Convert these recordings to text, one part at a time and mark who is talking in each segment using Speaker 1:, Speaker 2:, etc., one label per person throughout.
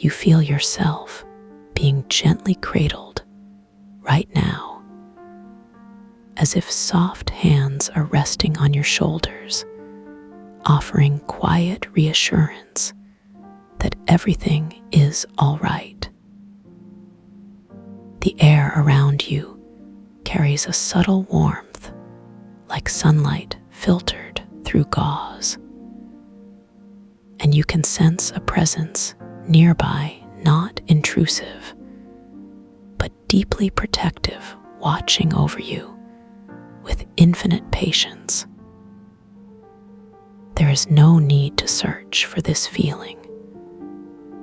Speaker 1: You feel yourself being gently cradled right now, as if soft hands are resting on your shoulders, offering quiet reassurance that everything is all right. The air around you carries a subtle warmth, like sunlight filtered through gauze. And you can sense a presence nearby, not intrusive, but deeply protective, watching over you with infinite patience. There is no need to search for this feeling,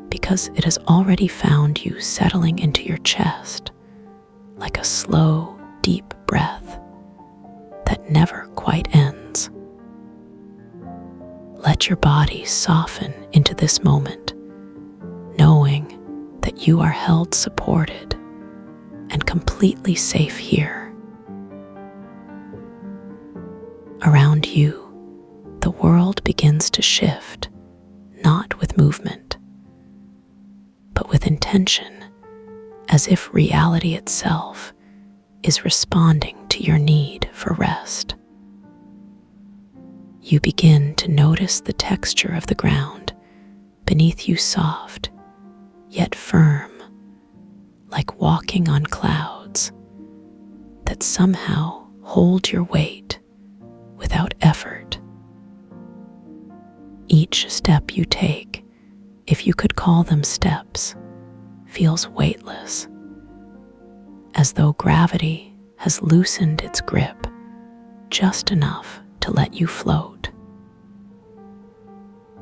Speaker 1: because it has already found you settling into your chest like a slow, deep breath that never quite ends. Let your body soften into this moment, knowing that you are held supported and completely safe here. Around you, the world begins to shift, not with movement, but with intention, as if reality itself is responding to your need for rest. You begin to notice the texture of the ground beneath you, soft yet firm, like walking on clouds that somehow hold your weight without effort. Each step you take, if you could call them steps, feels weightless, as though gravity has loosened its grip just enough to let you float.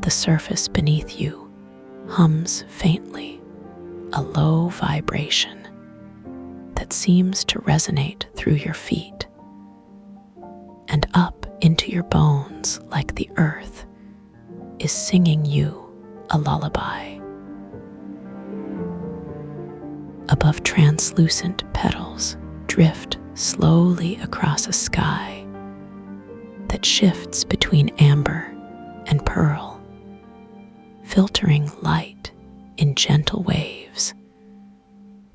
Speaker 1: The surface beneath you hums faintly, a low vibration that seems to resonate through your feet and up into your bones, like the earth is singing you a lullaby. Above, translucent petals drift slowly across a sky that shifts between amber and pearl, filtering light in gentle waves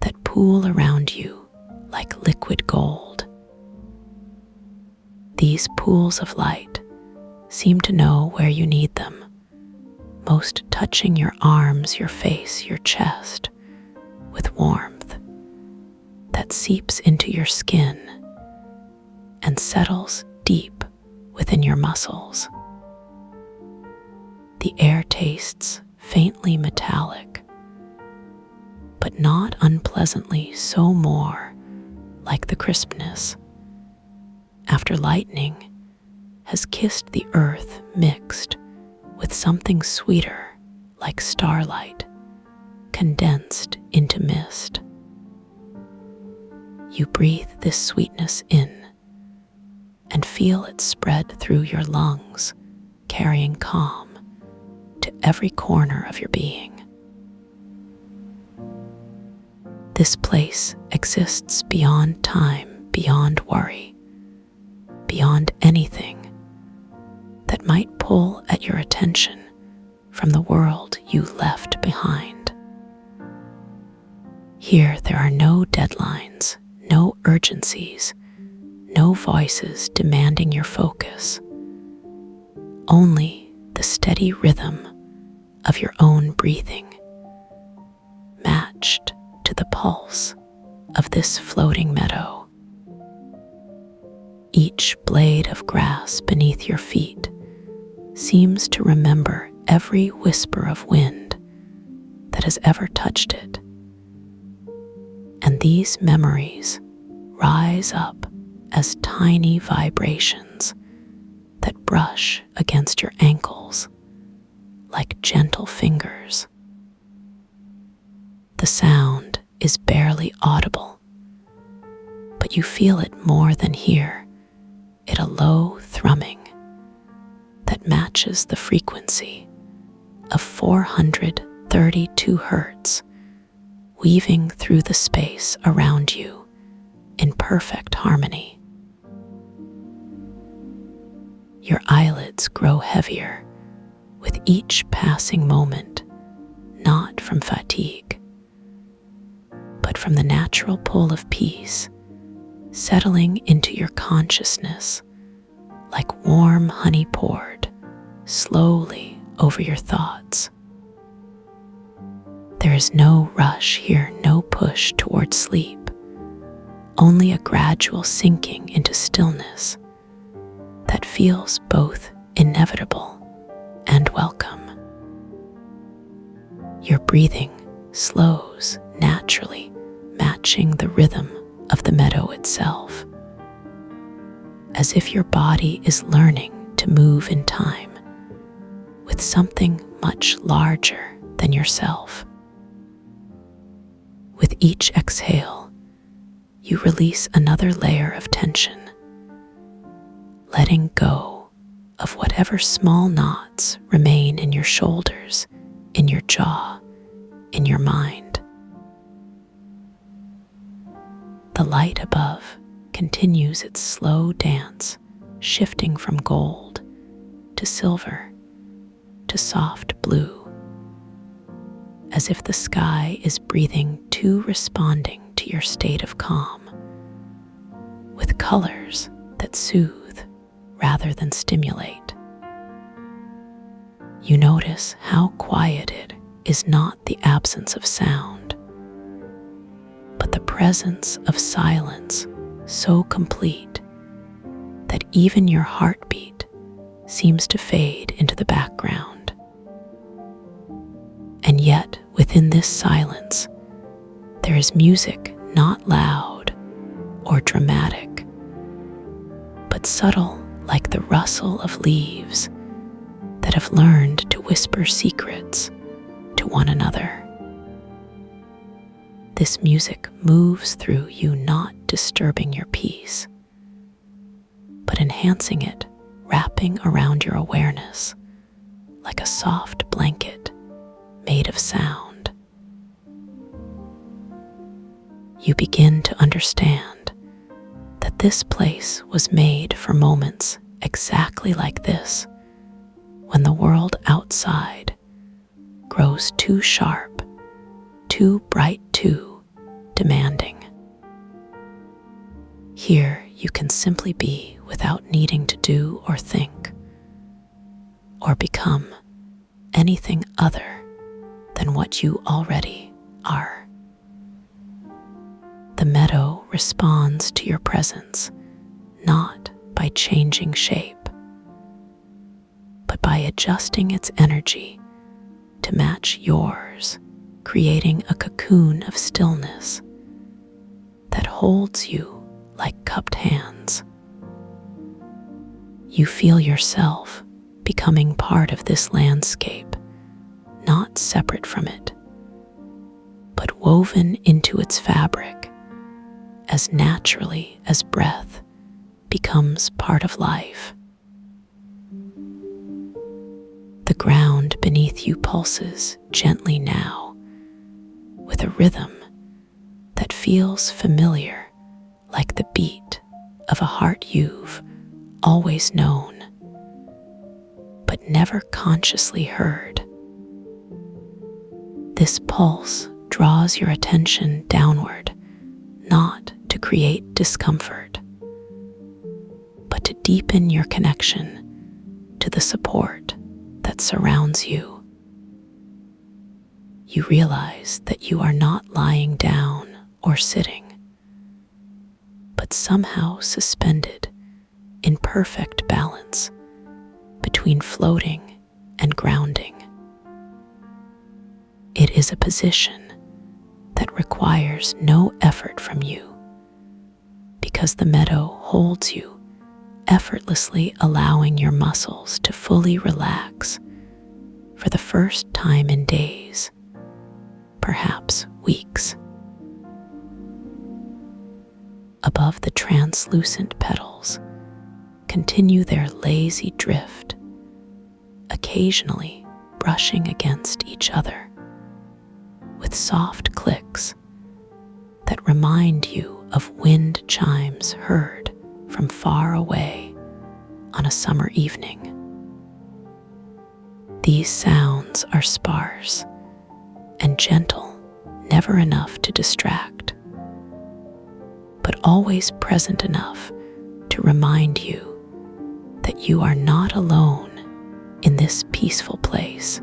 Speaker 1: that pool around you like liquid gold. These pools of light seem to know where you need them, most touching your arms, your face, your chest, with warmth that seeps into your skin and settles deep within your muscles. The air tastes faintly metallic, but not unpleasantly so, more like the crispness after lightning has kissed the earth, mixed with something sweeter, like starlight condensed into mist. You breathe this sweetness in and feel it spread through your lungs, carrying calm to every corner of your being. This place exists beyond time, beyond worry, beyond anything that might pull at your attention from the world you left behind. Here there are no deadlines, no urgencies, no voices demanding your focus, only the steady rhythm of your own breathing, matched to the pulse of this floating meadow. Each blade of grass beneath your feet seems to remember every whisper of wind that has ever touched it. And these memories rise up as tiny vibrations that brush against your ankles like gentle fingers. The sound is barely audible, but you feel it more than hear it, a low thrumming that matches the frequency of 432 hertz, weaving through the space around you in perfect harmony. Your eyelids grow heavier with each passing moment, not from fatigue, but from the natural pull of peace settling into your consciousness like warm honey poured slowly over your thoughts. There is no rush here, no push towards sleep, only a gradual sinking into stillness that feels both inevitable and welcome. Your breathing slows naturally, matching the rhythm of the meadow itself, as if your body is learning to move in time with something much larger than yourself. With each exhale, you release another layer of tension, letting go of whatever small knots remain in your shoulders, in your jaw, in your mind. The light above continues its slow dance, shifting from gold to silver to soft blue, as if the sky is breathing to responding to your state of calm, with colors that soothe rather than stimulate. You notice how quieted is not the absence of sound, but the presence of silence so complete that even your heartbeat seems to fade into the background. And yet, within this silence, there is music not loud or dramatic, but subtle like the rustle of leaves that have learned to whisper secrets to one another. This music moves through you, not disturbing your peace, but enhancing it, wrapping around your awareness like a soft blanket made of sound. You begin to understand that this place was made for moments exactly like this, when the world outside grows too sharp, too bright, too demanding. Here you can simply be without needing to do or think or become anything other than what you already are. The meadow responds to your presence not by changing shape, but by adjusting its energy to match yours, creating a cocoon of stillness that holds you like cupped hands. You feel yourself becoming part of this landscape, not separate from it, but woven into its fabric as naturally as breath becomes part of life. The ground beneath you pulses gently now, with a rhythm that feels familiar, like the beat of a heart you've always known, but never consciously heard. This pulse draws your attention downward, not to create discomfort, but to deepen your connection to the support that surrounds you. You realize that you are not lying down or sitting, but somehow suspended in perfect balance between floating and grounding. It is a position that requires no effort from you, because the meadow holds you, effortlessly allowing your muscles to fully relax for the first time in days, perhaps weeks. Above the translucent petals continue their lazy drift, occasionally brushing against each other with soft clicks that remind you of wind chimes heard from far away on a summer evening. These sounds are sparse, and gentle, never enough to distract, but always present enough to remind you that you are not alone in this peaceful place.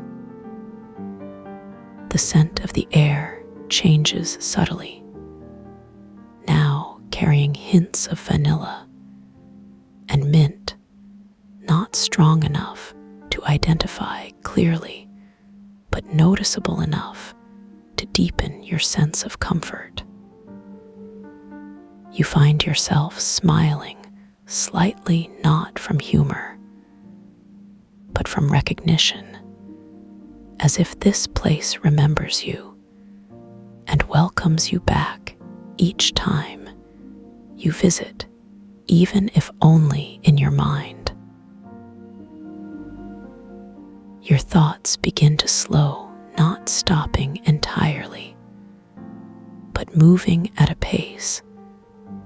Speaker 1: The scent of the air changes subtly, now carrying hints of vanilla and mint, not strong enough to identify clearly, but noticeable enough to deepen your sense of comfort. You find yourself smiling, slightly not from humor, but from recognition, as if this place remembers you and welcomes you back each time you visit, even if only in your mind. Your thoughts begin to slow, not stopping entirely, but moving at a pace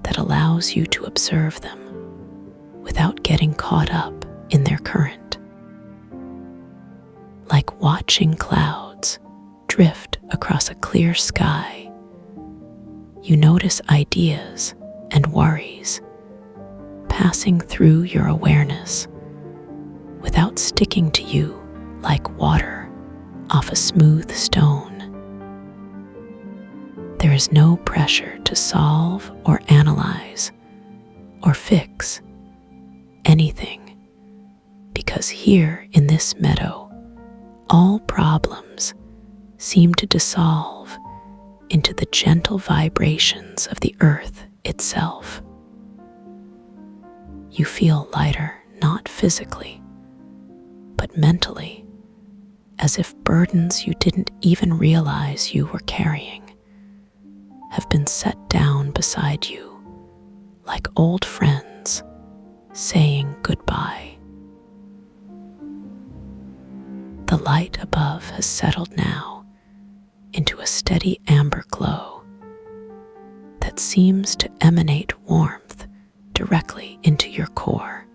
Speaker 1: that allows you to observe them without getting caught up in their current. Like watching clouds drift across a clear sky, you notice ideas and worries passing through your awareness without sticking to you like water off a smooth stone. There is no pressure to solve or analyze or fix anything, because here in this meadow, all problems seem to dissolve into the gentle vibrations of the earth itself. You feel lighter, not physically, but mentally, as if burdens you didn't even realize you were carrying have been set down beside you, like old friends saying goodbye. The light above has settled now into a steady amber glow that seems to emanate warmth directly into your core,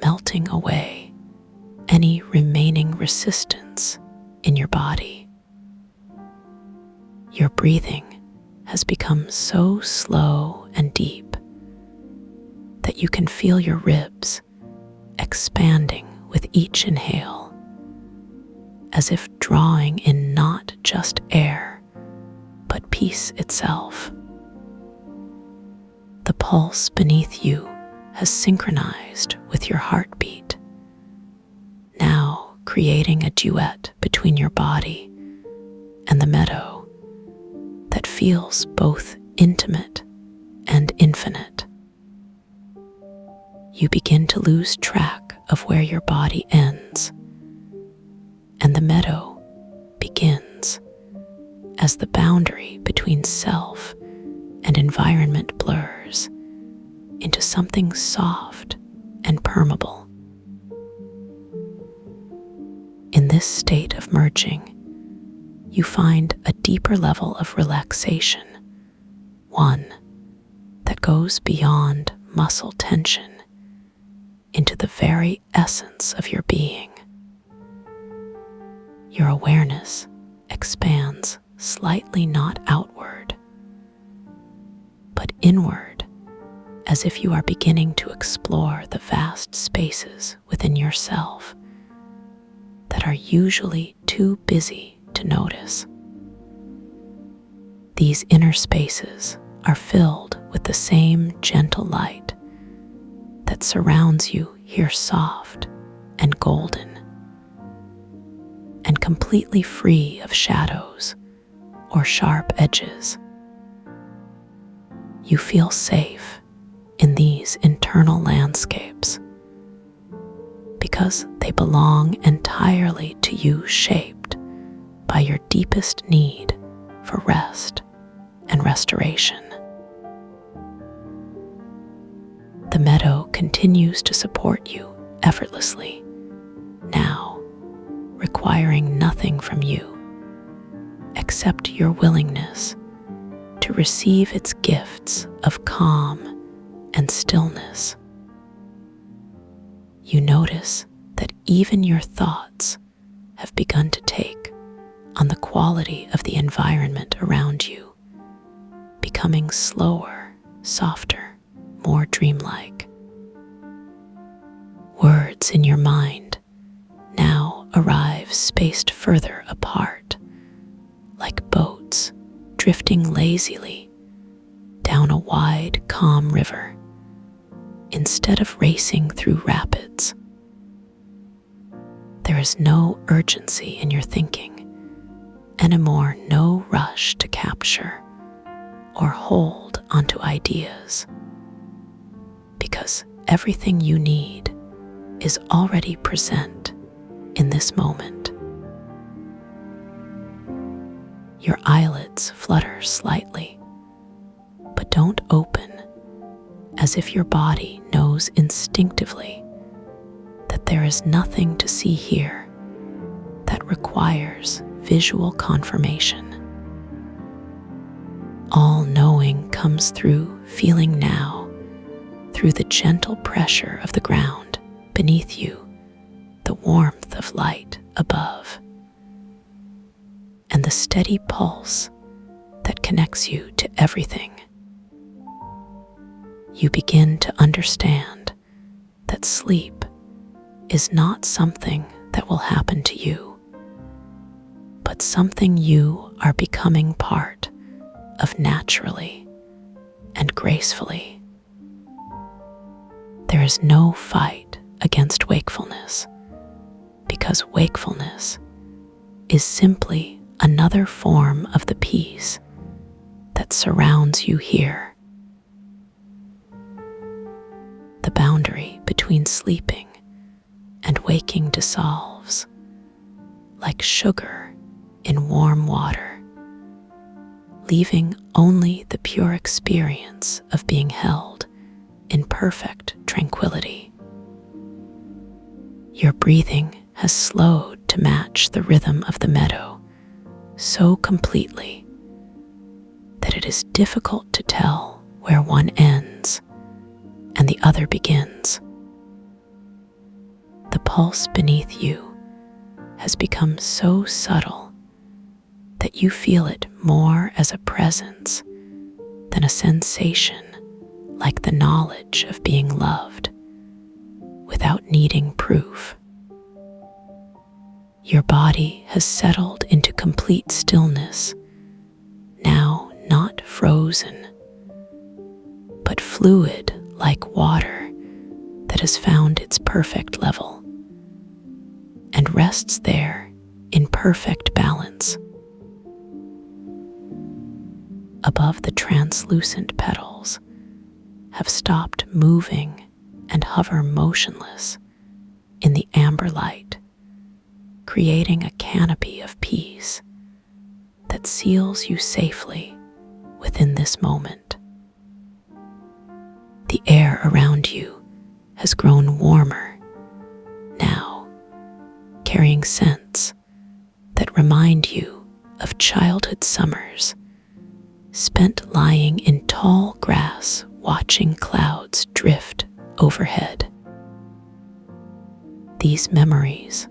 Speaker 1: melting away any remaining resistance in your body. Your breathing has become so slow and deep that you can feel your ribs expanding with each inhale, as if drawing in not just air, but peace itself. The pulse beneath you has synchronized with your heartbeat, now creating a duet between your body and the meadow that feels both intimate and infinite. You begin to lose track of where your body ends and the meadow begins, as the boundary between self and environment blurs into something soft and permeable. In this state of merging, you find a deeper level of relaxation, one that goes beyond muscle tension into the very essence of your being. Your awareness expands slightly, not outward, but inward, as if you are beginning to explore the vast spaces within yourself that are usually too busy to notice. These inner spaces are filled with the same gentle light that surrounds you here, soft and golden, and completely free of shadows or sharp edges. You feel safe in these internal landscapes because they belong entirely to you, shaped by your deepest need for rest and restoration. The meadow continues to support you effortlessly, now requiring nothing from you except your willingness to receive its gifts of calm and stillness. You notice that even your thoughts have begun to take on the quality of the environment around you, becoming slower, softer, more dreamlike. Words in your mind now arrive spaced further apart, like boats drifting lazily down a wide, calm river, instead of racing through rapids. There is no urgency in your thinking, anymore, no rush to capture or hold onto ideas, because everything you need is already present in this moment. Your eyelids flutter slightly, but don't open, as if your body knows instinctively that there is nothing to see here that requires visual confirmation. All knowing comes through feeling now, through the gentle pressure of the ground beneath you, the warmth of light above, and the steady pulse that connects you to everything. You begin to understand that sleep is not something that will happen to you, but something you are becoming part of naturally and gracefully. There is no fight against wakefulness, because wakefulness is simply another form of the peace that surrounds you here. The boundary between sleeping and waking dissolves, like sugar in warm water, leaving only the pure experience of being held in perfect tranquility. Your breathing has slowed to match the rhythm of the meadow so completely that it is difficult to tell where one ends and the other begins. The pulse beneath you has become so subtle that you feel it more as a presence than a sensation, like the knowledge of being loved without needing proof. Your body has settled into complete stillness, now not frozen, but fluid like water that has found its perfect level and rests there in perfect balance. Above, the translucent petals have stopped moving and hover motionless in the amber light, creating a canopy of peace that seals you safely within this moment. The air around you has grown warmer now, carrying scents that remind you of childhood summers spent lying in tall grass watching clouds drift overhead. These memories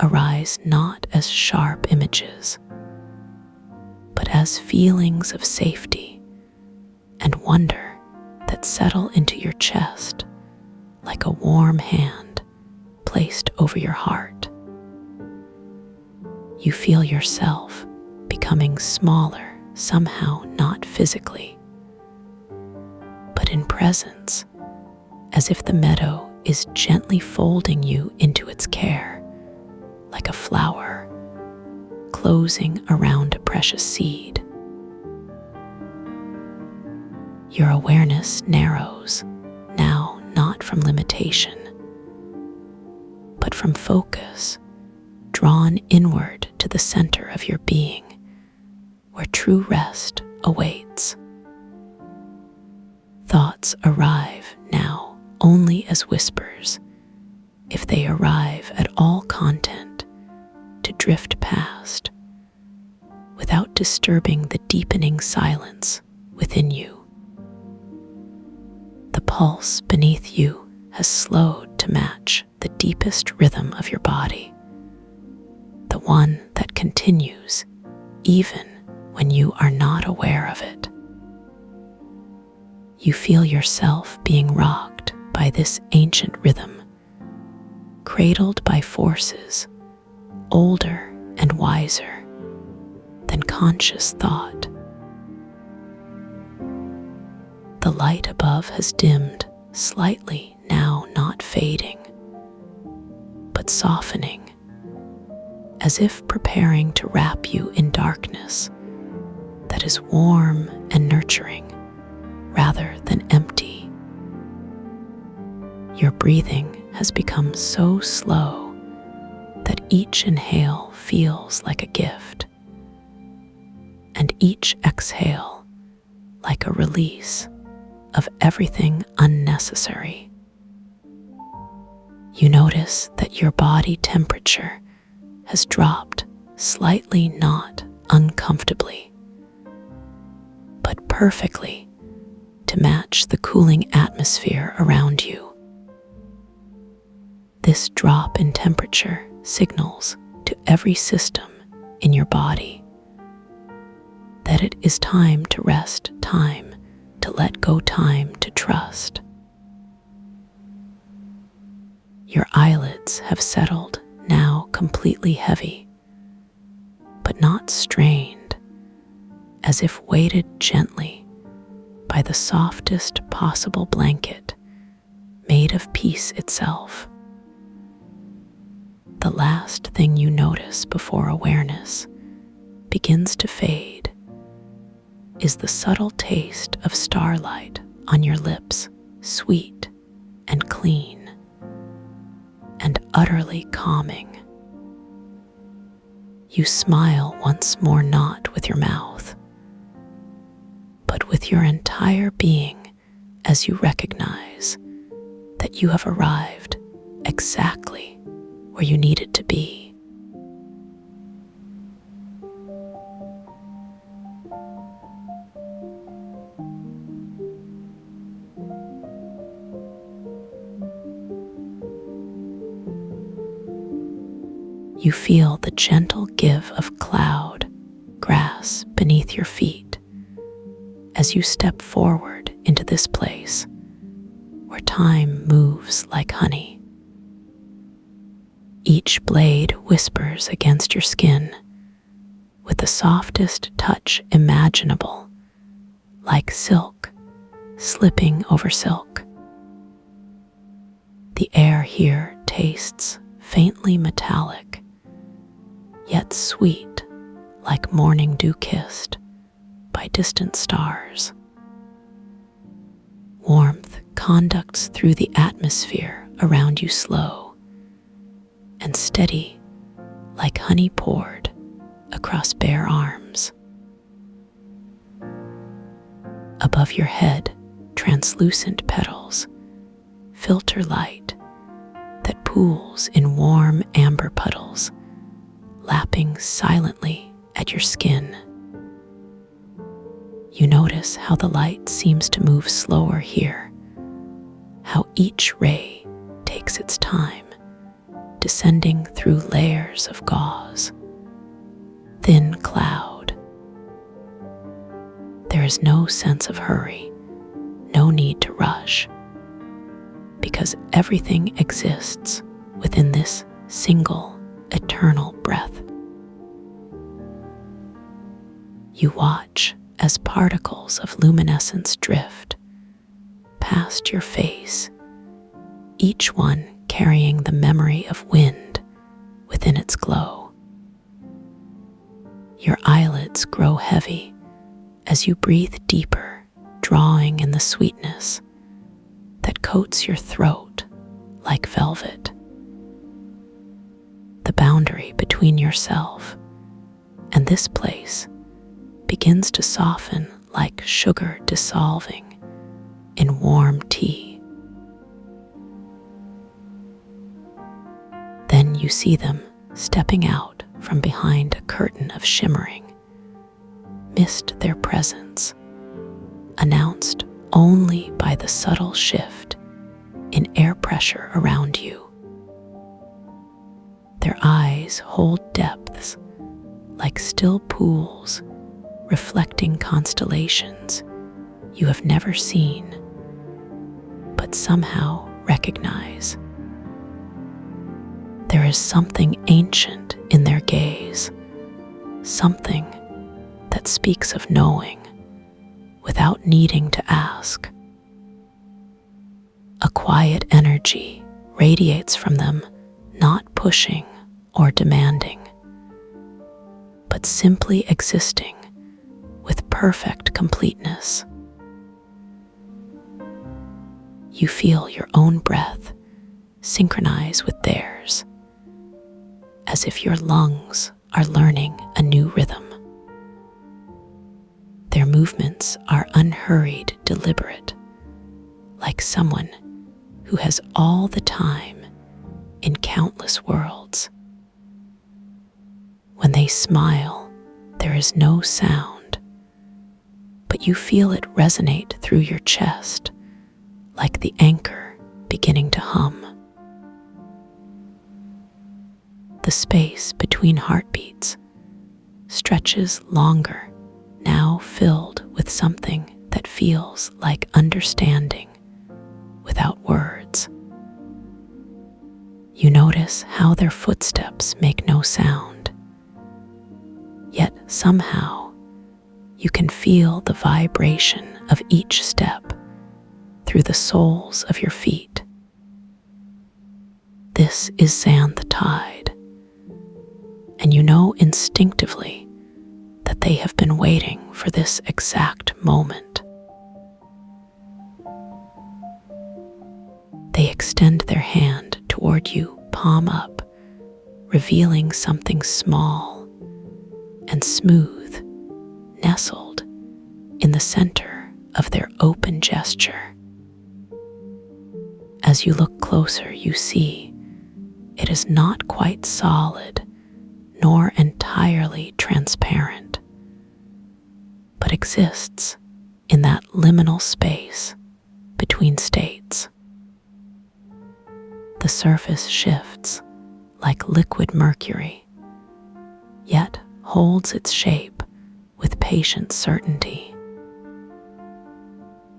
Speaker 1: arise not as sharp images, but as feelings of safety and wonder that settle into your chest like a warm hand placed over your heart. You feel yourself becoming smaller, somehow not physically, but in presence, as if the meadow is gently folding you into its care, like a flower closing around a precious seed. Your awareness narrows, now not from limitation, but from focus, drawn inward to the center of your being, where true rest awaits. Thoughts arrive now only as whispers, if they arrive at all content, to drift past, without disturbing the deepening silence within you. The pulse beneath you has slowed to match the deepest rhythm of your body, the one that continues even when you are not aware of it. You feel yourself being rocked by this ancient rhythm, cradled by forces older and wiser than conscious thought. The light above has dimmed slightly, now not fading, but softening, as if preparing to wrap you in darkness that is warm and nurturing rather than empty. Your breathing has become so slow that each inhale feels like a gift, and each exhale like a release of everything unnecessary. You notice that your body temperature has dropped slightly, not uncomfortably, but perfectly to match the cooling atmosphere around you. This drop in temperature signals to every system in your body that it is time to rest, time to let go, time to trust. Your eyelids have settled, now completely heavy, but not strained, as if weighted gently by the softest possible blanket made of peace itself. The last thing you notice before awareness begins to fade is the subtle taste of starlight on your lips, sweet and clean and utterly calming. You smile once more, not with your mouth, but with your entire being, as you recognize that you have arrived exactly where you needed to be. You feel the gentle give of cloud, grass beneath your feet as you step forward into this place where time moves like honey. Each blade whispers against your skin with the softest touch imaginable, like silk slipping over silk. The air here tastes faintly metallic, yet sweet, like morning dew kissed by distant stars. Warmth conducts through the atmosphere around you, slow and steady, like honey poured across bare arms. Above your head, translucent petals filter light that pools in warm amber puddles, lapping silently at your skin. You notice how the light seems to move slower here, how each ray takes its time, descending through layers of gauze, thin cloud. There is no sense of hurry, no need to rush, because everything exists within this single, eternal breath. You watch as particles of luminescence drift past your face, each one carrying the memory of wind within its glow. Your eyelids grow heavy as you breathe deeper, drawing in the sweetness that coats your throat like velvet. The boundary between yourself and this place begins to soften like sugar dissolving in warm tea. Then you see them stepping out from behind a curtain of shimmering mist, their presence announced only by the subtle shift in air pressure around you. Their eyes hold depths like still pools reflecting constellations you have never seen, but somehow recognize. There is something ancient in their gaze, something that speaks of knowing without needing to ask. A quiet energy radiates from them, not pushing or demanding, but simply existing with perfect completeness. You feel your own breath synchronize with theirs, as if your lungs are learning a new rhythm. Their movements are unhurried, deliberate, like someone who has all the time in countless worlds. When they smile, there is no sound, but you feel it resonate through your chest, like the anchor beginning to hum. The space between heartbeats stretches longer, now filled with something that feels like understanding without words. You notice how their footsteps make no sound, yet somehow you can feel the vibration of each step through the soles of your feet. This is Zan the Tide, and you know instinctively that they have been waiting for this exact moment. They extend their hand toward you, palm up, revealing something small and smooth, nestled in the center of their open gesture. As you look closer, you see it is not quite solid nor entirely transparent, but exists in that liminal space between states. The surface shifts like liquid mercury, yet holds its shape with patient certainty.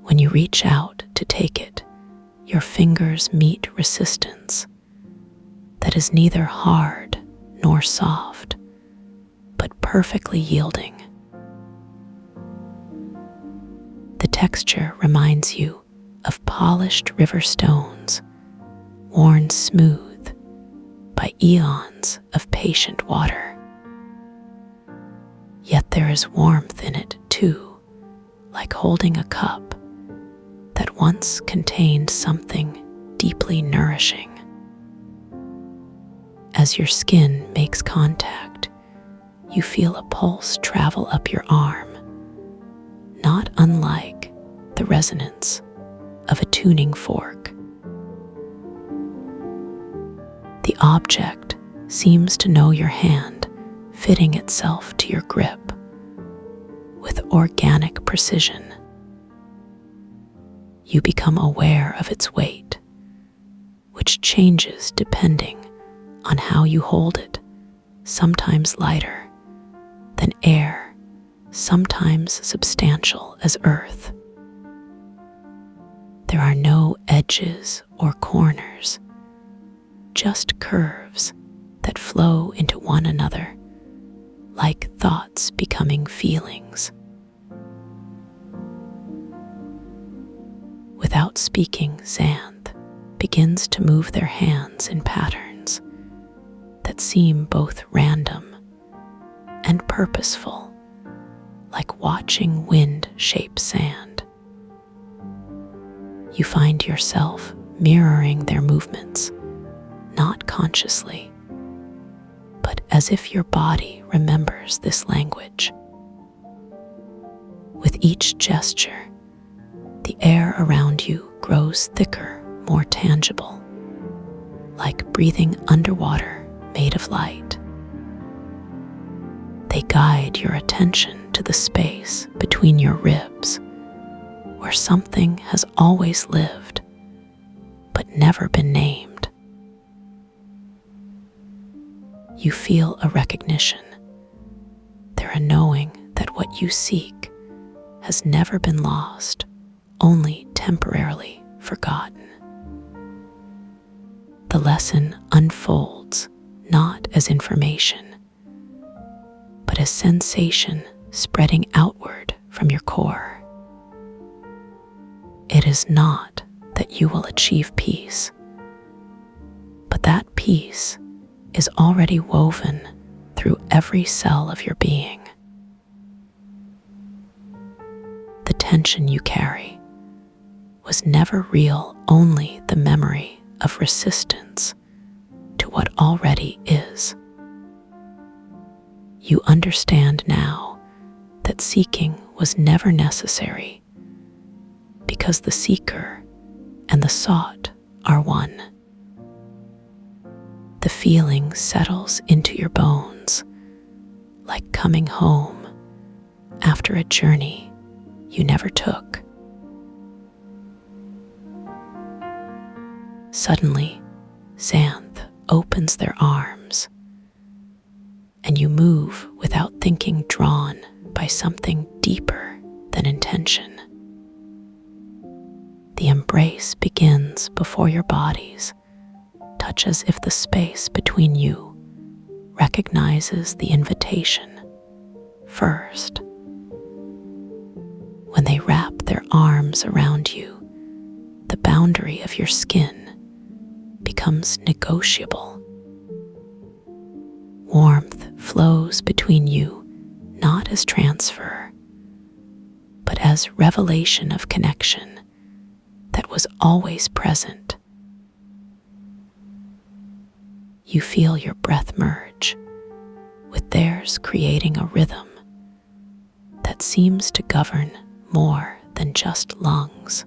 Speaker 1: When you reach out to take it, your fingers meet resistance that is neither hard nor soft, but perfectly yielding. The texture reminds you of polished river stones, worn smooth by eons of patient water. Yet there is warmth in it too, like holding a cup that once contained something deeply nourishing. As your skin makes contact, you feel a pulse travel up your arm, not unlike the resonance of a tuning fork. The object seems to know your hand, fitting itself to your grip with organic precision. You become aware of its weight, which changes depending on how you hold it, sometimes lighter than air, sometimes substantial as earth. There are no edges or corners, just curves that flow into one another, like thoughts becoming feelings. Without speaking, Xanth begins to move their hands in patterns that seem both random and purposeful, like watching wind shape sand. You find yourself mirroring their movements, not consciously, but as if your body remembers this language. With each gesture, the air around you grows thicker, more tangible, like breathing underwater made of light. They guide your attention to the space between your ribs, where something has always lived, but never been named. You feel a recognition, under a knowing that what you seek has never been lost, only temporarily forgotten. The lesson unfolds not as information, but as sensation spreading outward from your core. It is not that you will achieve peace, but that peace is already woven through every cell of your being. The tension you carry was never real, only the memory of resistance to what already is. You understand now that seeking was never necessary, because the seeker and the sought are one. The feeling settles into your bones, like coming home after a journey you never took. Suddenly, Xanth opens their arms, and you move without thinking, drawn by something deeper than intention. The embrace begins before your bodies touch, as if the space between you recognizes the invitation first. When they wrap their arms around you, the boundary of your skin becomes negotiable. Warmth flows between you, not as transfer, but as revelation of connection that was always present. You feel your breath merge with theirs, creating a rhythm that seems to govern more than just lungs.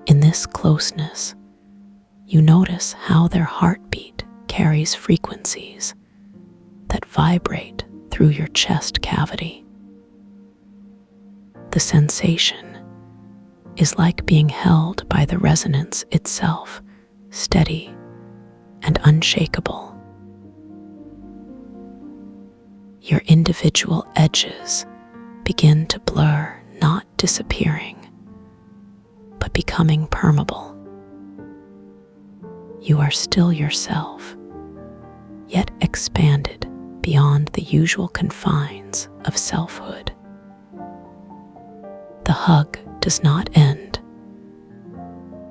Speaker 1: In this closeness, you notice how their heartbeat carries frequencies that vibrate through your chest cavity. The sensation is like being held by the resonance itself, steady and unshakable. Your individual edges begin to blur, not disappearing, but becoming permeable. You are still yourself, yet expanded beyond the usual confines of selfhood. The hug does not end,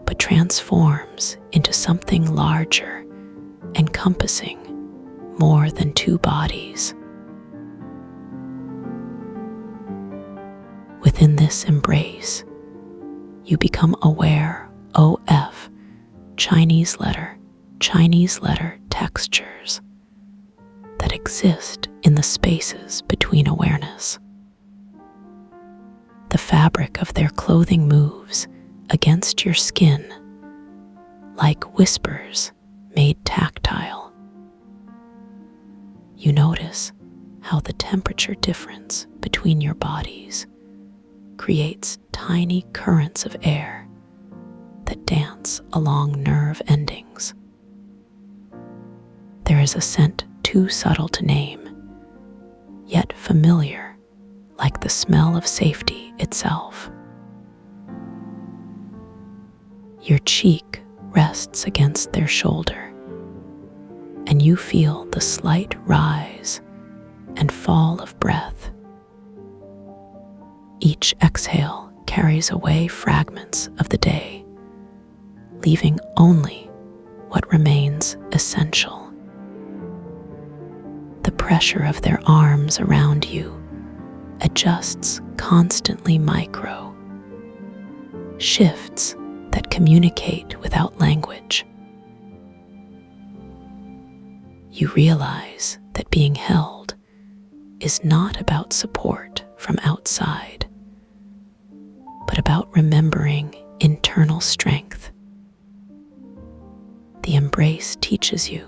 Speaker 1: but transforms into something larger, encompassing more than two bodies. Within this embrace, you become aware of Chinese letter textures that exist in the spaces between awareness. The fabric of their clothing moves against your skin like whispers made tactile. You notice how the temperature difference between your bodies creates tiny currents of air that dance along nerve endings. There is a scent too subtle to name, yet familiar, like the smell of safety itself. Your cheek rests against their shoulder, and you feel the slight rise and fall of breath. Each exhale carries away fragments of the day, leaving only what remains essential. The pressure of their arms around you adjusts constantly, micro shifts that communicate without language. You realize that being held is not about support from outside, but about remembering internal strength. The embrace teaches you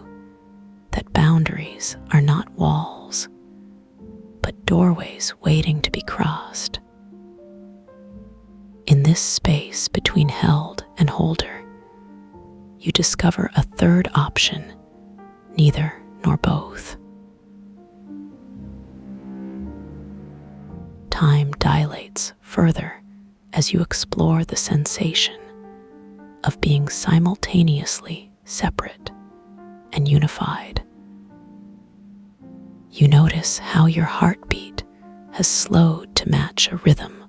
Speaker 1: that boundaries are not walls, but doorways waiting to be crossed. In this space between held and holder, you discover a third option, neither nor both. Time dilates further as you explore the sensation of being simultaneously separate and unified. You notice how your heartbeat has slowed to match a rhythm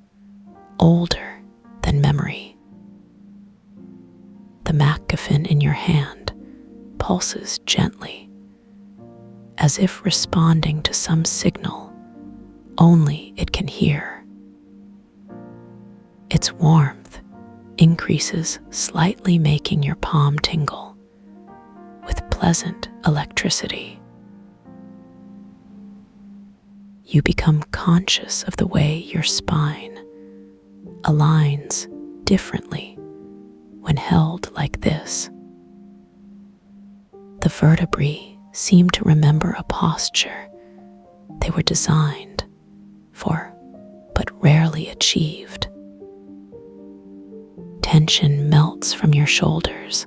Speaker 1: older than memory. The MacGuffin in your hand pulses gently, as if responding to some signal only it can hear. Its warmth increases slightly, making your palm tingle with pleasant electricity. You become conscious of the way your spine aligns differently when held like this. The vertebrae seem to remember a posture they were designed for, but rarely achieved. Tension melts from your shoulders,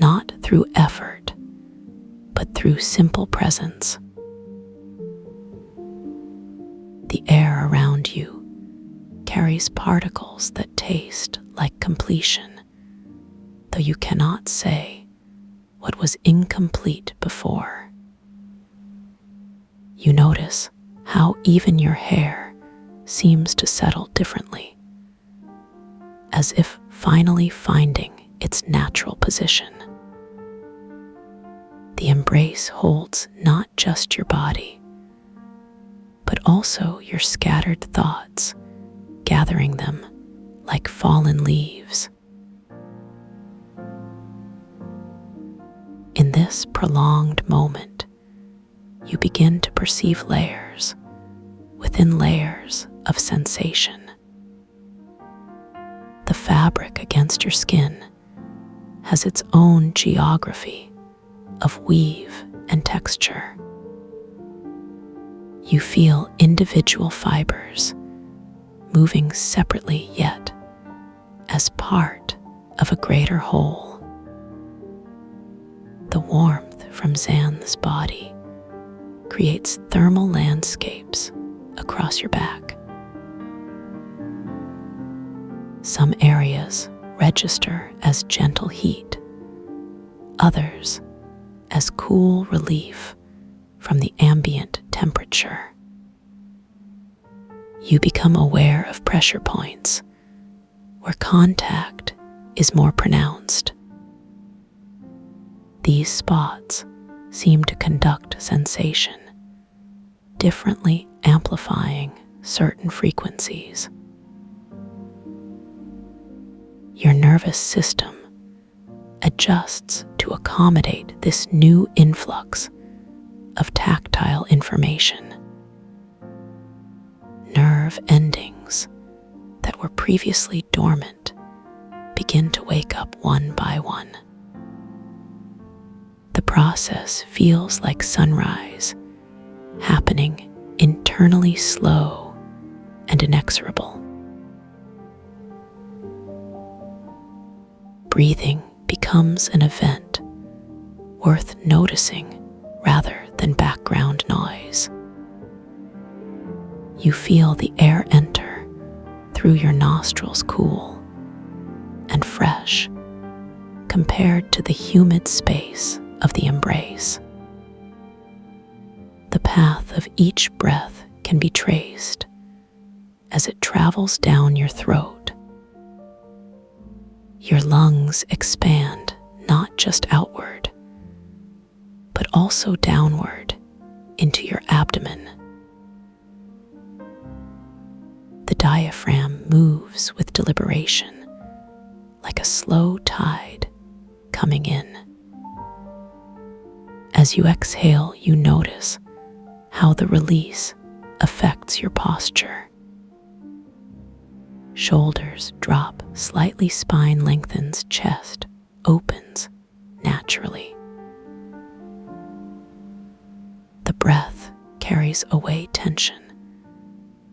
Speaker 1: not through effort, but through simple presence. The air around you carries particles that taste like completion, though you cannot say what was incomplete before. You notice how even your hair seems to settle differently, as if finally finding its natural position. The embrace holds not just your body, but also your scattered thoughts, gathering them like fallen leaves. In this prolonged moment, you begin to perceive layers within layers of sensation. The fabric against your skin has its own geography of weave and texture. You feel individual fibers moving separately yet as part of a greater whole. The warmth from Zan's body creates thermal landscapes across your back. Some areas register as gentle heat, others as cool relief from the ambient temperature. You become aware of pressure points where contact is more pronounced. These spots seem to conduct sensation, differently amplifying certain frequencies. Your nervous system adjusts to accommodate this new influx of tactile information. Nerve endings that were previously dormant begin to wake up one by one. The process feels like sunrise, happening internally slow and inexorable. Breathing becomes an event worth noticing rather than background noise. You feel the air enter through your nostrils, cool and fresh compared to the humid space of the embrace. The path of each breath can be traced as it travels down your throat. Your lungs expand not just outward, but also downward into your abdomen. The diaphragm moves with deliberation, like a slow tide coming in. As you exhale, you notice how the release affects your posture. Shoulders drop slightly, spine lengthens, chest opens naturally. The breath carries away tension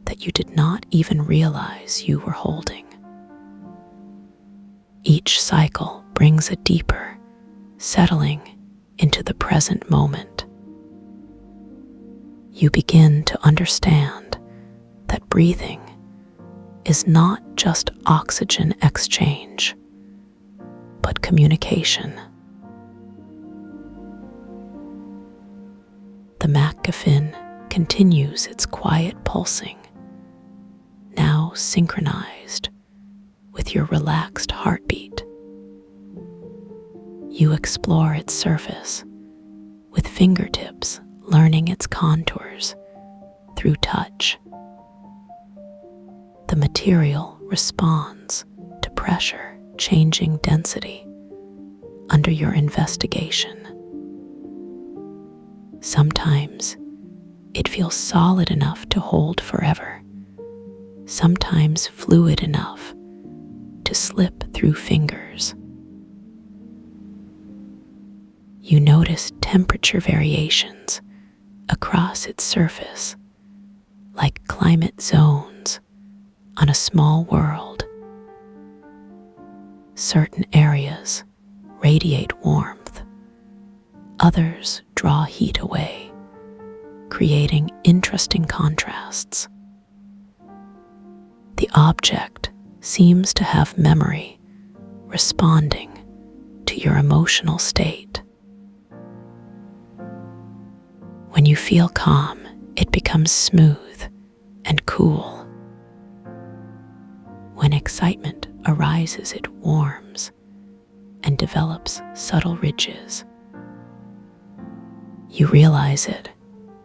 Speaker 1: that you did not even realize you were holding. Each cycle brings a deeper settling into the present moment. You begin to understand that breathing is not just oxygen exchange, but communication. The MacGuffin continues its quiet pulsing, now synchronized with your relaxed heartbeat. You explore its surface, with fingertips learning its contours through touch. The material responds to pressure, changing density under your investigation. Sometimes it feels solid enough to hold forever, sometimes fluid enough to slip through fingers. You notice temperature variations across its surface, like climate zones on a small world. Certain areas radiate warmth, others draw heat away, creating interesting contrasts. The object seems to have memory, responding to your emotional state. When you feel calm, it becomes smooth and cool. When excitement arises, it warms and develops subtle ridges. You realize it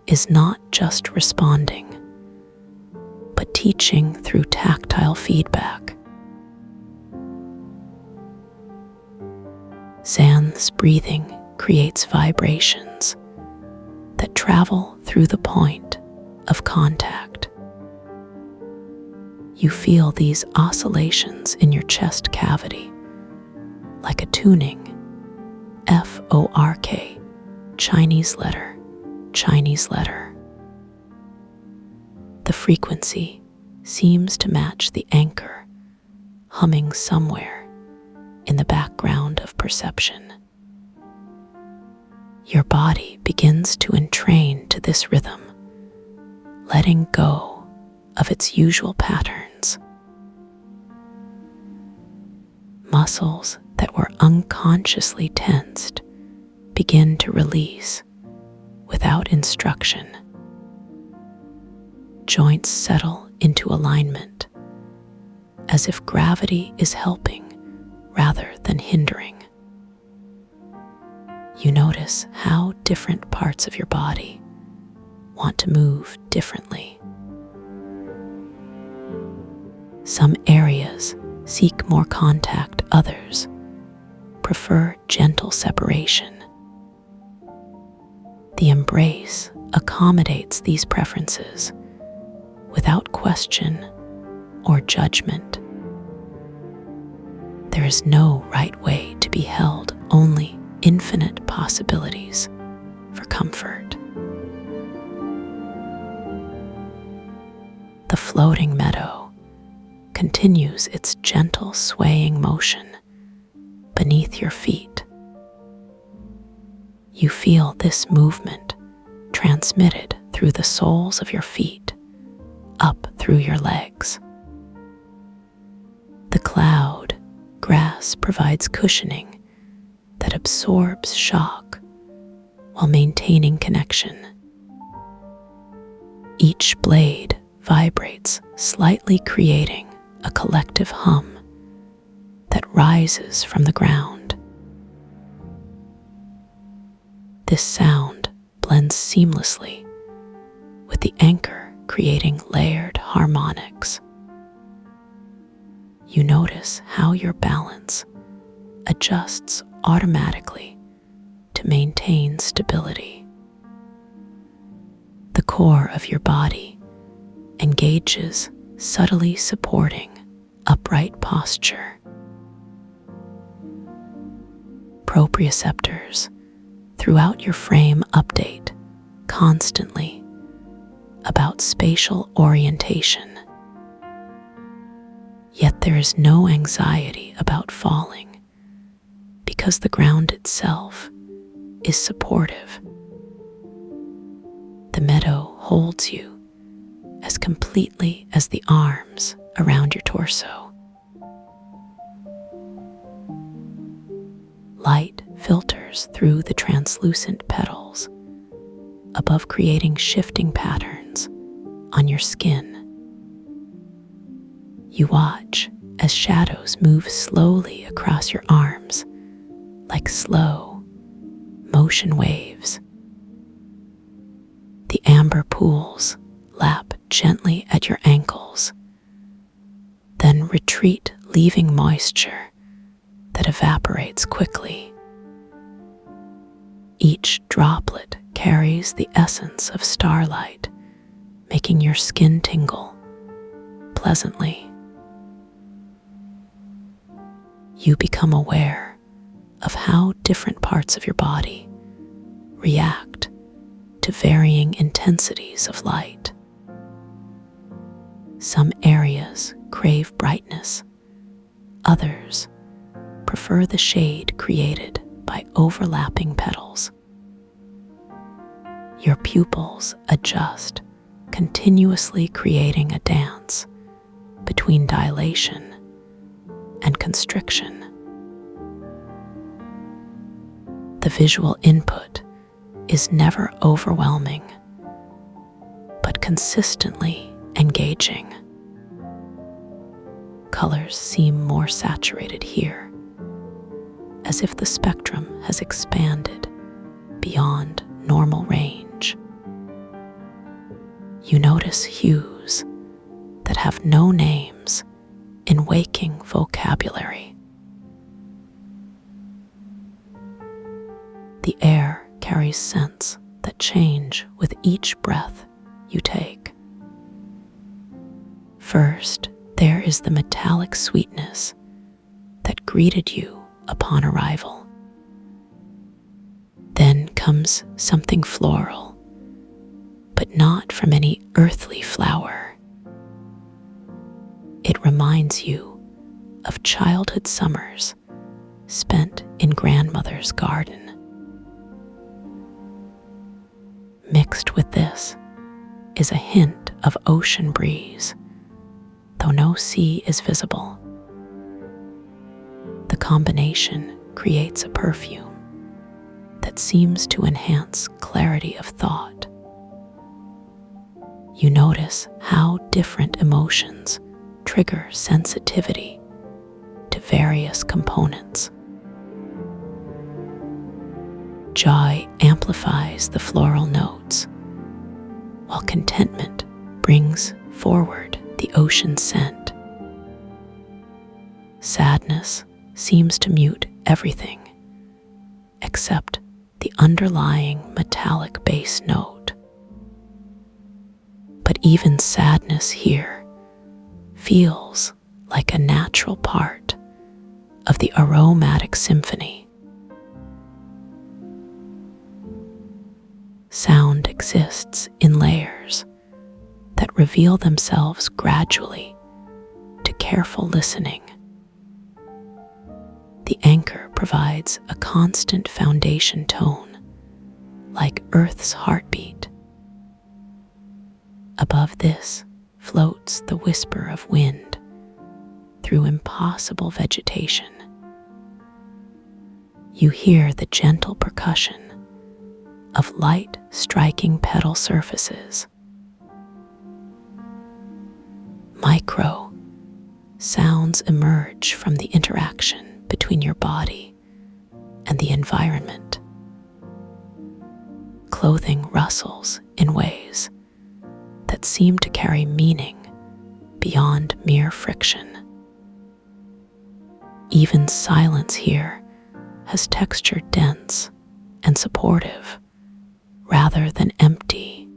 Speaker 1: is not just responding, but teaching through tactile feedback. Zan's breathing creates vibrations that travel through the point of contact. You feel these oscillations in your chest cavity, like a tuning, F-O-R-K, Chinese letter, Chinese letter. The frequency seems to match the anchor humming somewhere in the background of perception. Your body begins to entrain to this rhythm, letting go of its usual patterns. Muscles that were unconsciously tensed begin to release without instruction. Joints settle into alignment, as if gravity is helping rather than hindering. You notice how different parts of your body want to move differently. Some areas seek more contact, others prefer gentle separation. The embrace accommodates these preferences without question or judgment. There is no right way to be held, only infinite possibilities for comfort. The floating meadow continues its gentle swaying motion beneath your feet. You feel this movement transmitted through the soles of your feet, up through your legs. The cloud grass provides cushioning that absorbs shock while maintaining connection. Each blade vibrates slightly, creating a collective hum that rises from the ground. This sound blends seamlessly with the anchor, creating layered harmonics. You notice how your balance adjusts automatically to maintain stability. The core of your body engages, subtly supporting upright posture. Proprioceptors throughout your frame update constantly about spatial orientation. Yet there is no anxiety about falling, because the ground itself is supportive. The meadow holds you as completely as the arms around your torso. Light filters through the translucent petals above, creating shifting patterns on your skin. You watch as shadows move slowly across your arms like slow motion waves. The amber pools lap gently at your ankles, then retreat, leaving moisture that evaporates quickly. Each droplet carries the essence of starlight, making your skin tingle pleasantly. You become aware of how different parts of your body react to varying intensities of light. Some areas crave brightness, others prefer the shade created by overlapping petals. Your pupils adjust, continuously creating a dance between dilation and constriction. The visual input is never overwhelming, but consistently engaging. Colors seem more saturated here, as if the spectrum has expanded beyond normal range. You notice hues that have no names in waking vocabulary. The air carries scents that change with each breath you take. First, there is the metallic sweetness that greeted you upon arrival. Then comes something floral, but not from any earthly flower. It reminds you of childhood summers spent in grandmother's garden. Mixed with this is a hint of ocean breeze, though no sea is visible. The combination creates a perfume that seems to enhance clarity of thought. You notice how different emotions trigger sensitivity to various components. Joy amplifies the floral notes, while contentment brings forward the ocean scent. Sadness seems to mute everything except the underlying metallic bass note. But even sadness here feels like a natural part of the aromatic symphony. Sound exists in layers that reveal themselves gradually to careful listening. The anchor provides a constant foundation tone, like Earth's heartbeat. Above this floats the whisper of wind through impossible vegetation. You hear the gentle percussion of light striking petal surfaces. Micro sounds emerge from the interaction between your body and the environment. Clothing rustles in ways that seem to carry meaning beyond mere friction. Even silence here has texture dense and supportive rather than empty.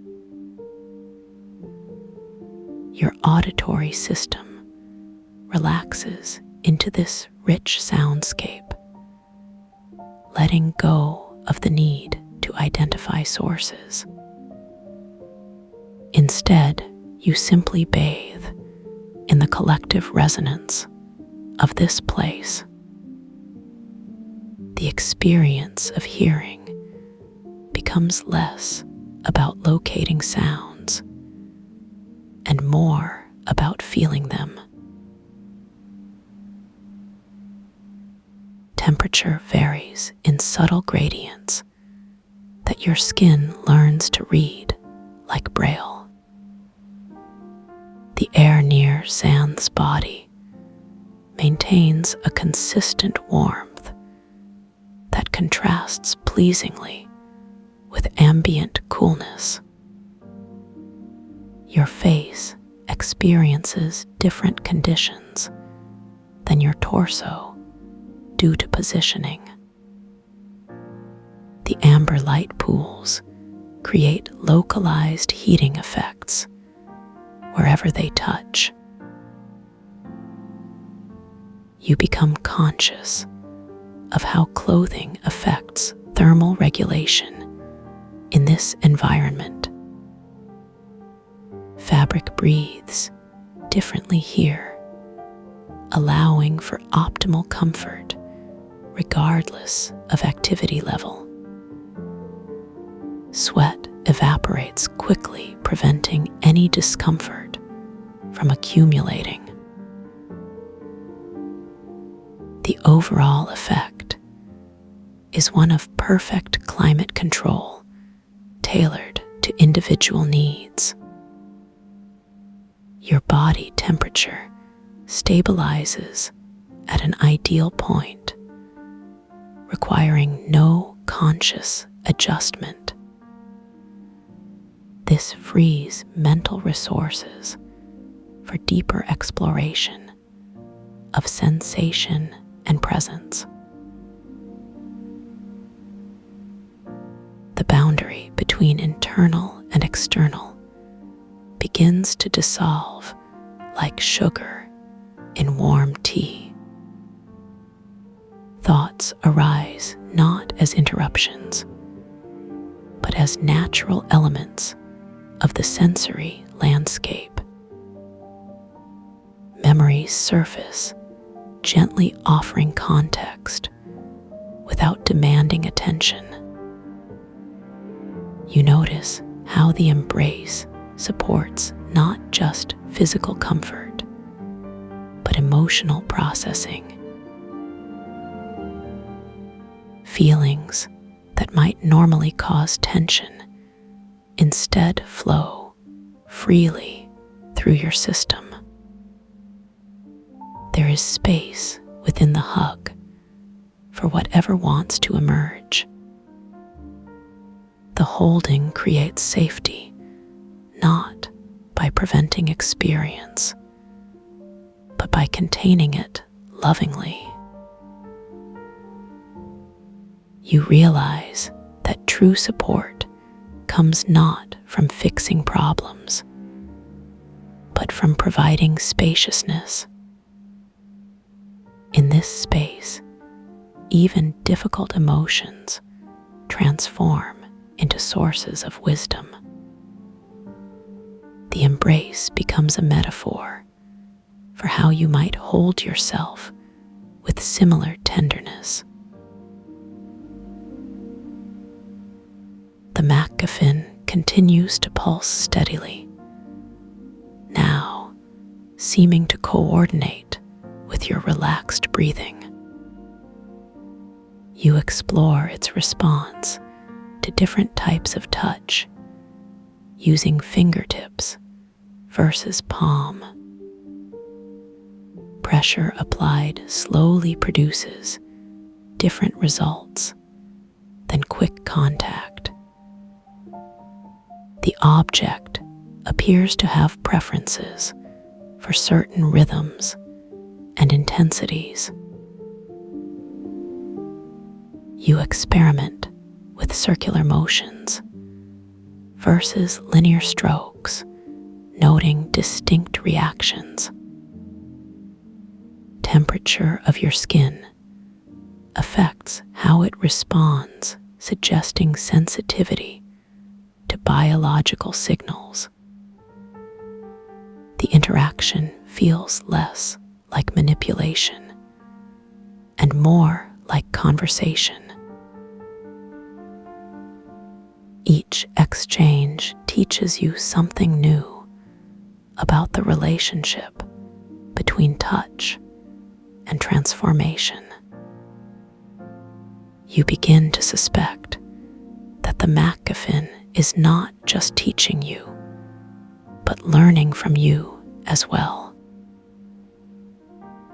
Speaker 1: Your auditory system relaxes into this rich soundscape, letting go of the need to identify sources. Instead, you simply bathe in the collective resonance of this place. The experience of hearing becomes less about locating sounds and more about feeling them. Temperature varies in subtle gradients that your skin learns to read like Braille. The air near Zan's body maintains a consistent warmth that contrasts pleasingly with ambient coolness. Your face experiences different conditions than your torso due to positioning. The amber light pools create localized heating effects wherever they touch. You become conscious of how clothing affects thermal regulation in this environment. Fabric breathes differently here, allowing for optimal comfort regardless of activity level. Sweat evaporates quickly, preventing any discomfort from accumulating. The overall effect is one of perfect climate control, tailored to individual needs. Your body temperature stabilizes at an ideal point, requiring no conscious adjustment. This frees mental resources for deeper exploration of sensation and presence. The boundary between internal and external begins to dissolve like sugar in warm tea. Thoughts arise not as interruptions, but as natural elements of the sensory landscape. Memories surface, gently offering context without demanding attention. You notice how the embrace supports not just physical comfort, but emotional processing. Feelings that might normally cause tension instead flow freely through your system. There is space within the hug for whatever wants to emerge. The holding creates safety, not by preventing experience, but by containing it lovingly. You realize that true support comes not from fixing problems, but from providing spaciousness. In this space, even difficult emotions transform into sources of wisdom. The embrace becomes a metaphor for how you might hold yourself with similar tenderness. The MacGuffin continues to pulse steadily, now seeming to coordinate with your relaxed breathing. You explore its response to different types of touch, using fingertips versus palm. Pressure applied slowly produces different results than quick contact. The object appears to have preferences for certain rhythms and intensities. You experiment with circular motions versus linear strokes, noting distinct reactions. Temperature of your skin affects how it responds, suggesting sensitivity to biological signals. The interaction feels less like manipulation and more like conversation. Each exchange teaches you something new about the relationship between touch and transformation. You begin to suspect that the MacGuffin is not just teaching you, but learning from you as well.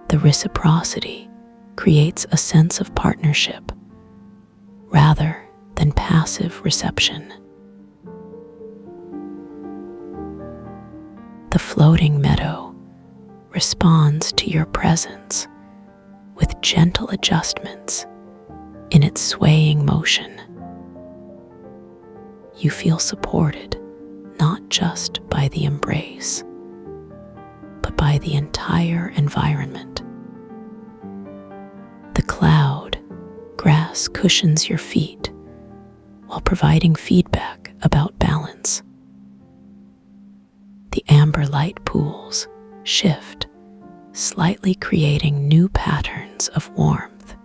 Speaker 1: The reciprocity creates a sense of partnership rather than passive reception. The floating meadow responds to your presence with gentle adjustments in its swaying motion. You feel supported not just by the embrace, but by the entire environment. The cloud grass cushions your feet while providing feedback about balance. The amber light pools shift, slightly creating new patterns of warmth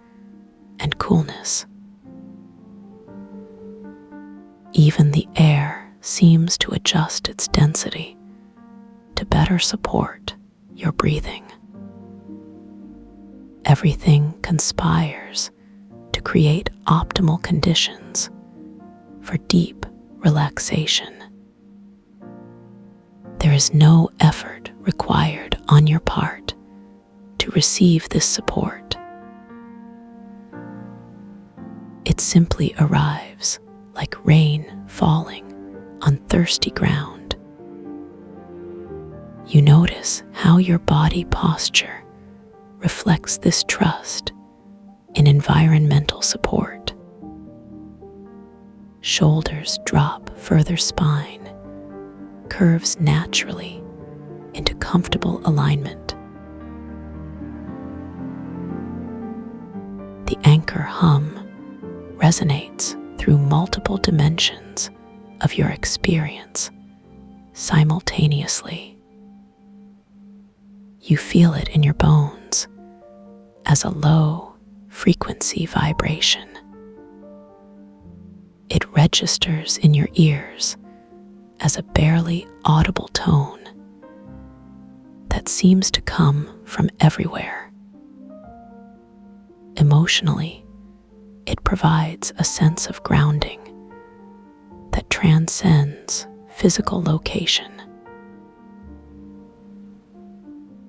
Speaker 1: and coolness. Even the air seems to adjust its density to better support your breathing. Everything conspires to create optimal conditions for deep relaxation. There is no effort required on your part to receive this support. It simply arrives like rain falling on thirsty ground. You notice how your body posture reflects this trust in environmental support. Shoulders drop further spine, curves naturally into comfortable alignment. The anchor hum resonates through multiple dimensions of your experience simultaneously. You feel it in your bones as a low frequency vibration. It registers in your ears as a barely audible tone that seems to come from everywhere. Emotionally, it provides a sense of grounding that transcends physical location.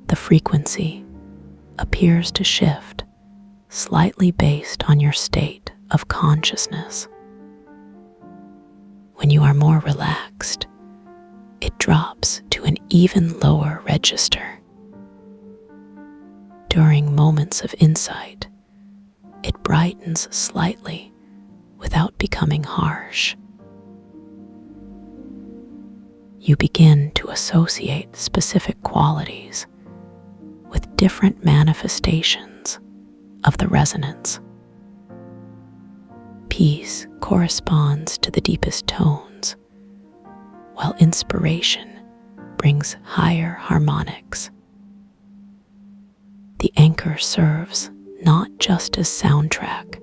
Speaker 1: The frequency appears to shift slightly based on your state of consciousness. When you are more relaxed, it drops to an even lower register. During moments of insight, it brightens slightly without becoming harsh. You begin to associate specific qualities with different manifestations of the resonance. Peace corresponds to the deepest tones, while inspiration brings higher harmonics. The anchor serves not just as soundtrack,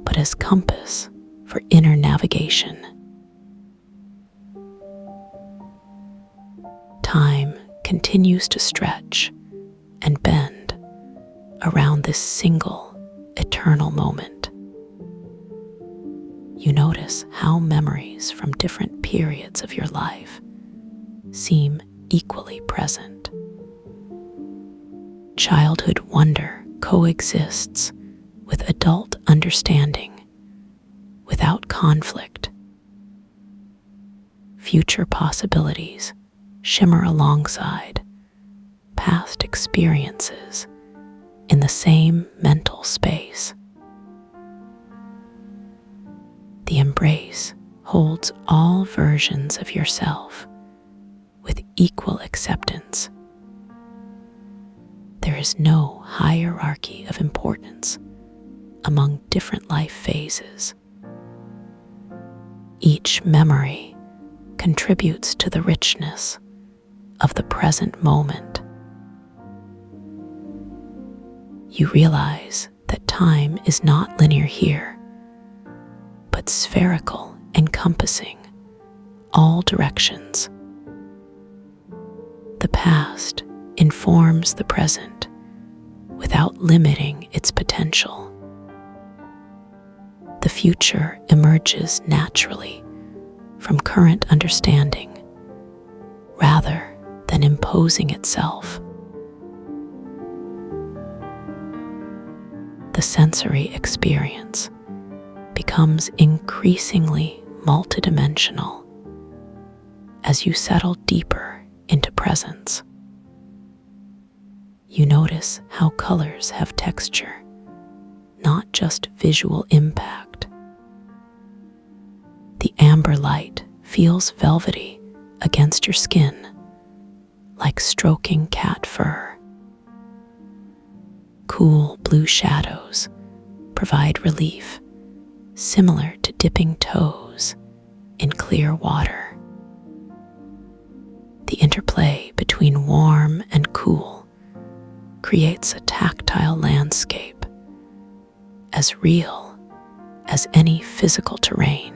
Speaker 1: but as compass for inner navigation. Time continues to stretch and bend around this single eternal moment. You notice how memories from different periods of your life seem equally present. Childhood wonder coexists with adult understanding without conflict. Future possibilities shimmer alongside past experiences in the same mental space. The embrace holds all versions of yourself with equal acceptance. There is no hierarchy of importance among different life phases. Each memory contributes to the richness of the present moment. You realize that time is not linear here, but spherical, encompassing all directions. past informs the present without limiting its potential. The future emerges naturally from current understanding rather than imposing itself. The sensory experience becomes increasingly multidimensional as you settle deeper into presence. You notice how colors have texture, not just visual impact. The amber light feels velvety against your skin, like stroking cat fur. Cool blue shadows provide relief, similar to dipping toes in clear water. The interplay between warm and cool creates a tactile landscape as real as any physical terrain.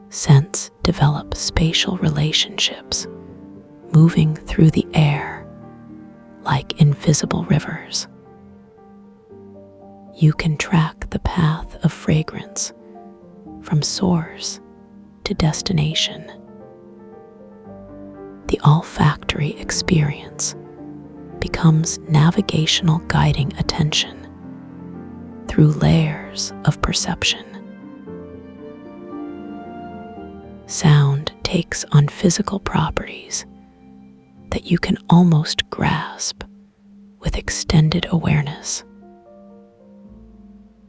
Speaker 1: Scents develop spatial relationships, moving through the air like invisible rivers. You can track the path of fragrance from source to destination. The olfactory experience becomes navigational guiding attention through layers of perception. Sound takes on physical properties that you can almost grasp with extended awareness.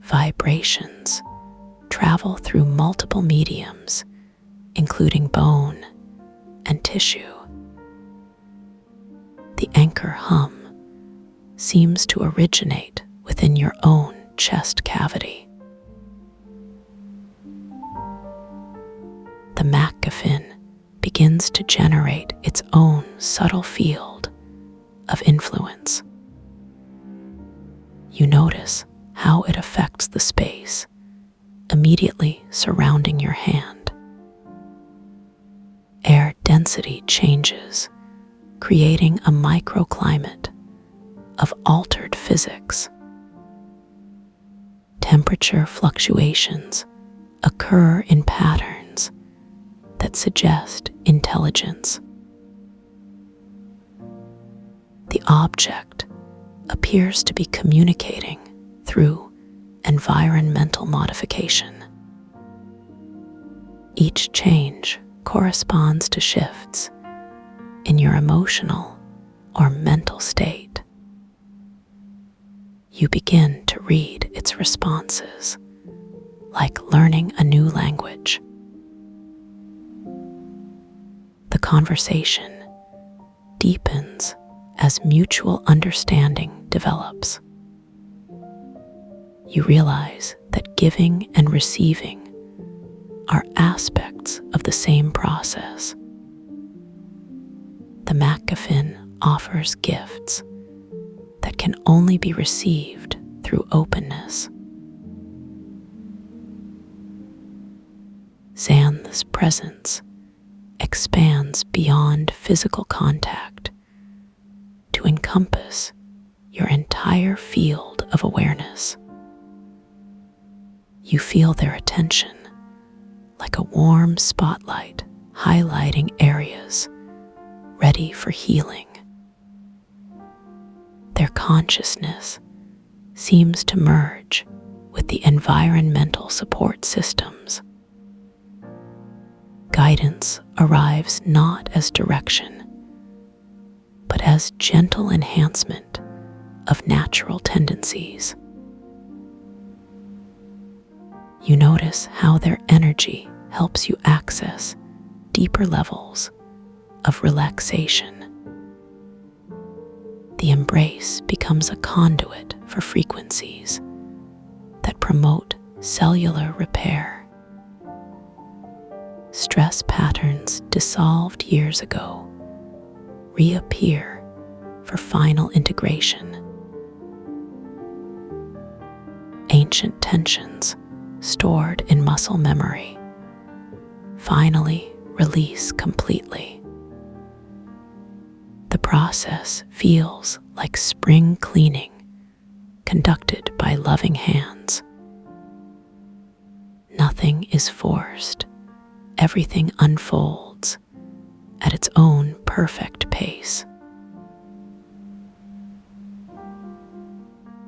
Speaker 1: Vibrations travel through multiple mediums, including bone and tissue. The anchor hum seems to originate within your own chest cavity. The MacGuffin begins to generate its own subtle field of influence. You notice how it affects the space immediately surrounding your hand. Air density changes, creating a microclimate of altered physics. Temperature fluctuations occur in patterns that suggest intelligence. The object appears to be communicating through environmental modification. Each change corresponds to shifts in your emotional or mental state. You begin to read its responses, like learning a new language. The conversation deepens as mutual understanding develops. You realize that giving and receiving are aspects of the same process. The MacGuffin offers gifts that can only be received through openness. Xanth's presence expands beyond physical contact to encompass your entire field of awareness. You feel their attention like a warm spotlight highlighting areas ready for healing. Their consciousness seems to merge with the environmental support systems. Guidance arrives not as direction, but as gentle enhancement of natural tendencies. You notice how their energy helps you access deeper levels of relaxation. The embrace becomes a conduit for frequencies that promote cellular repair. Stress patterns dissolved years ago reappear for final integration. Ancient tensions stored in muscle memory finally release completely. process feels like spring cleaning conducted by loving hands. Nothing is forced. Everything unfolds at its own perfect pace.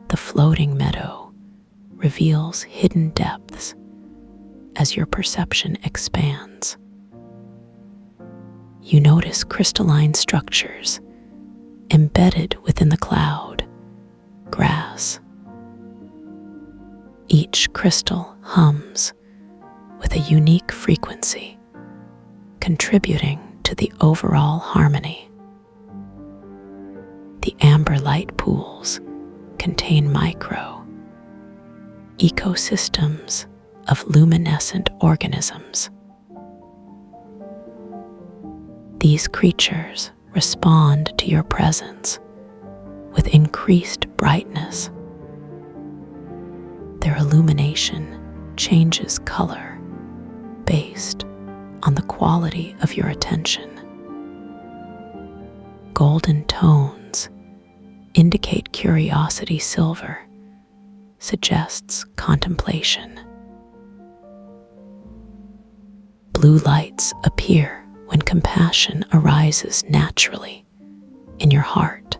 Speaker 1: The floating meadow reveals hidden depths as your perception expands. You notice crystalline structures embedded within the cloud, grass. Each crystal hums with a unique frequency, contributing to the overall harmony. The amber light pools contain ecosystems of luminescent organisms. These creatures respond to your presence with increased brightness. Their illumination changes color based on the quality of your attention. Golden tones indicate curiosity, silver suggests contemplation. Blue lights appear when compassion arises naturally in your heart.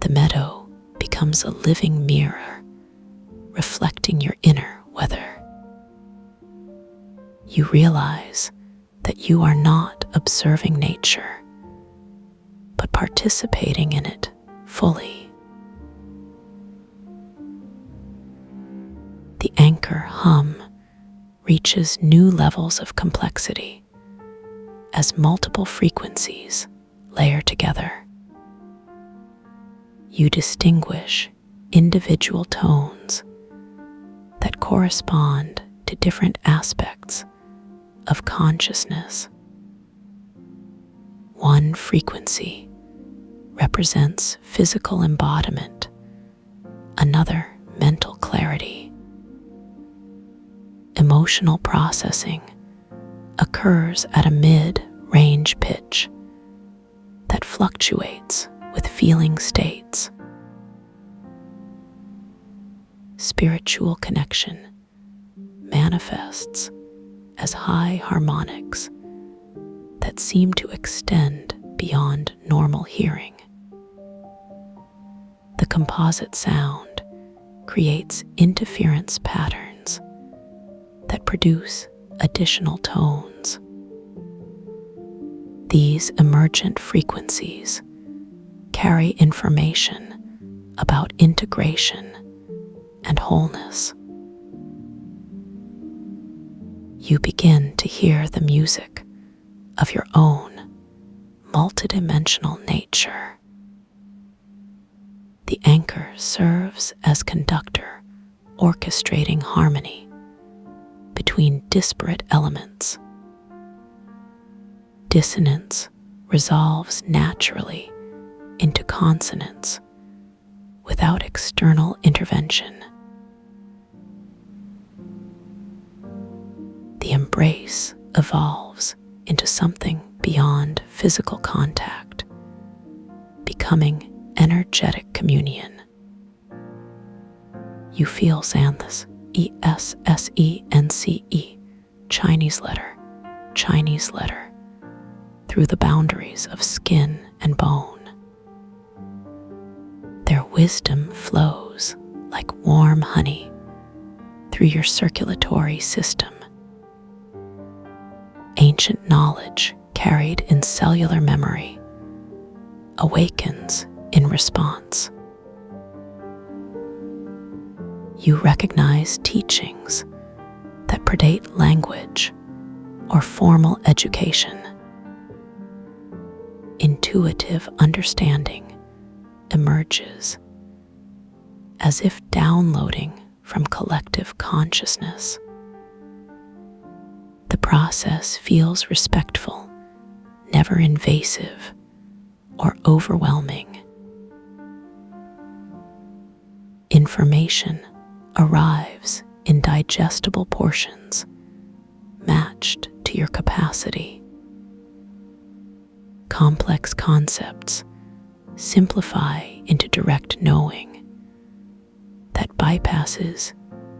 Speaker 1: The meadow becomes a living mirror, reflecting your inner weather. You realize that you are not observing nature, but participating in it fully. The anchor hum reaches new levels of complexity as multiple frequencies layer together. You distinguish individual tones that correspond to different aspects of consciousness. One frequency represents physical embodiment, another mental clarity. Emotional processing occurs at a mid-range pitch that fluctuates with feeling states. Spiritual connection manifests as high harmonics that seem to extend beyond normal hearing. The composite sound creates interference patterns that produce additional tones. These emergent frequencies carry information about integration and wholeness. You begin to hear the music of your own multidimensional nature. The anchor serves as conductor, orchestrating harmony between disparate elements. Dissonance resolves naturally into consonance without external intervention. The embrace evolves into something beyond physical contact, becoming energetic communion. You feel Xanthus, ESSENCE, Chinese letter, through the boundaries of skin and bone. Their wisdom flows like warm honey through your circulatory system. Ancient knowledge carried in cellular memory awakens in response. You recognize teachings that predate language or formal education. Intuitive understanding emerges as if downloading from collective consciousness. The process feels respectful, never invasive or overwhelming. Information arrives in digestible portions, matched to your capacity. complex concepts simplify into direct knowing that bypasses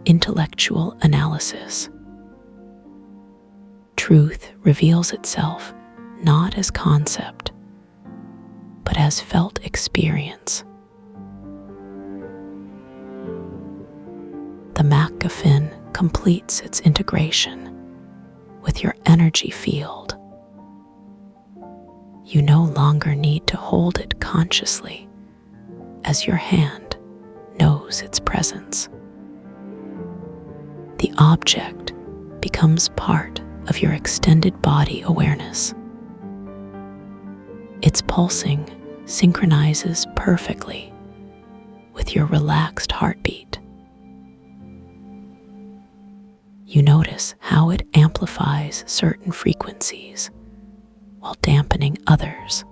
Speaker 1: intellectual analysis. Truth reveals itself not as concept, but as felt experience. The MacGuffin completes its integration with your energy field. You no longer need to hold it consciously, as your hand knows its presence. The object becomes part of your extended body awareness. Its pulsing synchronizes perfectly with your relaxed heartbeat. You notice how it amplifies certain frequencies while dampening others.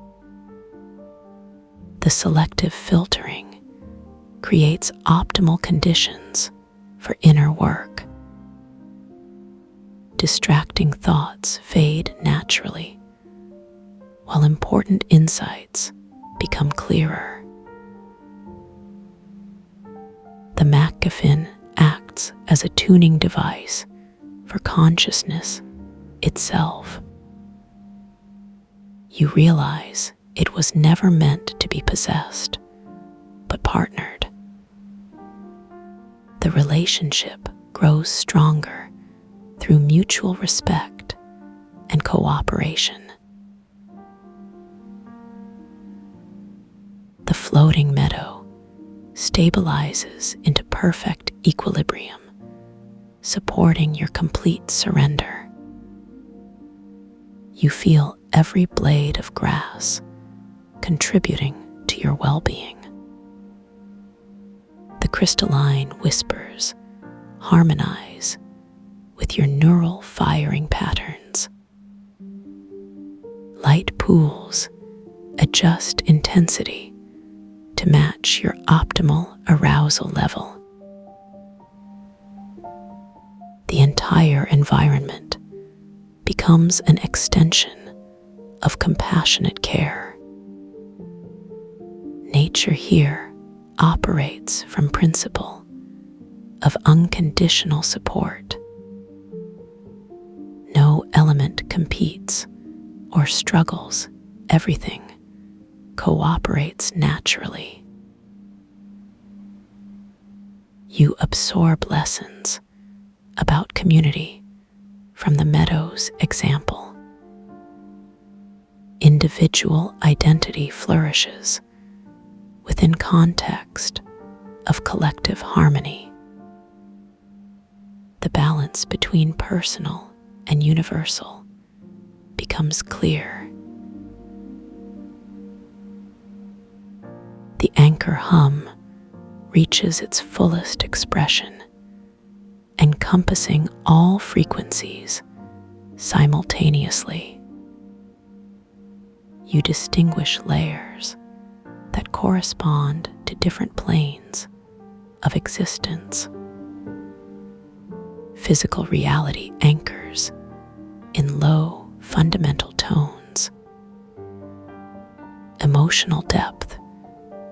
Speaker 1: The selective filtering creates optimal conditions for inner work. Distracting thoughts fade naturally, while important insights become clearer. The MacGuffin acts as a tuning device for consciousness itself. You realize it was never meant to be possessed, but partnered. The relationship grows stronger through mutual respect and cooperation. The floating meadow stabilizes into perfect equilibrium, supporting your complete surrender. You feel every blade of grass contributing to your well-being. The crystalline whispers harmonize with your neural firing patterns. Light pools adjust intensity to match your optimal arousal level. The entire environment becomes an extension of compassionate care. Nature here operates from principle of unconditional support. No element competes or struggles. Everything cooperates naturally. You absorb lessons about community from the meadow's example. Individual identity flourishes within context of collective harmony. The balance between personal and universal becomes clear. The anchor hum reaches its fullest expression, encompassing all frequencies simultaneously. You distinguish layers that correspond to different planes of existence. Physical reality anchors in low, fundamental tones. Emotional depth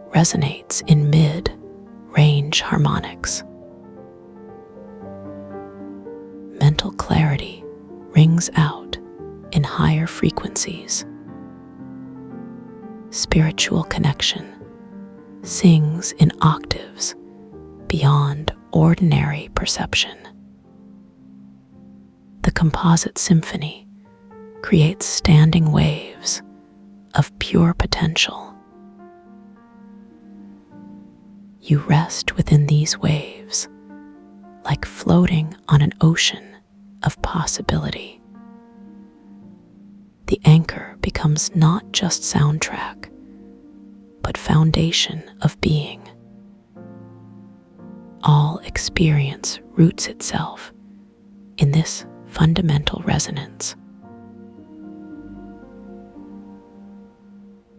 Speaker 1: resonates in mid-range harmonics. Mental clarity rings out in higher frequencies. Spiritual connection sings in octaves beyond ordinary perception. The composite symphony creates standing waves of pure potential. You rest within these waves, like floating on an ocean of possibility. The anchor becomes not just soundtrack, but foundation of being. All experience roots itself in this fundamental resonance.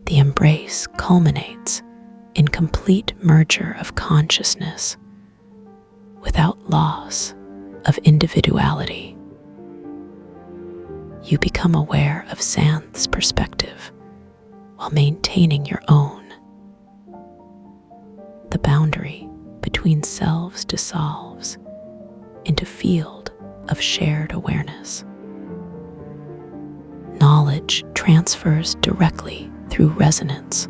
Speaker 1: The embrace culminates in complete merger of consciousness without loss of individuality. You become aware of Xanth's perspective while maintaining your own. The boundary between selves dissolves into field of shared awareness. Knowledge transfers directly through resonance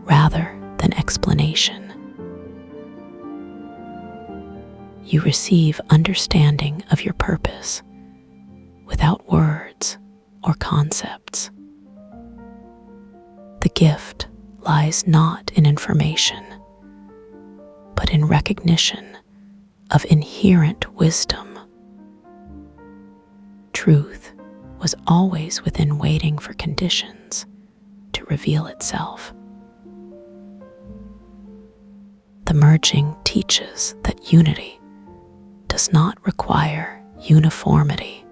Speaker 1: rather than explanation. You receive understanding of your purpose without words or concepts. The gift lies not in information, but in recognition of inherent wisdom. Truth was always within, waiting for conditions to reveal itself. The merging teaches that unity does not require uniformity.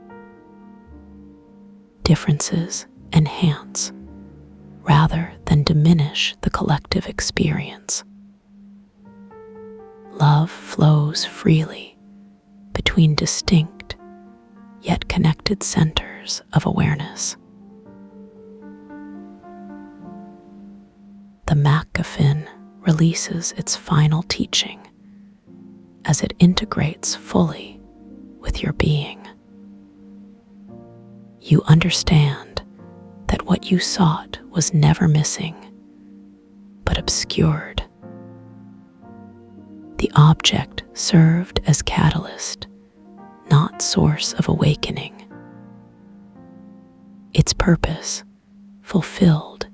Speaker 1: Differences enhance rather than diminish the collective experience. Love flows freely between distinct yet connected centers of awareness. The MacGuffin releases its final teaching as it integrates fully with your being. You understand that what you sought was never missing, but obscured. The object served as catalyst, not source of awakening. Its purpose fulfilled,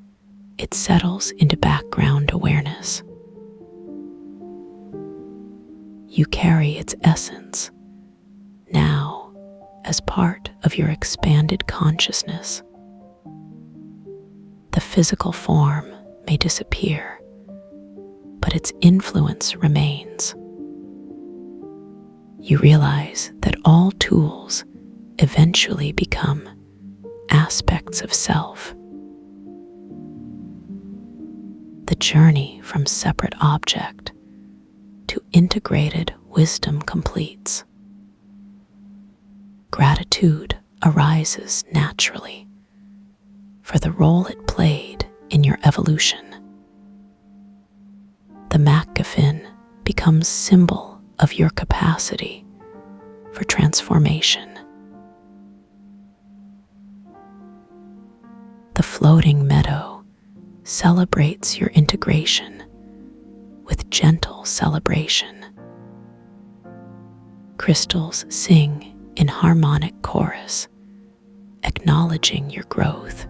Speaker 1: it settles into background awareness. You carry its essence now as part of your expanded consciousness. The physical form may disappear, but its influence remains. You realize that all tools eventually become aspects of self. The journey from separate object to integrated wisdom completes. Gratitude arises naturally for the role it played in your evolution. The MacGuffin becomes symbol of your capacity for transformation. The floating meadow celebrates your integration with gentle celebration. Crystals sing in harmonic chorus, acknowledging your growth.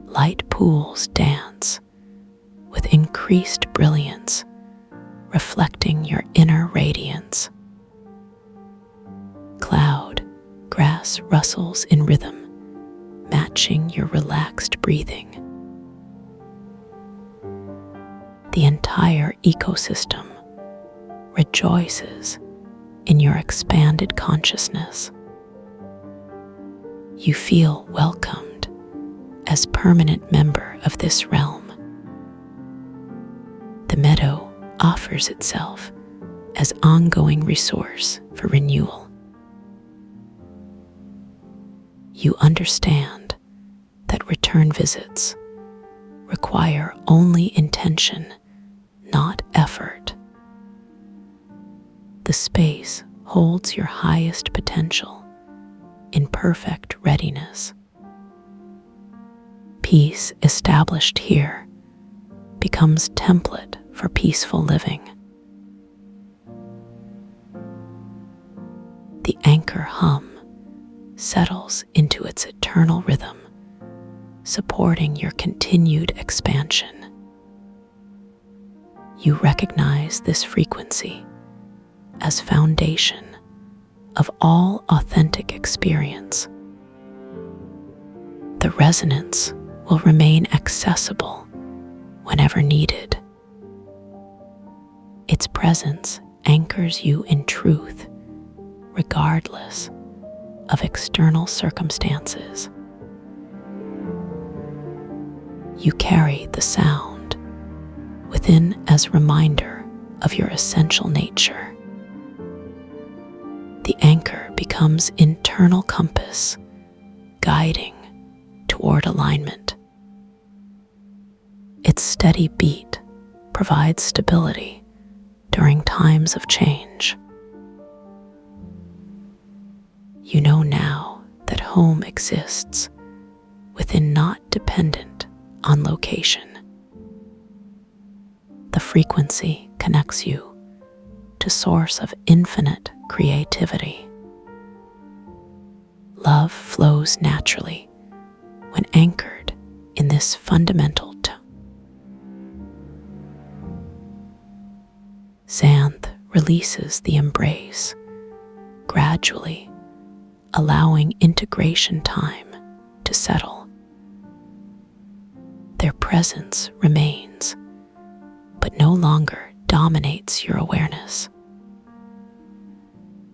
Speaker 1: Light pools dance with increased brilliance, reflecting your inner radiance. Cloud grass rustles in rhythm, matching your relaxed breathing. The entire ecosystem rejoices in your expanded consciousness. You feel welcomed as permanent member of this realm. The meadow offers itself as ongoing resource for renewal. You understand that return visits require only intention, not effort. The space holds your highest potential in perfect readiness. Peace established here becomes template for peaceful living. The anchor hum settles into its eternal rhythm, supporting your continued expansion. You recognize this frequency as foundation of all authentic experience. The resonance will remain accessible whenever needed. Its presence anchors you in truth, regardless of external circumstances. You carry the sound within as reminder of your essential nature. The anchor becomes internal compass, guiding toward alignment. steady beat provides stability during times of change. You know now that home exists within, not dependent on location. The frequency connects you to source of infinite creativity. Love flows naturally when anchored in this fundamental tone. Xanth releases the embrace, gradually allowing integration time to settle. Their presence remains, but no longer dominates your awareness.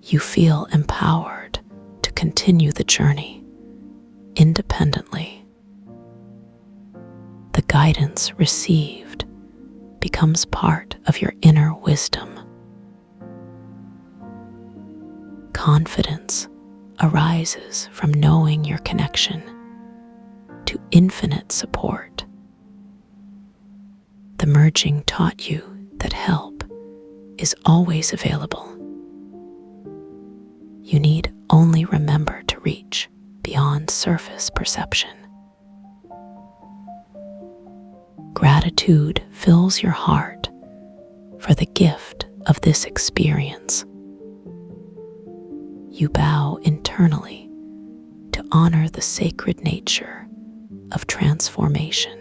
Speaker 1: You feel empowered to continue the journey independently. The guidance received becomes part of your inner wisdom. Confidence arises from knowing your connection to infinite support. The merging taught you that help is always available. You need only remember to reach beyond surface perception. Gratitude fills your heart for the gift of this experience. You bow internally to honor the sacred nature of transformation.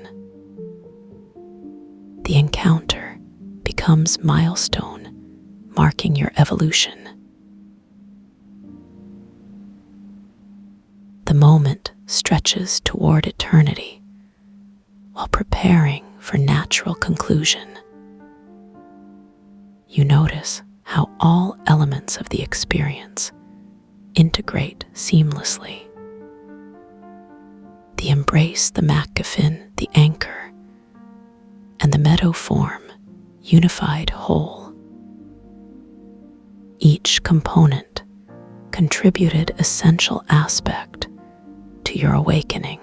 Speaker 1: The encounter becomes milestone, marking your evolution. The moment stretches toward eternity while preparing for natural conclusion. You notice how all elements of the experience integrate seamlessly. The embrace, the MacGuffin, the anchor, and the meadow form unified whole. Each component contributed essential aspect to your awakening.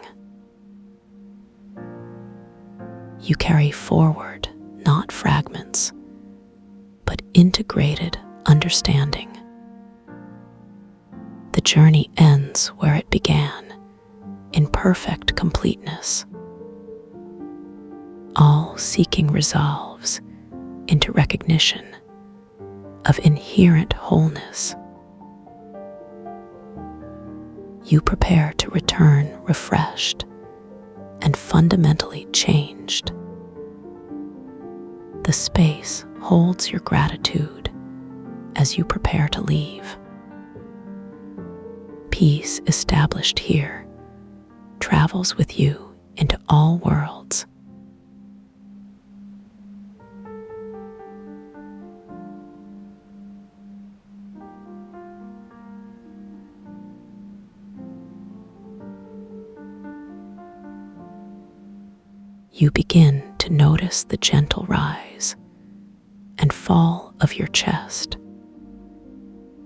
Speaker 1: You carry forward not fragments, but integrated understanding. The journey ends where it began, in perfect completeness. All seeking resolves into recognition of inherent wholeness. You prepare to return refreshed and fundamentally changed. The space holds your gratitude as you prepare to leave. Peace established here travels with you into all worlds. You begin to notice the gentle rise and fall of your chest.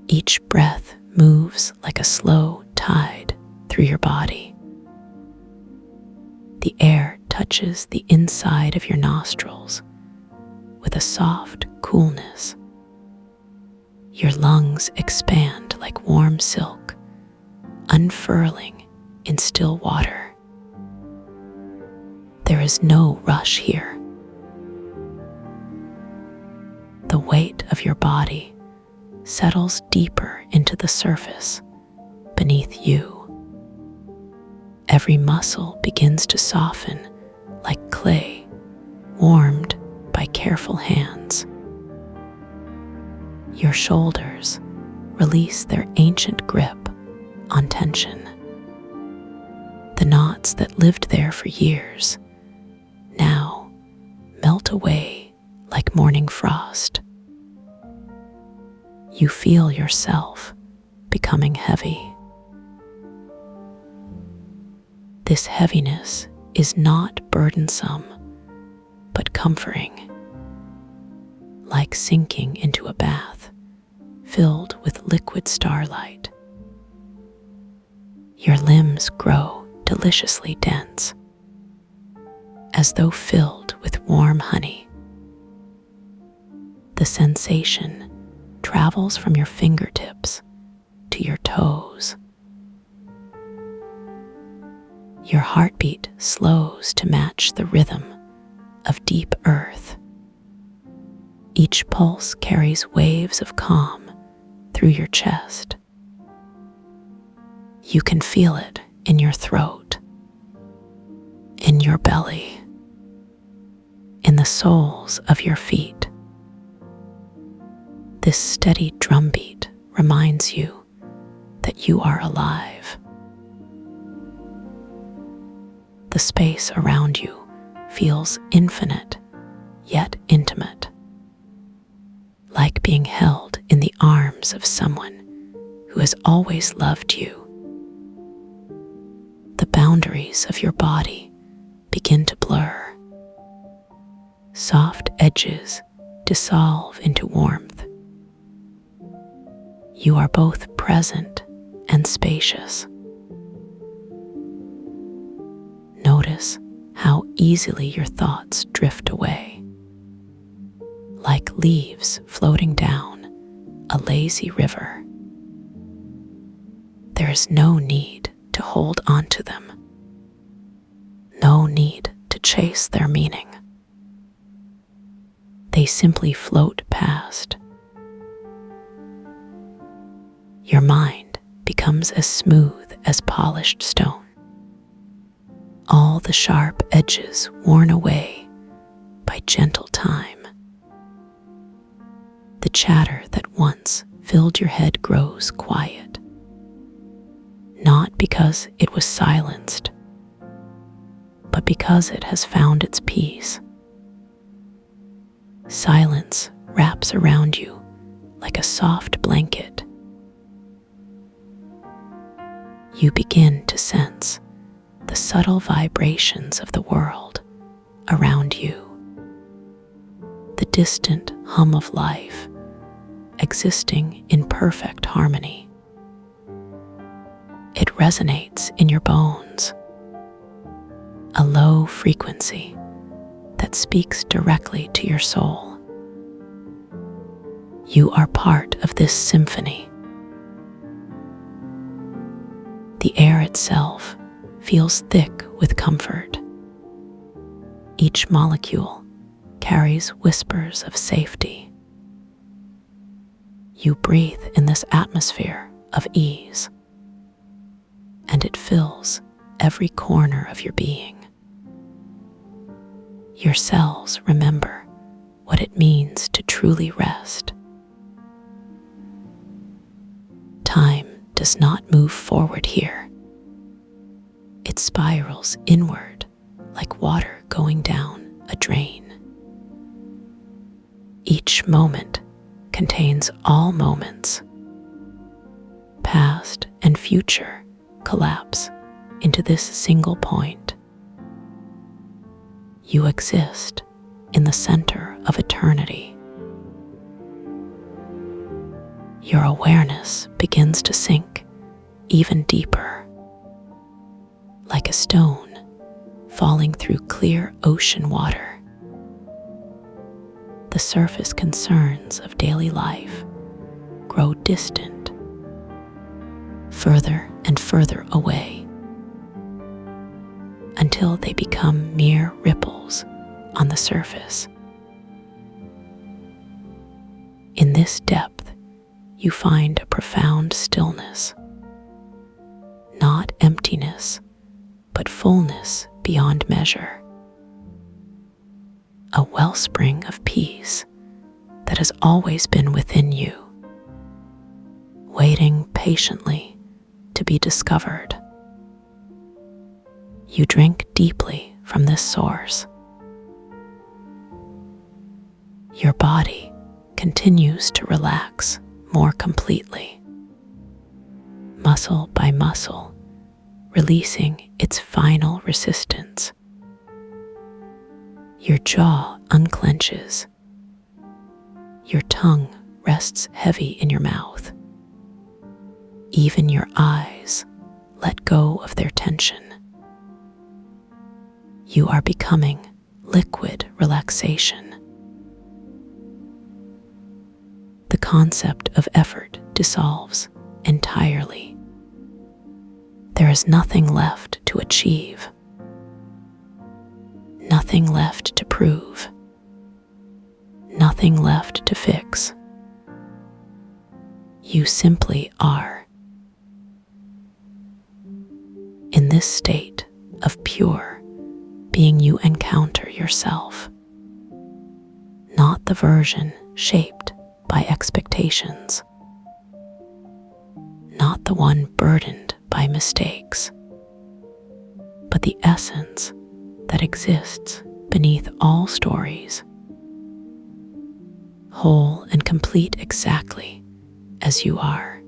Speaker 1: Each breath moves like a slow tide through your body. The air touches the inside of your nostrils with a soft coolness. Your lungs expand like warm silk, unfurling in still water. There is no rush here. The weight of your body settles deeper into the surface beneath you. Every muscle begins to soften like clay warmed by careful hands. Your shoulders release their ancient grip on tension. The knots that lived there for years now melt away like morning frost. You feel yourself becoming heavy. This heaviness is not burdensome, but comforting, like sinking into a bath filled with liquid starlight. Your limbs grow deliciously dense as though filled with warm honey. The sensation travels from your fingertips to your toes. Your heartbeat slows to match the rhythm of deep earth. Each pulse carries waves of calm through your chest. You can feel it in your throat, in your belly, in the soles of your feet. This steady drumbeat reminds you that you are alive. The space around you feels infinite yet intimate, like being held in the arms of someone who has always loved you. The boundaries of your body begin to blur. Soft edges dissolve into warmth. You are both present and spacious. Notice how easily your thoughts drift away, like leaves floating down a lazy river. There is no need to hold on to them, no need to chase their meaning. They simply float past. Your mind becomes as smooth as polished stone, all the sharp edges worn away by gentle time. The chatter that once filled your head grows quiet, not because it was silenced, but because it has found its peace. Silence wraps around you like a soft blanket. You begin to sense the subtle vibrations of the world around you, the distant hum of life existing in perfect harmony. It resonates in your bones, a low frequency that speaks directly to your soul. You are part of this symphony. The air itself feels thick with comfort. Each molecule carries whispers of safety. You breathe in this atmosphere of ease, and it fills every corner of your being. Your cells remember what it means to truly rest. Time does not move forward here. It spirals inward like water going down a drain. Each moment contains all moments. Past and future collapse into this single point. You exist in the center of eternity. Your awareness begins to sink even deeper, like a stone falling through clear ocean water. The surface concerns of daily life grow distant, further and further away, until they become mere ripples on the surface. In this depth, you find a profound stillness, not emptiness, but fullness beyond measure. A wellspring of peace that has always been within you, waiting patiently to be discovered. You drink deeply from this source. Your body continues to relax more completely, muscle by muscle, releasing its final resistance. Your jaw unclenches. Your tongue rests heavy in your mouth. Even your eyes let go of their tension. You are becoming liquid relaxation. The concept of effort dissolves entirely. There is nothing left to achieve, nothing left to prove, nothing left to fix. You simply are. In this state of pure being, you encounter yourself, not the version shaped by expectations, not the one burdened by mistakes, but the essence that exists beneath all stories, whole and complete exactly as you are.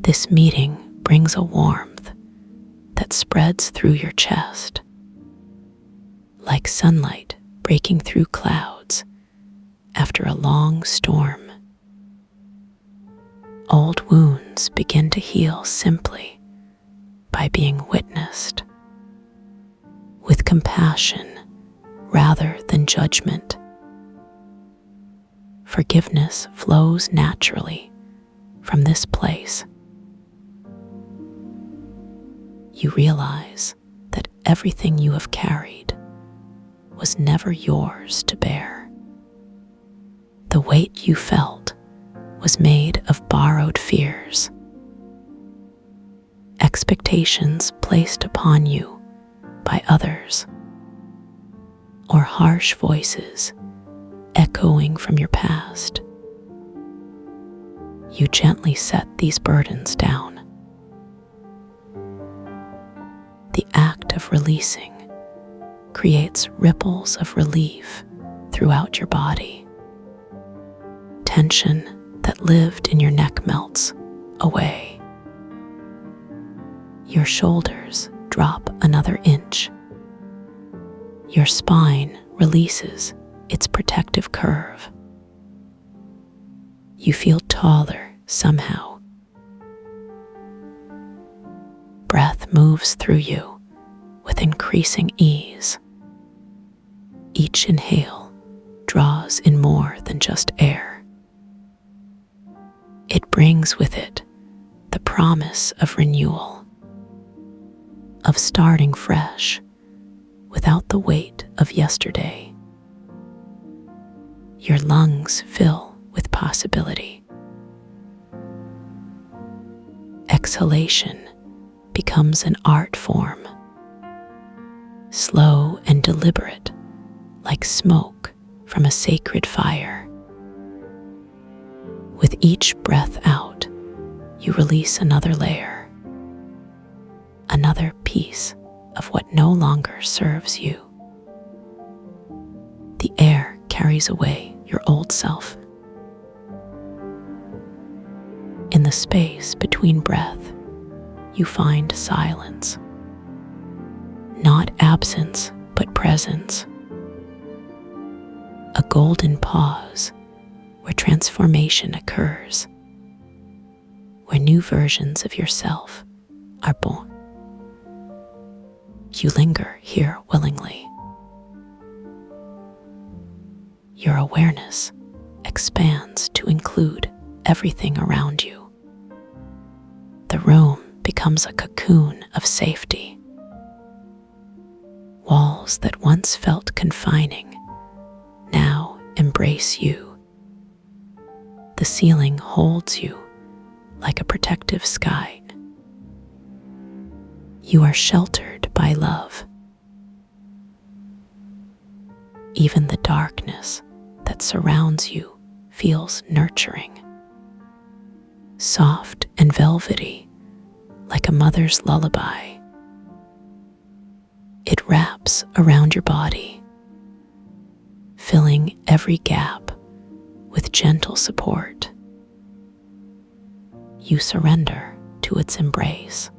Speaker 1: This meeting brings a warmth that spreads through your chest, like sunlight breaking through clouds after a long storm. Old wounds begin to heal simply by being witnessed, with compassion rather than judgment. Forgiveness flows naturally from this place. You realize that everything you have carried was never yours to bear. The weight you felt was made of borrowed fears, expectations placed upon you by others, or harsh voices echoing from your past. You gently set these burdens down. The act of releasing creates ripples of relief throughout your body. Tension that lived in your neck melts away. Your shoulders drop another inch. Your spine releases its protective curve. You feel taller somehow. Breath moves through you with increasing ease. Each inhale draws in more than just air. It brings with it the promise of renewal, of starting fresh without the weight of yesterday. Your lungs fill with possibility. Exhalation becomes an art form, slow and deliberate, like smoke from a sacred fire. With each breath out, you release another layer, another piece of what no longer serves you. The air carries away your old self. In the space between breath, you find silence. Not absence, but presence. A golden pause where transformation occurs, where new versions of yourself are born. You linger here willingly. Your awareness expands to include everything around you. The room becomes a cocoon of safety. Walls that once felt confining now embrace you. The ceiling holds you like a protective sky. You are sheltered by love. Even the darkness that surrounds you feels nurturing, soft and velvety, like a mother's lullaby. It wraps around your body, filling every gap with gentle support. You surrender to its embrace.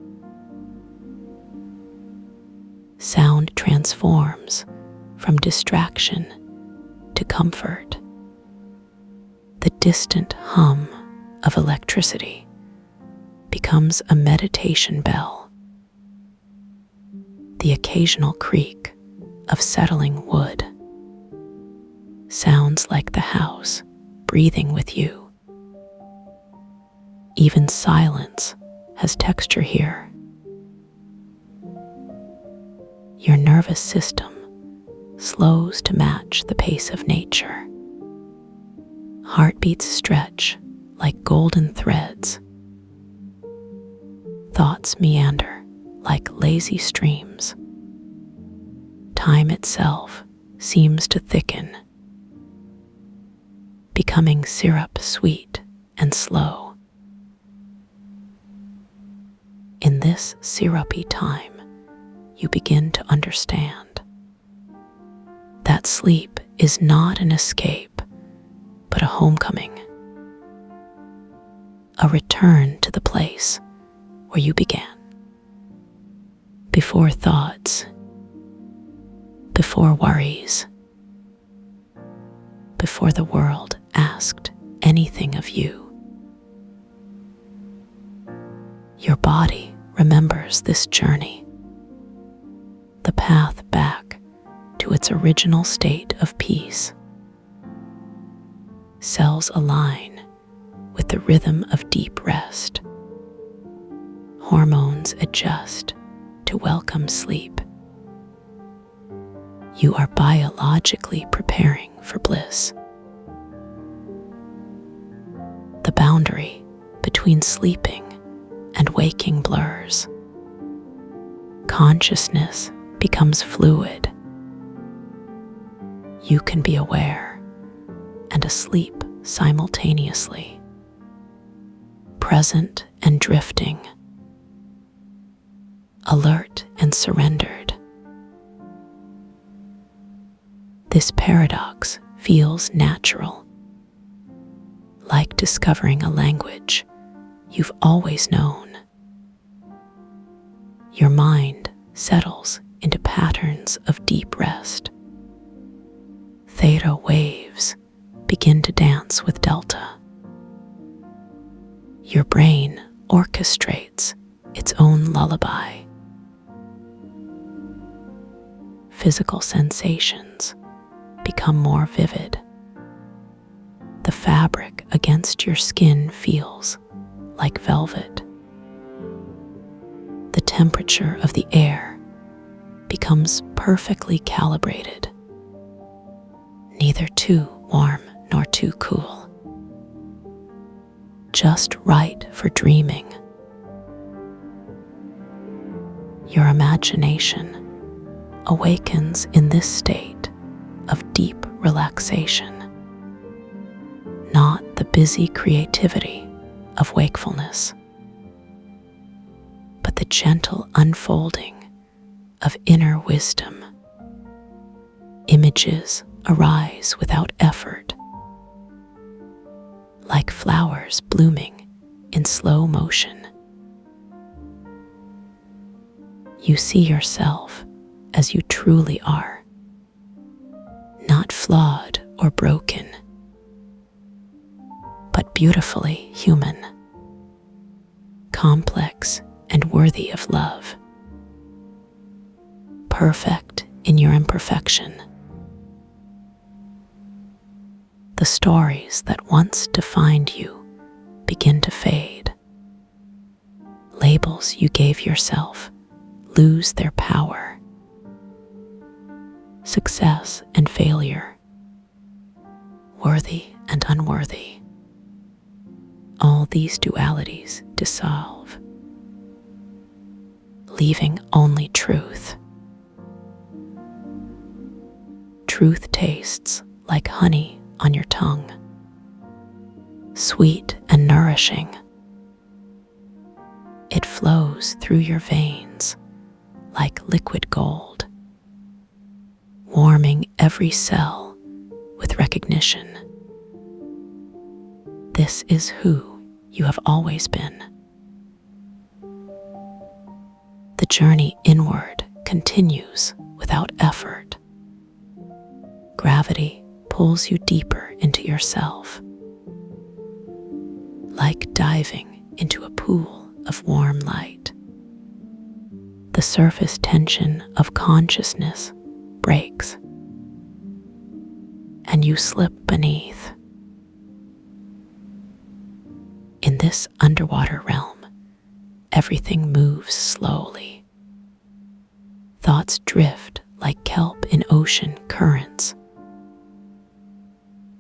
Speaker 1: Sound transforms from distraction to comfort. The distant hum of electricity becomes a meditation bell. the occasional creak of settling wood. Sounds like the house breathing with you. Even silence has texture here. Your nervous system slows to match the pace of nature. Heartbeats stretch like golden threads. Thoughts meander like lazy streams. Time itself seems to thicken, becoming syrup sweet and slow. In this syrupy time, you begin to understand that sleep is not an escape, but a homecoming, a return to the place where you began. Before thoughts, before worries, before the world asked anything of you. Your body remembers this journey, the path back to its original state of peace. Cells align with the rhythm of deep rest. Hormones adjust to welcome sleep. You are biologically preparing for bliss. The boundary between sleeping and waking blurs. Consciousness becomes fluid. You can be aware and asleep simultaneously, present and drifting, alert and surrendered. This paradox feels natural, like discovering a language you've always known. Your mind settles into patterns of deep rest. Theta waves begin to dance with delta. Your brain orchestrates its own lullaby. Physical sensations become more vivid. The fabric against your skin feels like velvet. The temperature of the air becomes perfectly calibrated, neither too warm nor too cool, just right for dreaming. Your imagination awakens in this state of deep relaxation, not the busy creativity of wakefulness, but the gentle unfolding of inner wisdom. Images arise without effort, like flowers blooming in slow motion. You see yourself as you truly are, not flawed or broken, but beautifully human, complex and worthy of love, perfect in your imperfection. The stories that once defined you begin to fade. Labels you gave yourself lose their power. Success and failure, worthy and unworthy, all these dualities dissolve, leaving only truth. Truth tastes like honey on your tongue, sweet and nourishing. It flows through your veins like liquid gold, warming every cell with recognition. This is who you have always been. The journey inward continues without effort. Gravity pulls you deeper into yourself, like diving into a pool of warm light. the surface tension of consciousness breaks, and you slip beneath. In this underwater realm, everything moves slowly. Thoughts drift like kelp in ocean currents.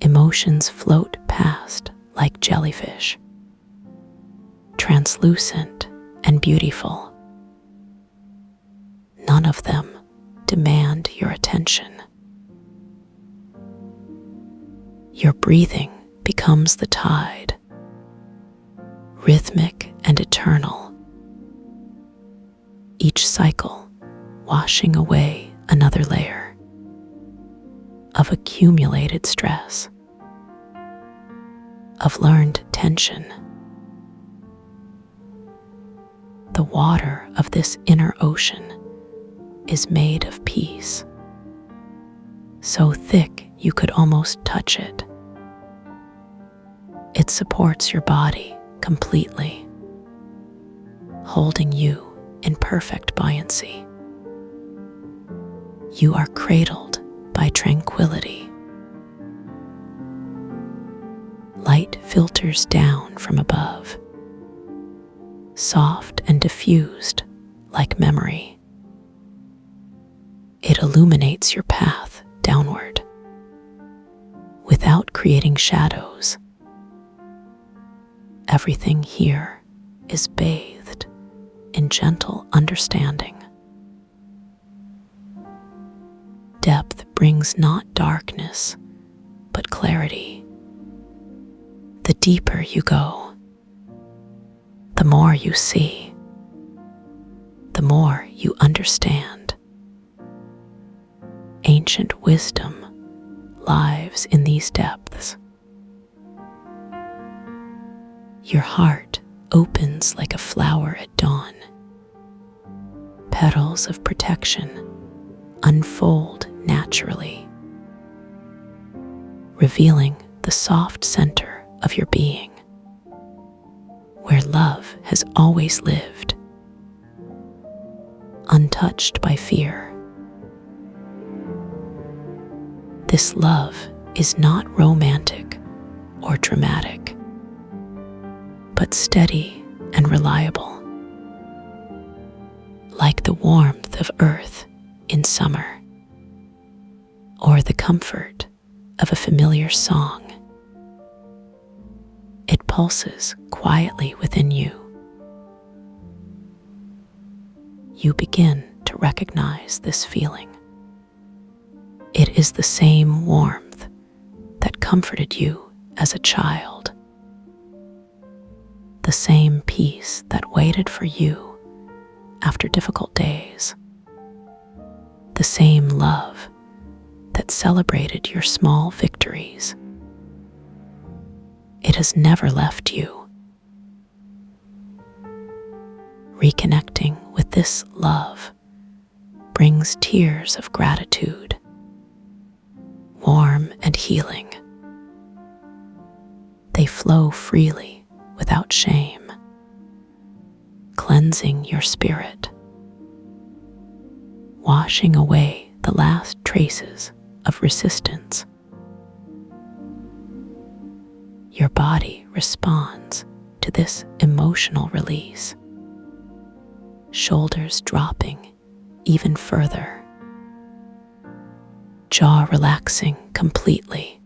Speaker 1: Emotions float past like jellyfish, translucent and beautiful. None of them demand your attention. Your breathing becomes the tide, rhythmic and eternal, each cycle washing away another layer of accumulated stress, of learned tension. The water of this inner ocean is made of peace, so thick you could almost touch it. It supports your body completely, holding you in perfect buoyancy. You are cradled by tranquility. Light filters down from above, soft and diffused like memory. It illuminates your path downward without creating shadows. Everything here is bathed in gentle understanding. Depth brings not darkness, but clarity. The deeper you go, the more you see, the more you understand. Ancient wisdom lives in these depths. Your heart opens like a flower at dawn. Petals of protection unfold naturally, revealing the soft center of your being, where love has always lived, untouched by fear. This love is not romantic or dramatic, but steady and reliable, like the warmth of earth in summer, or the comfort of a familiar song. It pulses quietly within you. You begin to recognize this feeling. It is the same warmth that comforted you as a child, the same peace that waited for you after difficult days, the same love that celebrated your small victories. It has never left you. Reconnecting with this love brings tears of gratitude, warm and healing. They flow freely without shame, cleansing your spirit, washing away the last traces of resistance. Your body responds to this emotional release, shoulders dropping even further, jaw relaxing completely,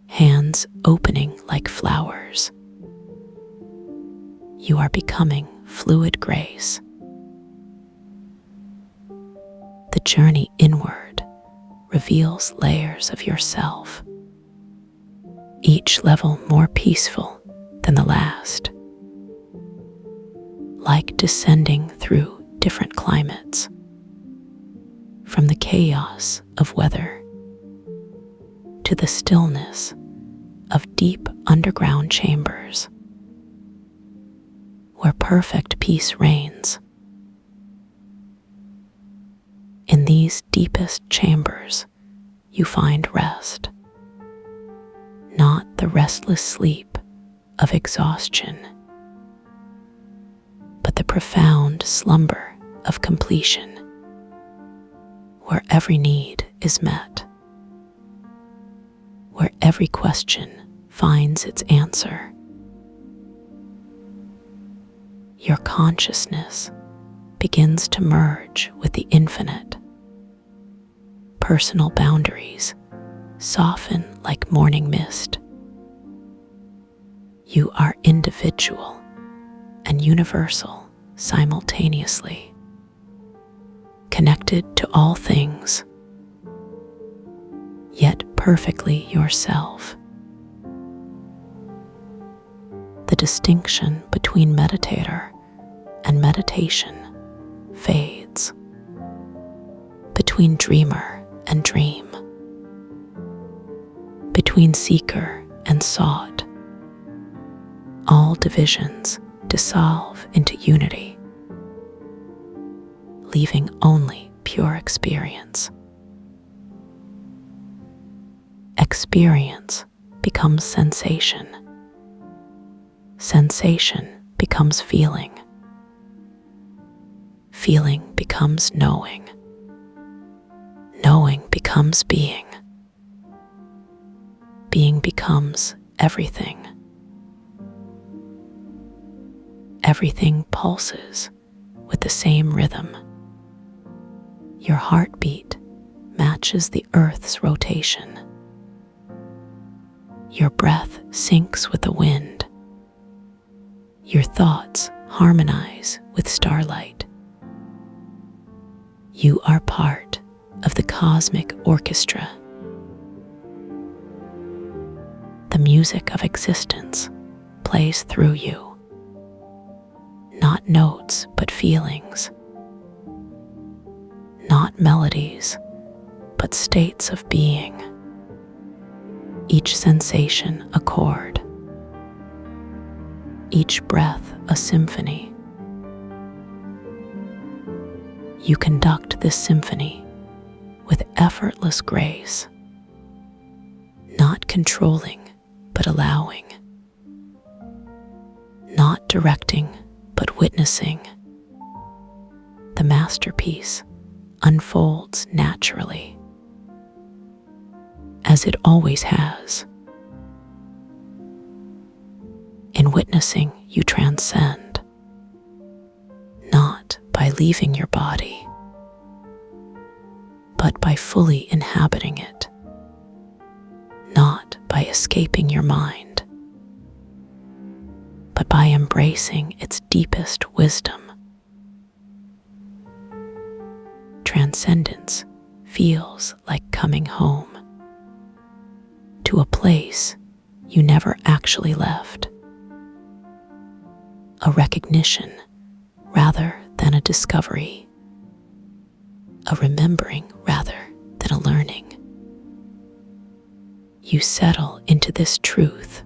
Speaker 1: hands opening like flowers. You are becoming fluid grace. The journey inward reveals layers of yourself, each level more peaceful than the last, like descending through different climates, from the chaos of weather to the stillness of deep underground chambers, where perfect peace reigns. In these deepest chambers, you find rest, not the restless sleep of exhaustion, but the profound slumber of completion, where every need is met, where every question finds its answer. Your consciousness begins to merge with the infinite. Personal boundaries soften like morning mist. You are individual and universal simultaneously, connected to all things, yet perfectly yourself. The distinction between meditator and meditation fades, between dreamer and dream, between seeker and sought. All divisions dissolve into unity, leaving only pure experience. Experience becomes sensation. Sensation becomes feeling. Feeling becomes knowing. Knowing becomes being. Being becomes everything. Everything pulses with the same rhythm. Your heartbeat matches the earth's rotation. Your breath syncs with the wind. Your thoughts harmonize with starlight. You are part of the cosmic orchestra. The music of existence plays through you. Not notes, but feelings. Not melodies, but states of being. Each sensation a chord. Each breath a symphony. You conduct this symphony with effortless grace, not controlling, but allowing. Not directing, but witnessing. The masterpiece unfolds naturally, as it always has. In witnessing, you transcend, not by leaving your body, but by fully inhabiting it, not by escaping your mind, but by embracing its deepest wisdom. Transcendence feels like coming home, to a place you never actually left. A recognition rather than a discovery. A remembering rather than a learning. You settle into this truth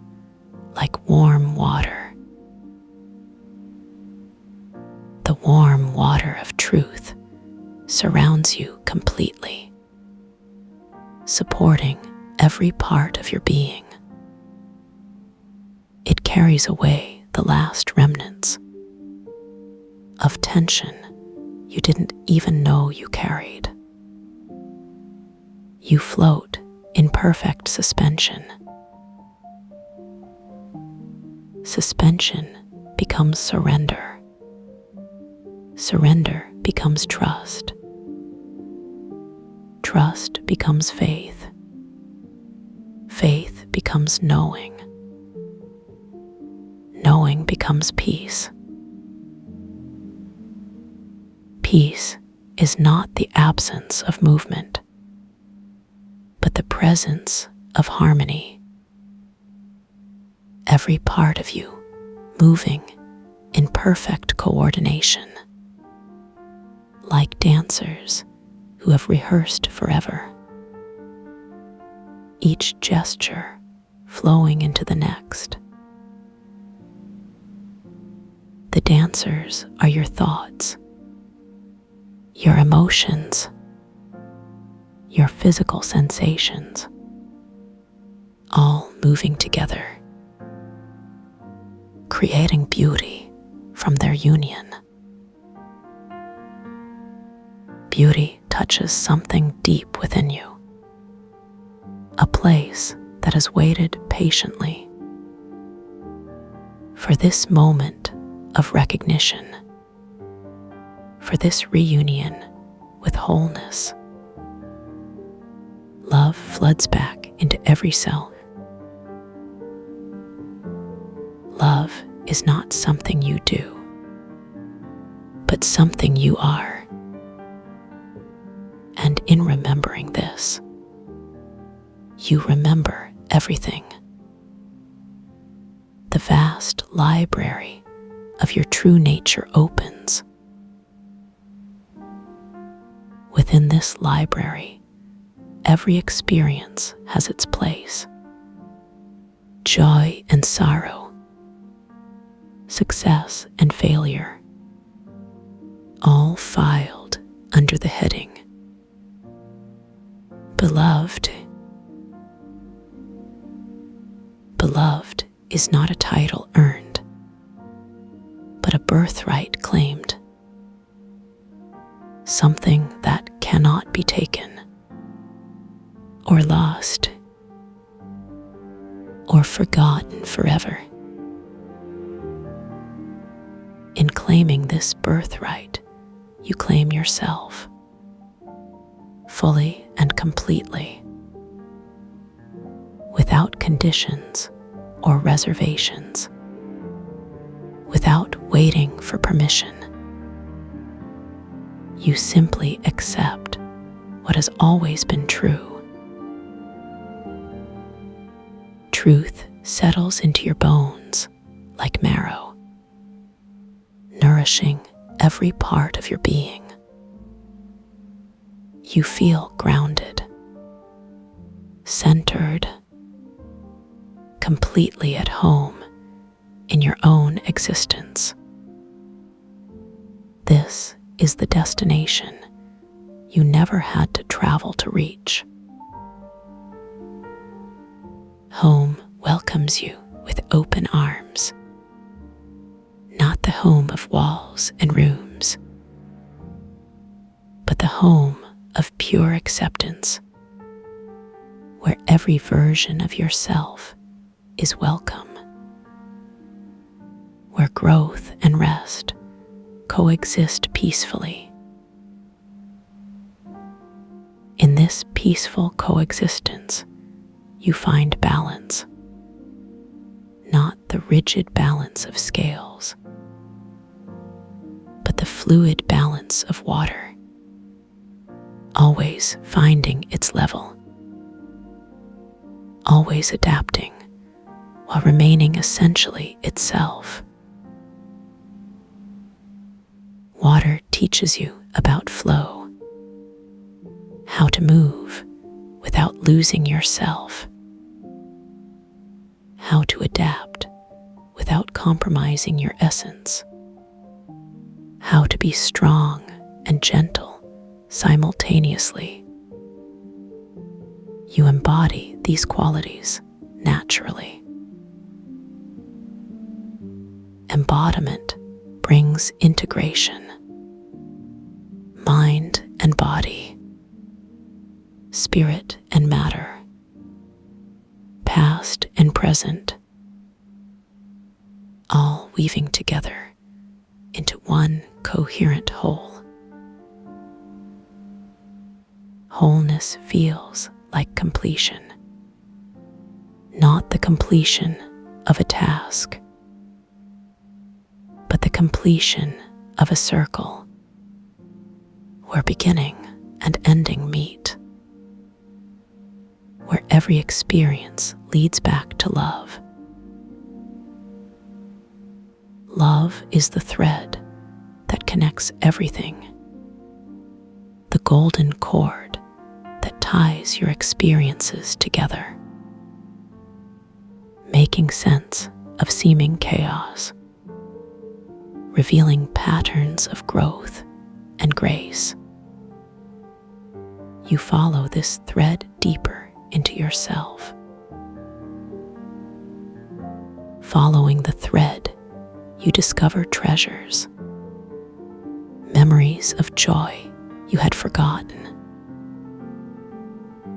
Speaker 1: like warm water. The warm water of truth surrounds you completely, supporting every part of your being. It carries away the last remnants of tension you didn't even know you carried. You float in perfect suspension. Suspension becomes surrender. Surrender becomes trust. Trust becomes faith. Faith becomes knowing. Knowing becomes peace. Peace is not the absence of movement, but the presence of harmony. Every part of you moving in perfect coordination, like dancers who have rehearsed forever. Each gesture flowing into the next. The dancers are your thoughts, your emotions, your physical sensations, all moving together, creating beauty from their union. Beauty touches something deep within you, a place that has waited patiently for this moment of recognition, for this reunion with wholeness. Love floods back into every cell. Love is not something you do, but something you are. And in remembering this, you remember everything. The vast library of your true nature opens. Within this library, every experience has its place. Joy and sorrow, success and failure, all filed under the heading Beloved. Beloved is not a title earned, but a birthright claimed, something that cannot be taken, or lost, or forgotten forever. In claiming this birthright, you claim yourself, fully and completely, without conditions or reservations, without waiting for permission. You simply accept what has always been true. Truth settles into your bones like marrow, nourishing every part of your being. You feel grounded, centered, completely at home in your own existence. This is the destination you never had to travel to reach. Home welcomes you with open arms, not the home of walls and rooms, but the home of pure acceptance, where every version of yourself is welcome, where growth and rest coexist peacefully. In this peaceful coexistence, you find balance, not the rigid balance of scales, but the fluid balance of water, always finding its level, always adapting while remaining essentially itself. Water teaches you about flow, how to move without losing yourself, how to adapt without compromising your essence, how to be strong and gentle simultaneously. You embody these qualities naturally. Embodiment brings integration, mind and body, spirit and matter, past and present, all weaving together into one coherent whole. Wholeness feels like completion, not the completion of a task, but the completion of a circle where beginning and ending meet, where every experience leads back to love. Love is the thread that connects everything, the golden cord that ties your experiences together, making sense of seeming chaos, revealing patterns of growth and grace. You follow this thread deeper into yourself. Following the thread, you discover treasures, memories of joy you had forgotten,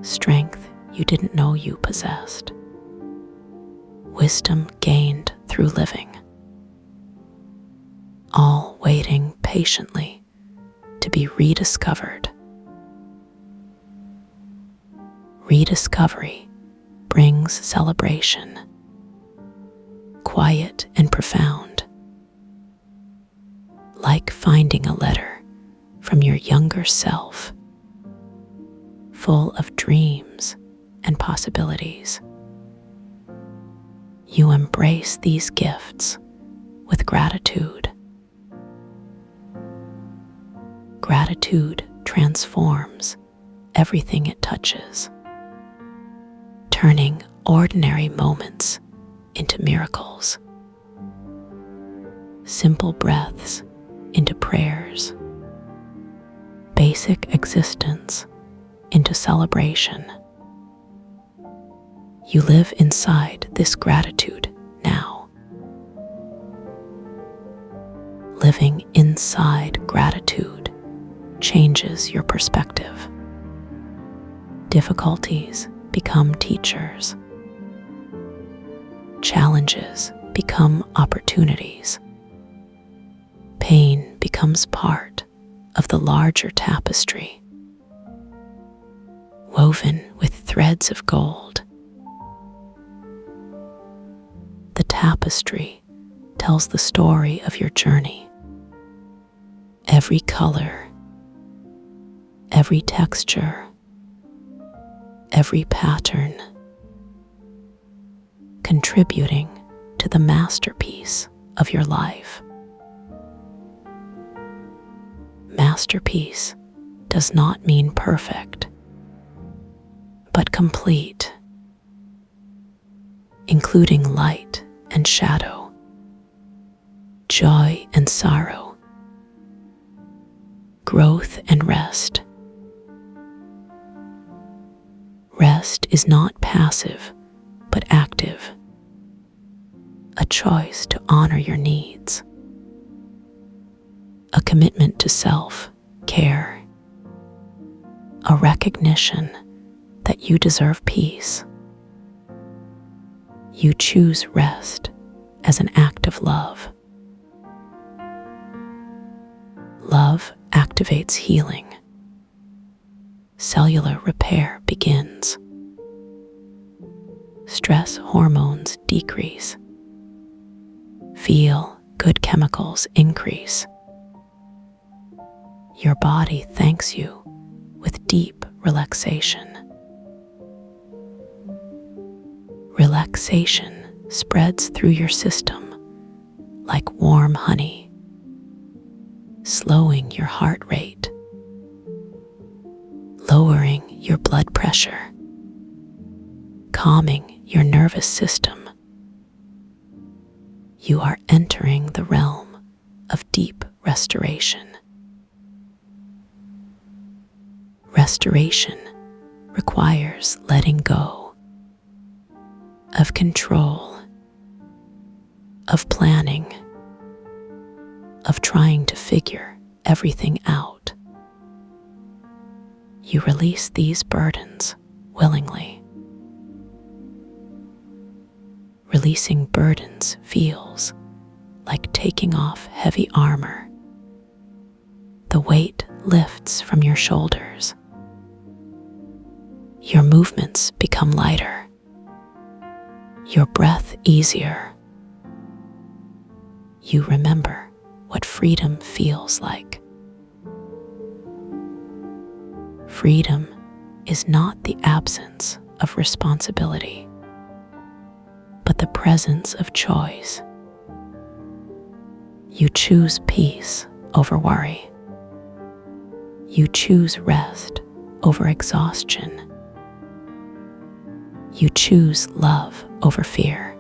Speaker 1: strength you didn't know you possessed, wisdom gained through living, all waiting patiently to be rediscovered. Rediscovery brings celebration, quiet and profound, like finding a letter from your younger self, full of dreams and possibilities. You embrace these gifts with gratitude. Gratitude transforms everything it touches, turning ordinary moments into miracles, simple breaths into prayers, basic existence into celebration. You live inside this gratitude now. Living inside gratitude changes your perspective. Difficulties become teachers. Challenges become opportunities. Pain becomes part of the larger tapestry, woven with threads of gold. The tapestry tells the story of your journey. Every color, every texture, every pattern, contributing to the masterpiece of your life. Masterpiece does not mean perfect, but complete, including light and shadow, joy and sorrow, growth and rest. Rest is not passive, but active, a choice to honor your needs, a commitment to self-care, a recognition that you deserve peace. You choose rest as an act of love. Love activates healing. Cellular repair begins. Stress hormones decrease. Feel good chemicals increase. Your body thanks you with deep relaxation. Relaxation spreads through your system like warm honey, slowing your heart rate, lowering your blood pressure, calming your nervous system. You are entering the realm of deep restoration. Restoration requires letting go of control, of planning, of trying to figure everything out. You release these burdens willingly. Releasing burdens feels like taking off heavy armor. The weight lifts from your shoulders. Your movements become lighter. Your breath easier. You remember what freedom feels like. Freedom is not the absence of responsibility, but the presence of choice. You choose peace over worry. You choose rest over exhaustion. You choose love over fear.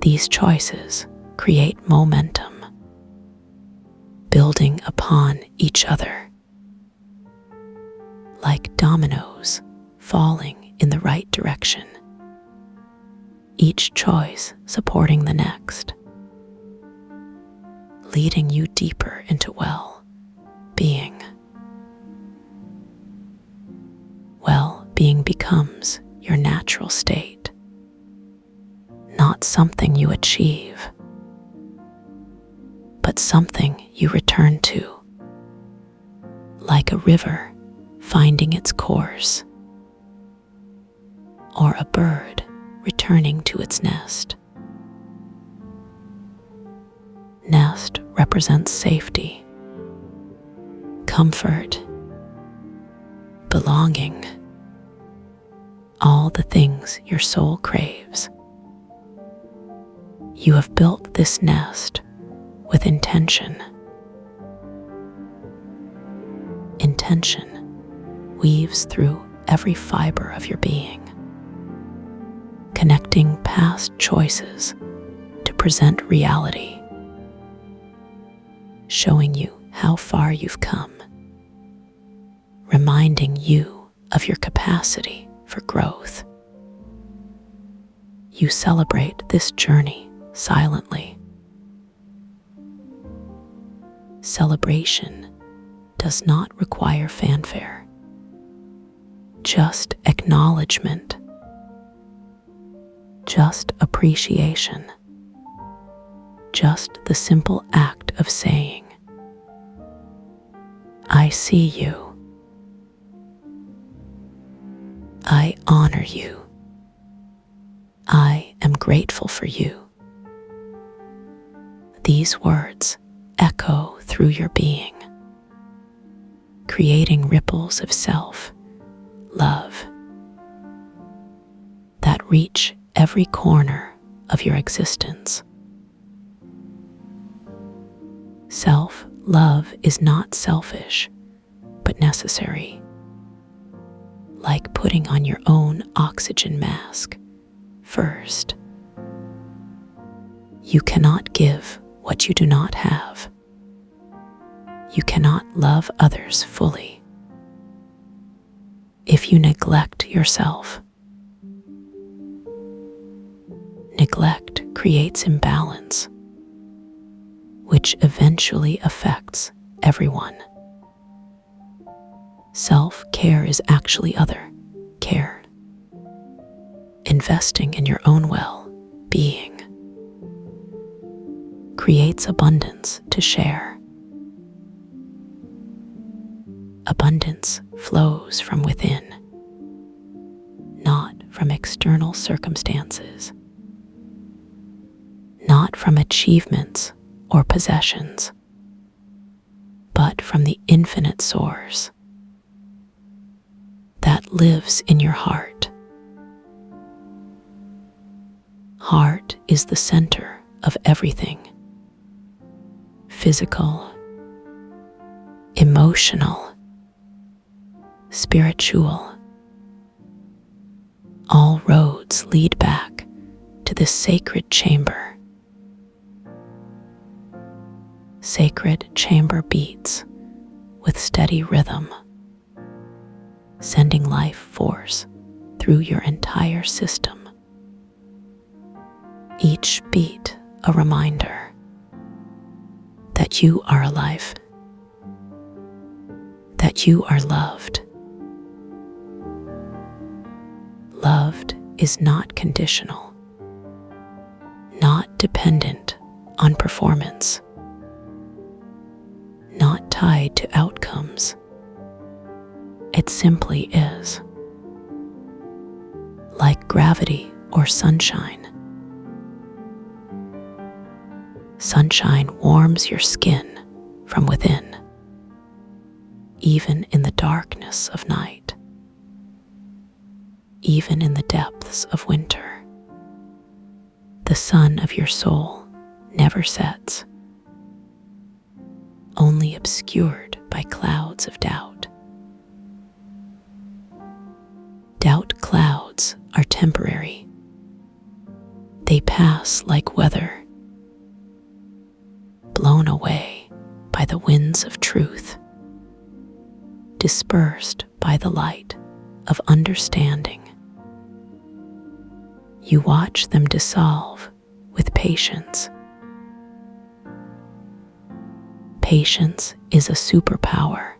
Speaker 1: These choices create momentum, building upon each other, like dominoes falling in the right direction, each choice supporting the next, leading you deeper into well. being? Well-being becomes your natural state, not something you achieve, but something you return to, like a river finding its course, or a bird returning to its nest. Nest represents safety, comfort, belonging, all the things your soul craves. You have built this nest with intention. Intention weaves through every fiber of your being, connecting past choices to present reality, showing you how far you've come, reminding you of your capacity for growth. You celebrate this journey silently. Celebration does not require fanfare, just acknowledgement, just appreciation, just the simple act of saying, I see you. I honor you. I am grateful for you. These words echo through your being, creating ripples of self-love that reach every corner of your existence. Self-love is not selfish, but necessary. Like putting on your own oxygen mask first. You cannot give what you do not have. You cannot love others fully if you neglect yourself. Neglect creates imbalance, which eventually affects everyone. Self-care is actually other care. Investing in your own well-being creates abundance to share. Abundance flows from within, not from external circumstances, not from achievements or possessions, but from the infinite source that lives in your heart. Heart is the center of everything. Physical, emotional, spiritual. All roads lead back to this sacred chamber. Sacred chamber beats with steady rhythm, sending life force through your entire system. Each beat a reminder that you are alive, that you are loved. Loved is not conditional, not dependent on performance, not tied to outcomes. It simply is. Like gravity or sunshine. Sunshine warms your skin from within, even in the darkness of night, even in the depths of winter. The sun of your soul never sets, only obscured by clouds of doubt. Doubt clouds are temporary. They pass like weather, blown away by the winds of truth, dispersed by the light of understanding. You watch them dissolve with patience. Patience is a superpower,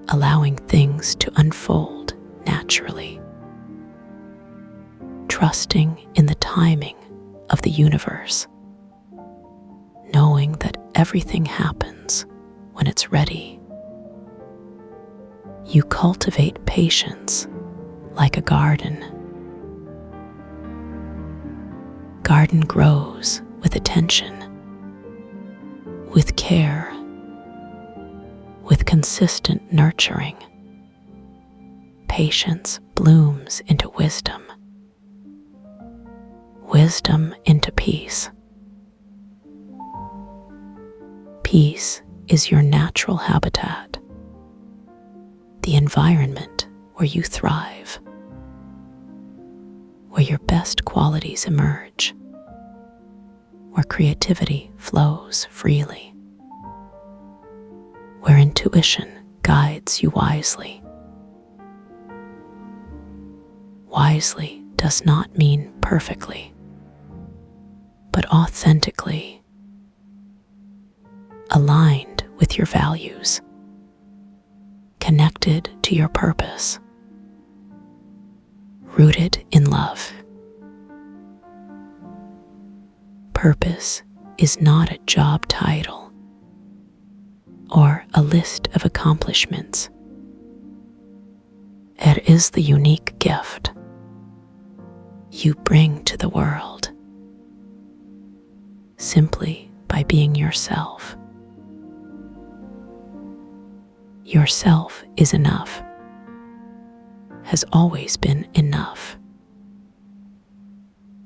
Speaker 1: allowing things to unfold naturally, trusting in the timing of the universe, knowing that everything happens when it's ready. You cultivate patience like a garden. Garden grows with attention, with care, with consistent nurturing. Patience blooms into wisdom, wisdom into peace. Peace is your natural habitat, the environment where you thrive, where your best qualities emerge, where creativity flows freely, where intuition guides you wisely. Wisely does not mean perfectly, but authentically, aligned with your values, connected to your purpose, rooted in love. Purpose is not a job title or a list of accomplishments. It is the unique gift you bring to the world simply by being yourself. Yourself is enough, has always been enough,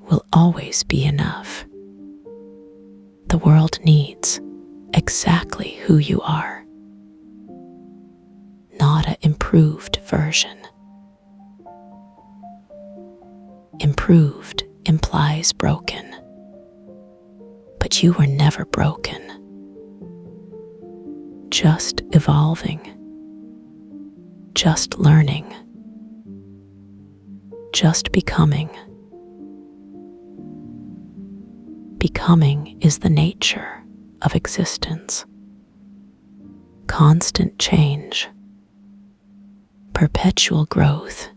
Speaker 1: will always be enough. The world needs exactly who you are, not an improved version. Improved implies broken, but you were never broken. Just evolving, just learning, just becoming. Becoming is the nature of existence. Constant change, perpetual growth,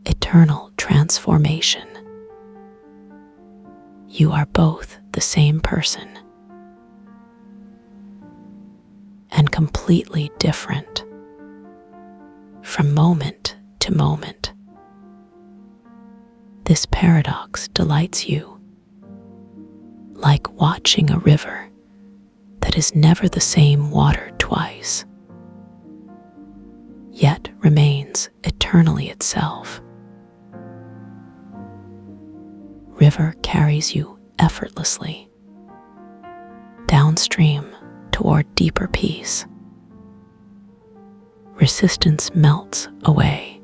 Speaker 1: eternal transformation. You are both the same person and completely different from moment to moment. This paradox delights you, like watching a river that is never the same water twice, yet remains eternally itself. River carries you effortlessly downstream toward deeper peace. Resistance melts away.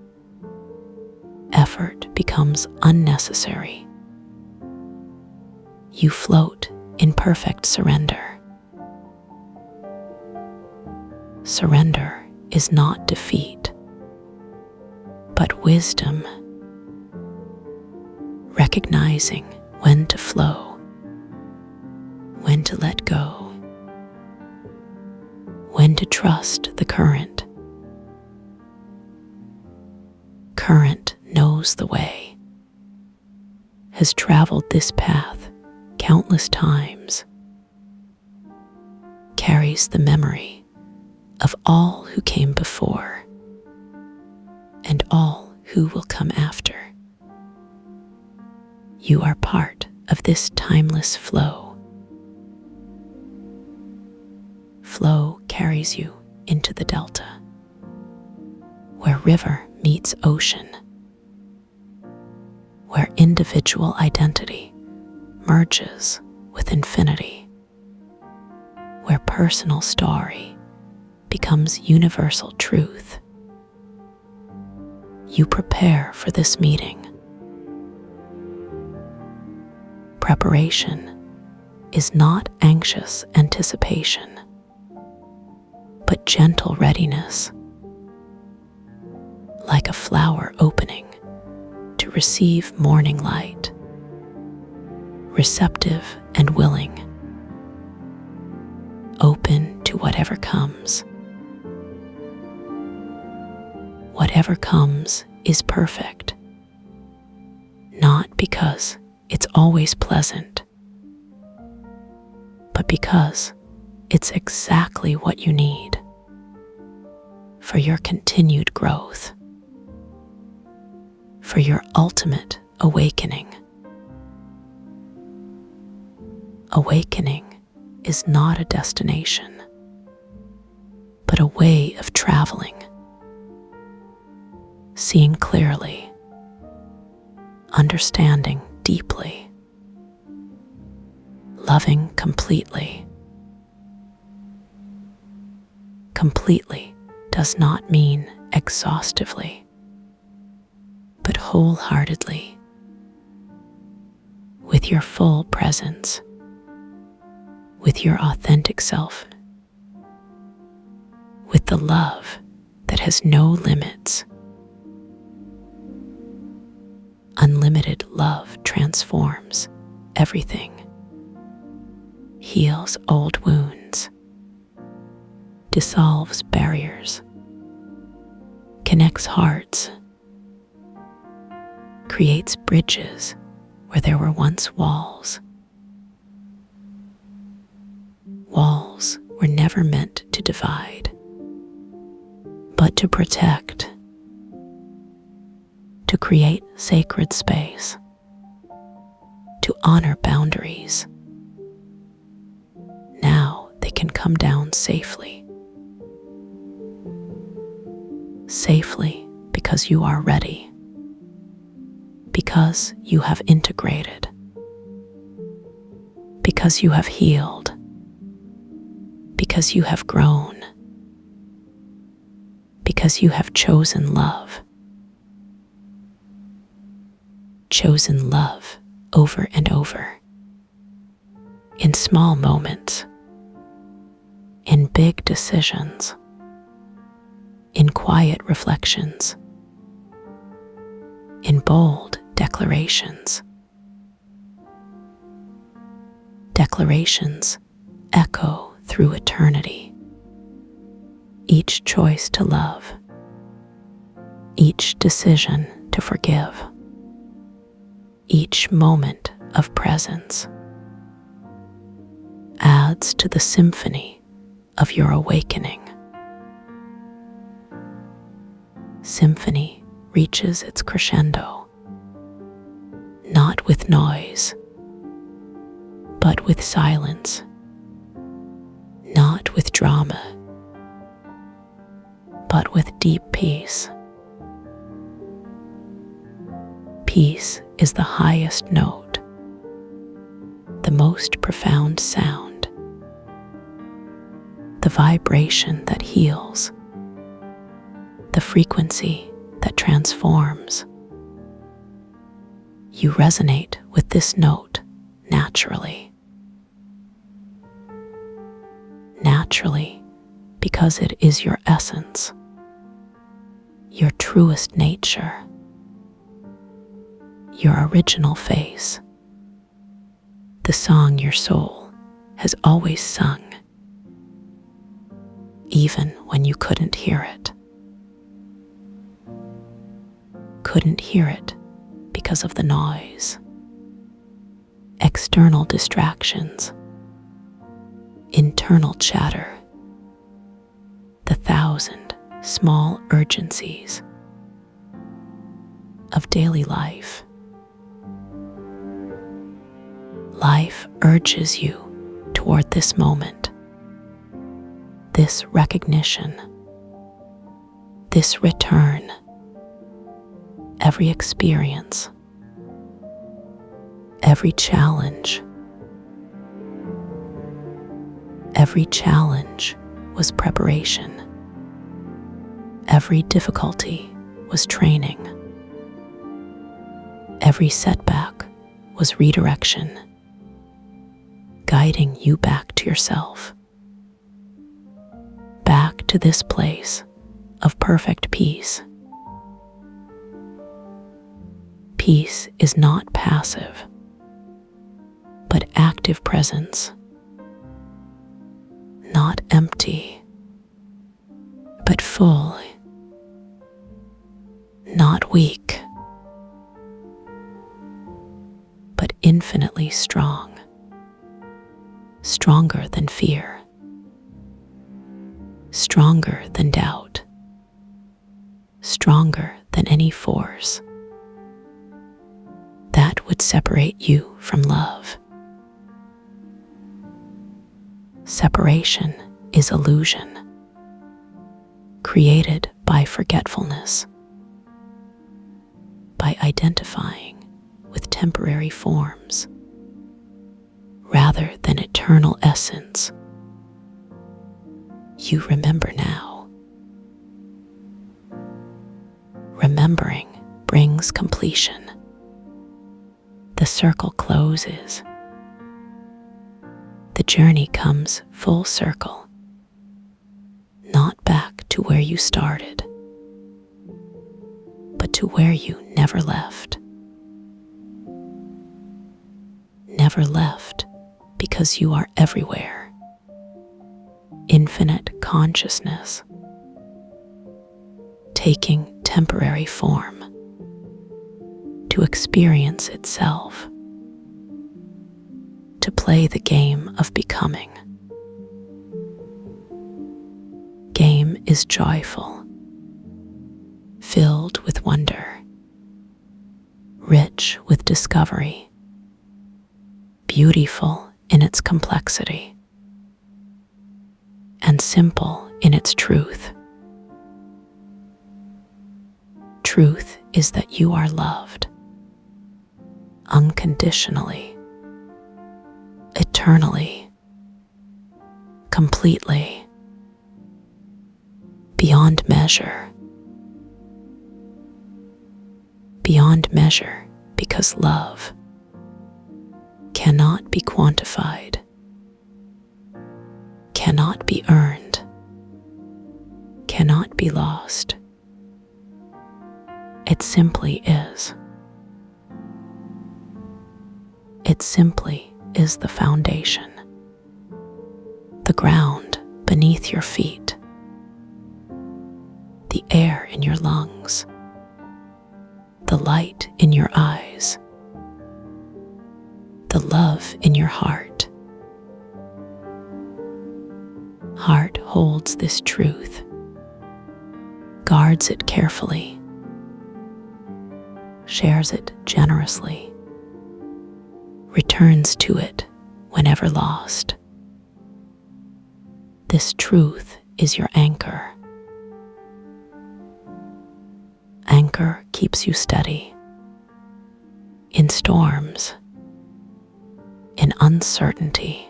Speaker 1: Effort becomes unnecessary. You float in perfect surrender. Surrender is not defeat, but wisdom. Recognizing when to flow, when to let go, when to trust the current. Current knows the way, has traveled this path countless times, carries the memory of all who came before and all who will come after. You are part of this timeless flow. Flow carries you into the delta, where river meets ocean, where individual identity merges with infinity, where personal story becomes universal truth. You prepare for this meeting. Preparation is not anxious anticipation, but gentle readiness, like a flower opening to receive morning light, receptive and willing. open to whatever comes. Whatever comes is perfect, not because it's always pleasant, but because it's exactly what you need for your continued growth, for your ultimate awakening. Awakening is not a destination, but a way of traveling, seeing clearly, understanding deeply, loving completely. Completely does not mean exhaustively, but wholeheartedly, with your full presence, with your authentic self, with the love that has no limits. Unlimited love transforms everything, heals old wounds, dissolves barriers, connects hearts, creates bridges where there were once walls. Walls were never meant to divide, but to protect, to create sacred space, to honor boundaries. Now they can come down safely. Safely because you are ready, because you have integrated, because you have healed, because you have grown, because you have chosen love. Chosen love over and over, in small moments, in big decisions, in quiet reflections, in bold declarations. Declarations echo through eternity. Each choice to love, each decision to forgive, each moment of presence adds to the symphony of your awakening. Symphony reaches its crescendo, not with noise, but with silence, not with drama, but with deep peace. Peace is the highest note, the most profound sound, the vibration that heals, the frequency that transforms. You resonate with this note naturally. Naturally, because it is your essence, your truest nature, your original face, the song your soul has always sung, even when you couldn't hear it. Couldn't hear it because of the noise, external distractions, internal chatter, the thousand small urgencies of daily life. Life urges you toward this moment, this recognition, this return. Every experience, every challenge was preparation. Every difficulty was training. Every setback was redirection, guiding you back to yourself, back to this place of perfect peace. Peace is not passive, but active presence. not empty, but full, not weak, but infinitely strong, stronger than fear, stronger than doubt, stronger than any force that would separate you from love. Separation is illusion, created by forgetfulness, by identifying with temporary forms rather than eternal essence. You remember now. Remembering brings completion. The circle closes. The journey comes full circle, not back to where you started, but to where you never left. Never left because you are everywhere. Infinite consciousness, taking temporary form to experience itself, to play the game of becoming. Game is joyful, filled with wonder, rich with discovery, beautiful in its complexity, and simple in its truth. Truth is that you are loved unconditionally, eternally, completely, beyond measure. Beyond measure because love cannot be quantified, cannot be earned, cannot be lost. It simply is. It simply is the foundation, the ground beneath your feet, the air in your lungs, the light in your eyes, the love in your heart. Heart holds this truth, guards it carefully, shares it generously, returns to it whenever lost. This truth is your anchor. Anchor keeps you steady in storms, in uncertainty,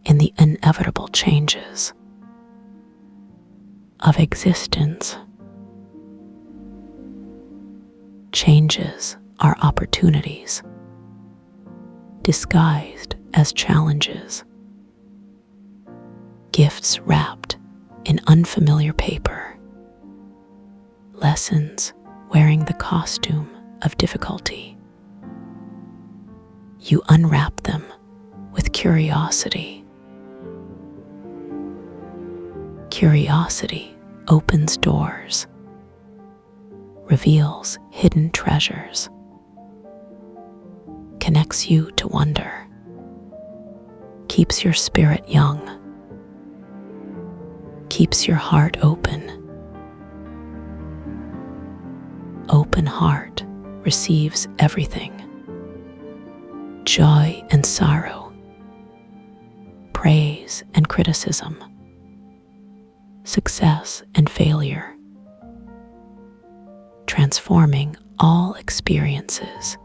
Speaker 1: in the inevitable changes of existence. Changes are opportunities, disguised as challenges, gifts wrapped in unfamiliar paper, lessons wearing the costume of difficulty. You unwrap them with curiosity. Curiosity opens doors, reveals hidden treasures, connects you to wonder, keeps your spirit young, keeps your heart open. Open heart receives everything: joy and sorrow, praise and criticism, success and failure, transforming all experiences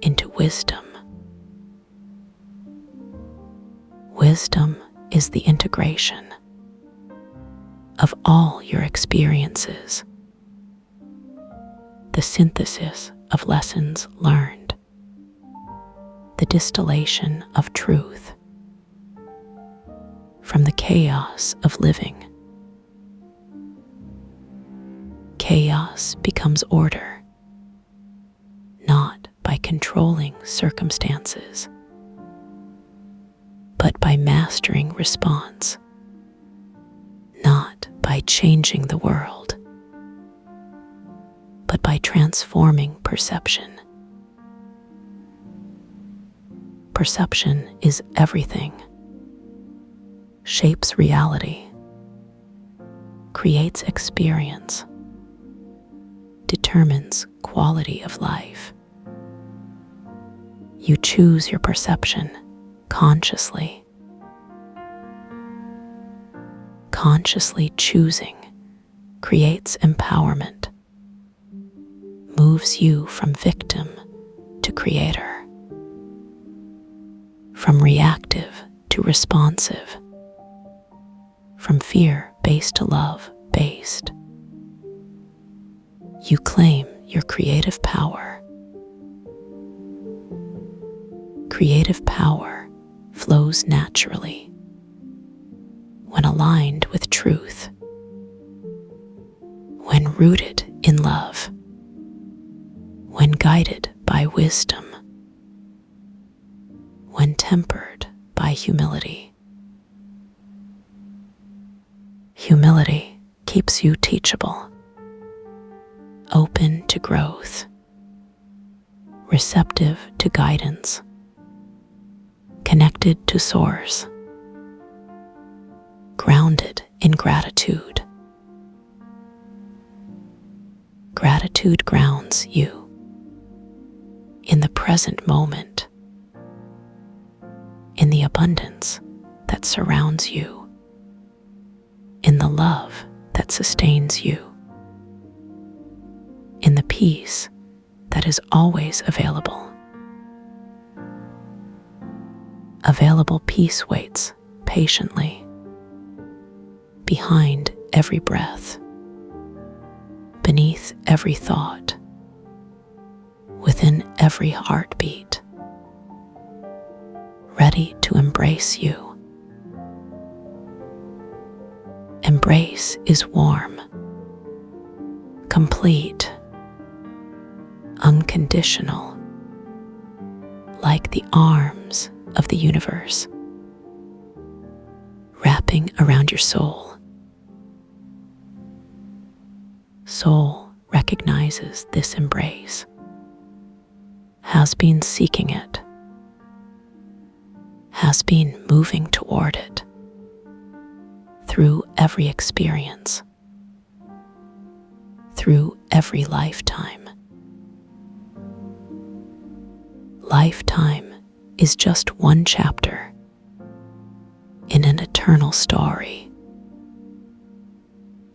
Speaker 1: into wisdom. Wisdom is the integration of all your experiences, the synthesis of lessons learned, the distillation of truth. From the chaos of living, chaos becomes order, not by controlling circumstances, but by mastering response, not by changing the world, but by transforming perception. Perception is everything, shapes reality, creates experience, determines quality of life. You choose your perception consciously. Consciously choosing creates empowerment, moves you from victim to creator, from reactive to responsive, from fear-based to love-based. You claim your creative power. Creative power flows naturally when aligned with truth, when rooted in love, when guided by wisdom, when tempered by humility. Humility keeps you teachable, open to growth, receptive to guidance, connected to source, grounded in gratitude. Gratitude grounds you in the present moment, in the abundance that surrounds you, in the love that sustains you, in the peace that is always available. Available peace waits patiently behind every breath, beneath every thought, within every heartbeat, ready to embrace you. Embrace is warm, complete, unconditional, like the arms of the universe, wrapping around your soul. Soul recognizes this embrace, has been seeking it, has been moving toward it through every experience, through every lifetime. Lifetime is just one chapter in an eternal story,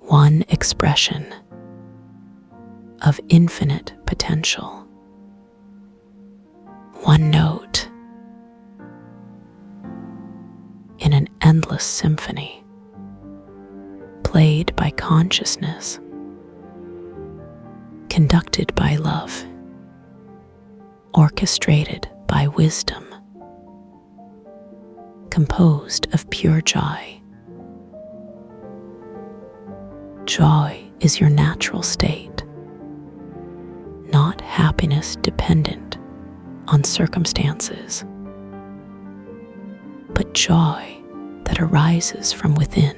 Speaker 1: one expression of infinite potential, one note in an endless symphony, played by consciousness, conducted by love, orchestrated by wisdom, composed of pure joy. Joy is your natural state, not happiness dependent on circumstances, but joy that arises from within,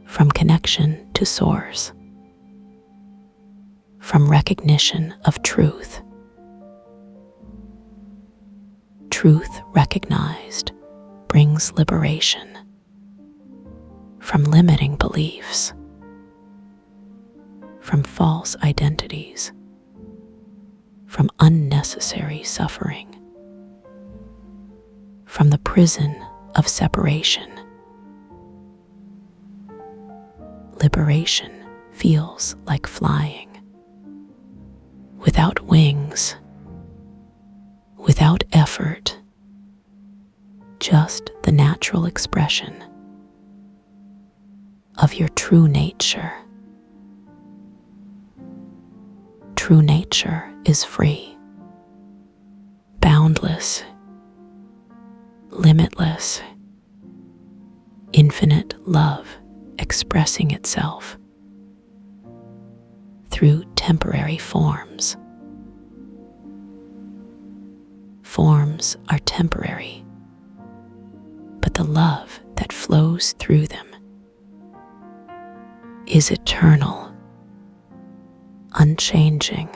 Speaker 1: from connection to source, from recognition of truth. Truth recognized brings liberation from limiting beliefs, from false identities, from unnecessary suffering, from the prison of separation. Liberation feels like flying, without wings, without effort, just the natural expression of your true nature. True nature is free, boundless, limitless, infinite love expressing itself through temporary forms. Forms are temporary, love that flows through them is eternal, unchanging,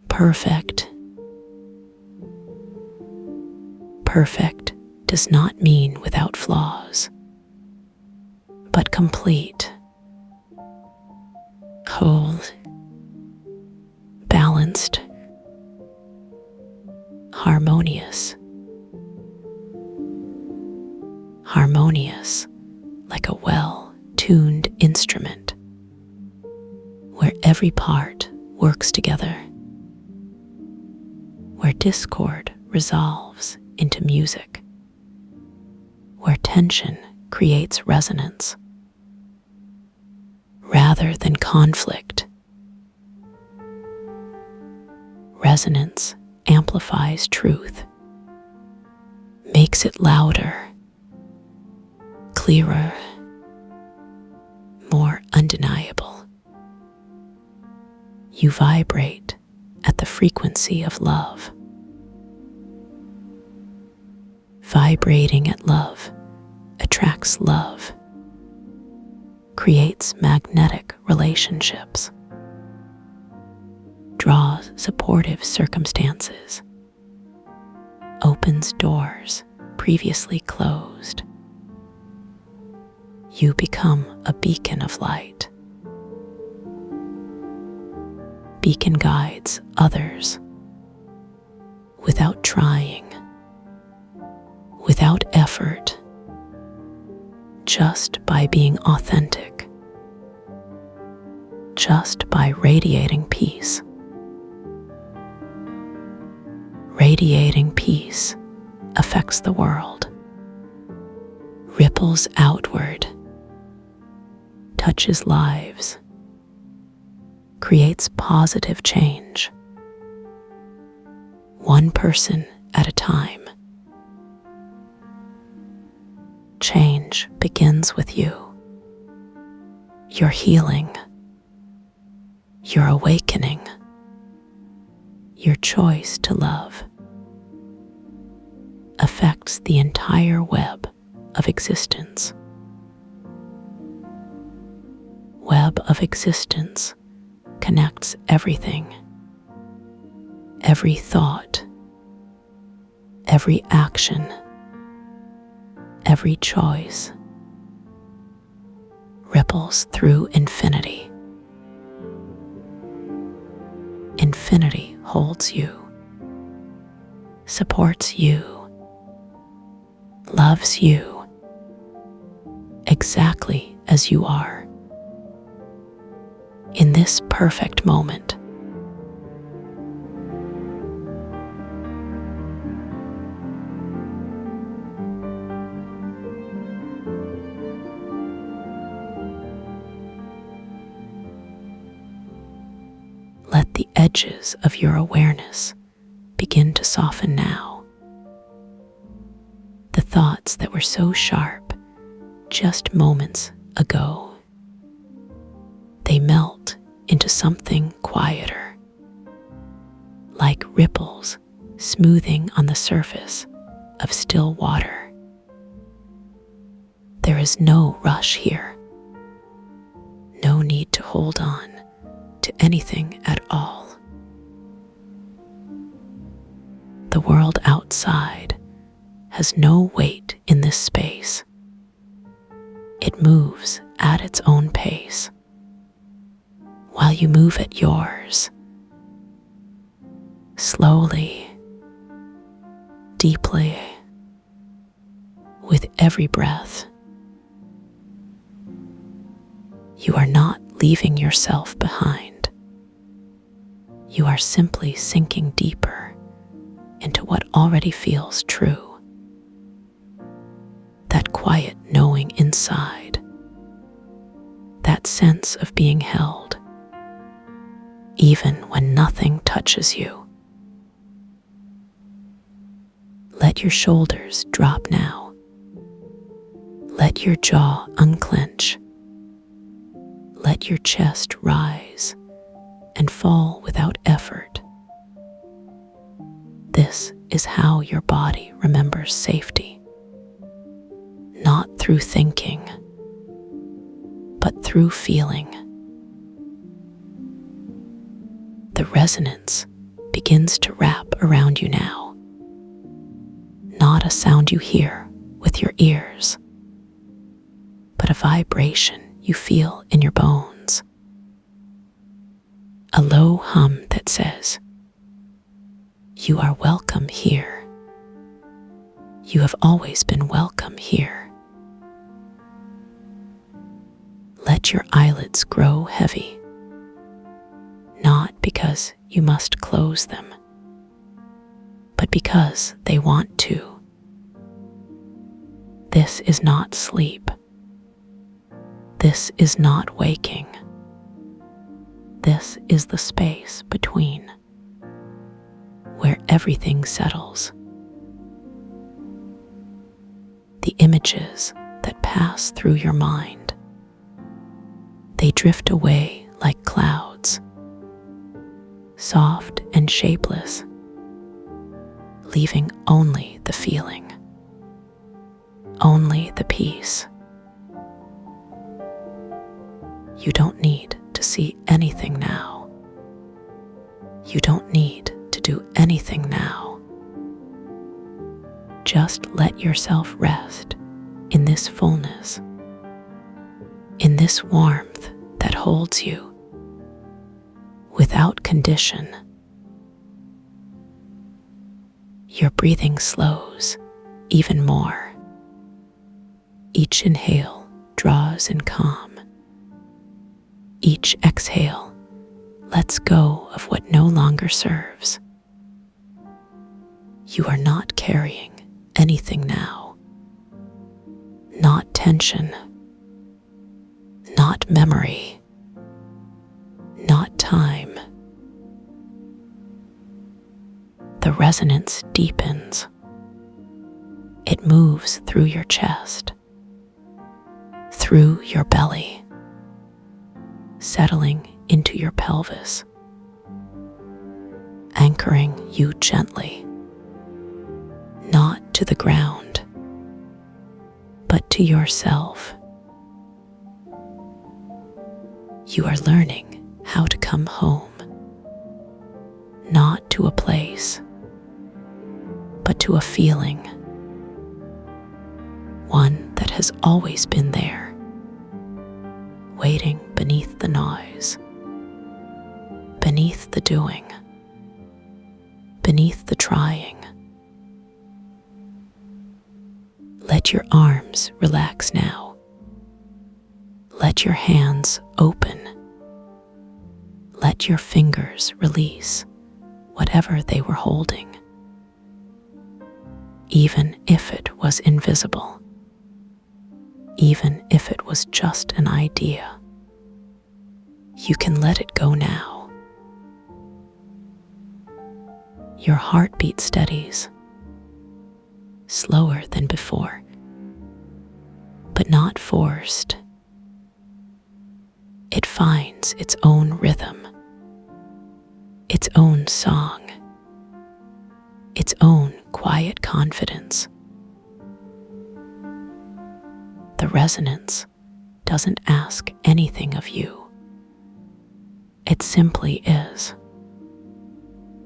Speaker 1: perfect. Perfect does not mean without flaws, but complete, whole, balanced, harmonious. Harmonious like a well-tuned instrument where every part works together, where discord resolves into music, where tension creates resonance rather than conflict. Resonance amplifies truth, makes it louder, clearer, more undeniable. You vibrate at the frequency of love. Vibrating at love attracts love, creates magnetic relationships, draws supportive circumstances, opens doors previously closed. You become a beacon of light. Beacon guides others without trying, without effort, just by being authentic, just by radiating peace. Radiating peace affects the world, ripples outward, touches lives, creates positive change, one person at a time. Change begins with you. Your healing, your awakening, your choice to love affects the entire web of existence. Web of existence connects everything, every thought, every action, every choice, ripples through infinity. Infinity holds you, supports you, loves you exactly as you are. In this perfect moment, let the edges of your awareness begin to soften now. The thoughts that were so sharp just moments ago, they melt into something quieter, like ripples smoothing on the surface of still water. There is no rush here, no need to hold on to anything at all. The world outside has no weight in this space. It moves at its own pace, while you move at yours, slowly, deeply, with every breath. You are not leaving yourself behind. You are simply sinking deeper into what already feels true. That quiet knowing inside, that sense of being held, even when nothing touches you. Let your shoulders drop now. Let your jaw unclench. Let your chest rise and fall without effort. This is how your body remembers safety. through thinking, but through feeling. The resonance begins to wrap around you now. Not a sound you hear with your ears, but a vibration you feel in your bones. A low hum that says, "You are welcome here. You have always been welcome here." Let your eyelids grow heavy, not because you must close them, but because they want to. This is not sleep. This is not waking. This is the space between, where everything settles. The images that pass through your mind, they drift away like clouds, soft and shapeless, leaving only the feeling, only the peace. You don't need to see anything now. You don't need to do anything now. Just let yourself rest in this fullness, in this warmth that holds you without condition. Your breathing slows even more. Each inhale draws in calm. Each exhale lets go of what no longer serves. You are not carrying anything now. Not tension, not memory, not time. The resonance deepens. It moves through your chest, through your belly, settling into your pelvis, anchoring you gently, not to the ground, but to yourself. You are learning how to come home, not to a place, but to a feeling, one that has always been there, waiting beneath the noise, beneath the doing, beneath the trying. Let your arms relax now. Let your hands open. Let your fingers release whatever they were holding, even if it was invisible, even if it was just an idea. You can let it go now. Your heartbeat steadies, slower than before, but not forced. It finds its own rhythm, its own song, its own quiet confidence. The resonance doesn't ask anything of you. It simply is.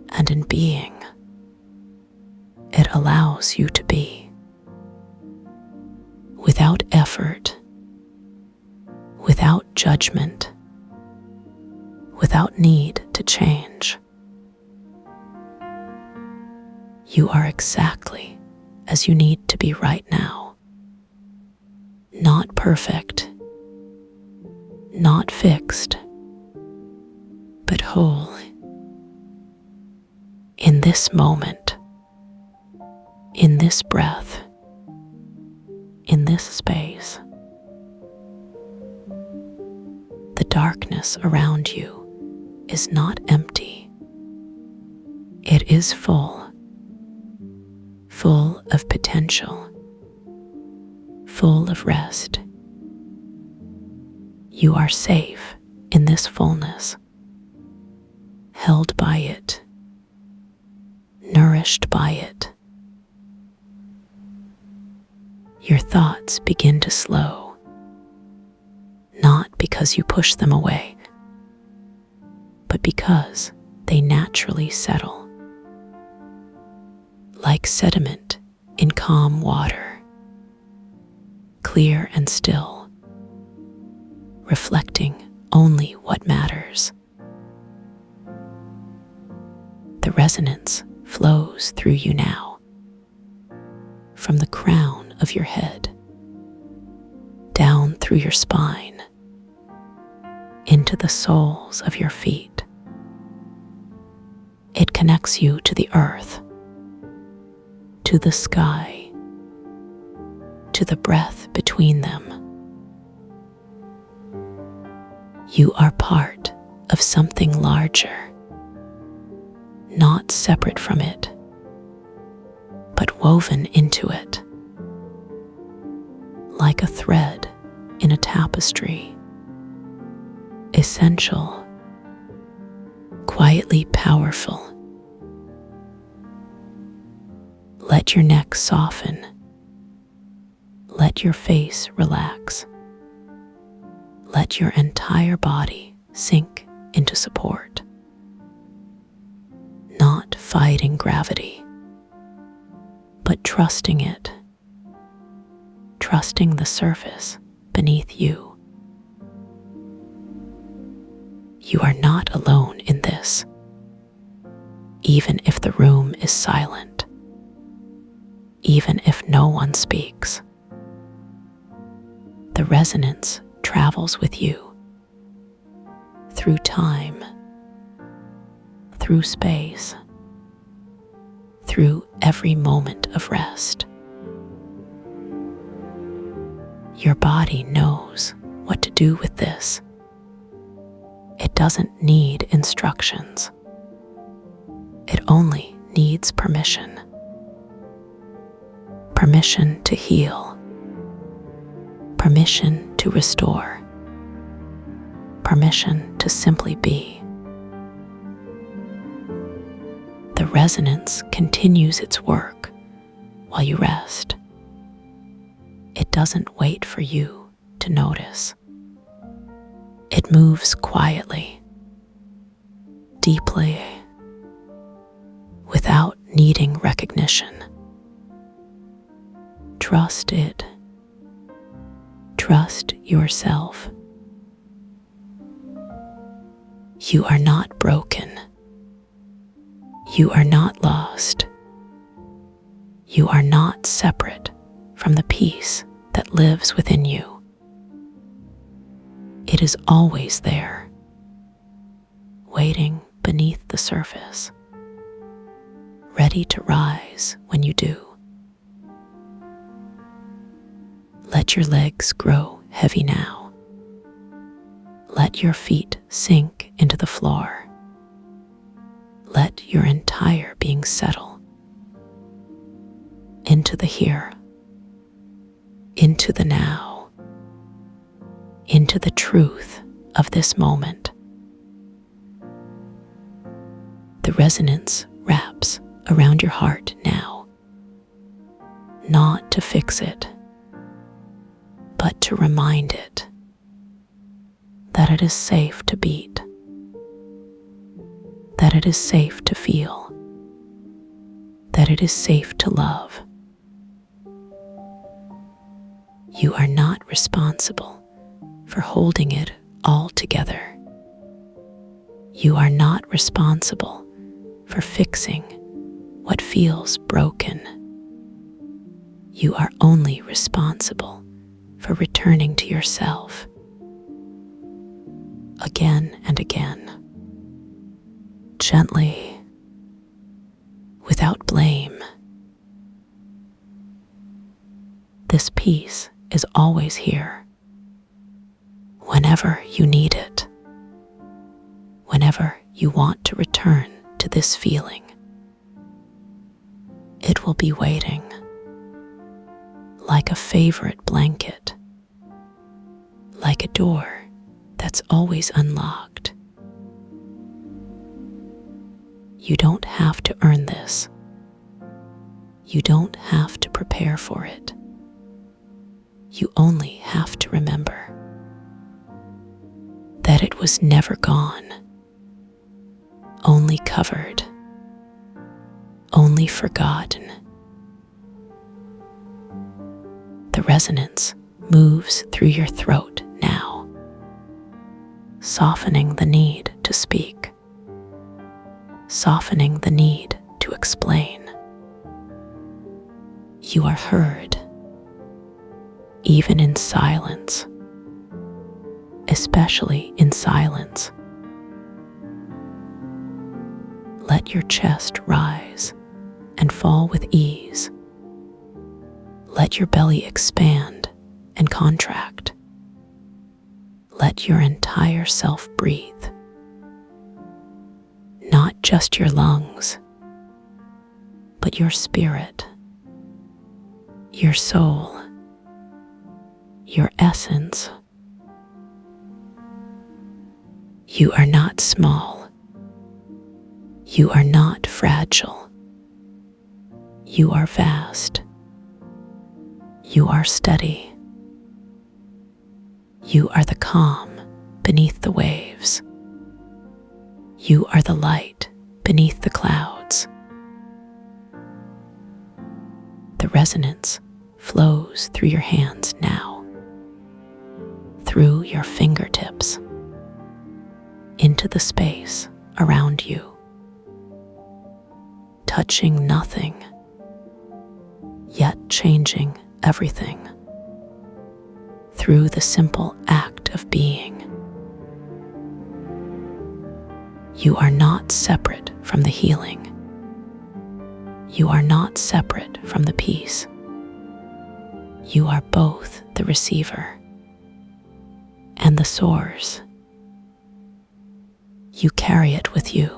Speaker 1: And in being, it allows you to be. Without effort, without judgment, without need to change. You are exactly as you need to be right now. Not perfect, not fixed, but whole. In this moment, in this breath, in this space. The darkness around you is not empty. It is full, full of potential, full of rest. You are safe in this fullness, held by it, nourished by it. Your thoughts begin to slow, not because you push them away, but because they naturally settle, like sediment in calm water, clear and still, reflecting only what matters. The resonance flows through you now, from the crown of your head, down through your spine, into the soles of your feet. It connects you to the earth, to the sky, to the breath between them. You are part of something larger, not separate from it, but woven into it, like a thread in a tapestry, essential, quietly powerful. Let your neck soften. Let your face relax. Let your entire body sink into support, not fighting gravity, but trusting it, trusting the surface beneath you. You are not alone in this, even if the room is silent, even if no one speaks. The resonance travels with you through time, through space, through every moment of rest. Your body knows what to do with this. It doesn't need instructions. It only needs permission. Permission to heal. Permission to restore. Permission to simply be. The resonance continues its work while you rest. It doesn't wait for you to notice. It moves quietly, deeply, without needing recognition. Trust it. Trust yourself. You are not broken. You are not lost. You are not separate from the peace that lives within you. It is always there, waiting beneath the surface, ready to rise when you do. Let your legs grow heavy now. Let your feet sink into the floor. Let your entire being settle into the here, into the now, into the truth of this moment. The resonance wraps around your heart now, not to fix it, but to remind it that it is safe to beat, that it is safe to feel, that it is safe to love. You are not responsible for holding it all together. You are not responsible for fixing what feels broken. You are only responsible for returning to yourself again and again, gently, without blame. This peace is always here, whenever you need it, whenever you want to return to this feeling. It will be waiting, like a favorite blanket, like a door that's always unlocked. You don't have to earn this. You don't have to prepare for it. You only have to remember that it was never gone, only covered, only forgotten. The resonance moves through your throat now, softening the need to speak, softening the need to explain. You are heard, even in silence, especially in silence. Let your chest rise and fall with ease. Let your belly expand and contract. Let your entire self breathe. Not just your lungs, but your spirit, your soul, your essence. You are not small. You are not fragile. You are vast. You are steady. You are the calm beneath the waves. You are the light beneath the clouds. The resonance flows through your hands now, through your fingertips, into the space around you, touching nothing, yet changing everything through the simple act of being. You are not separate from the healing. You are not separate from the peace. You are both the receiver and the source. You carry it with you,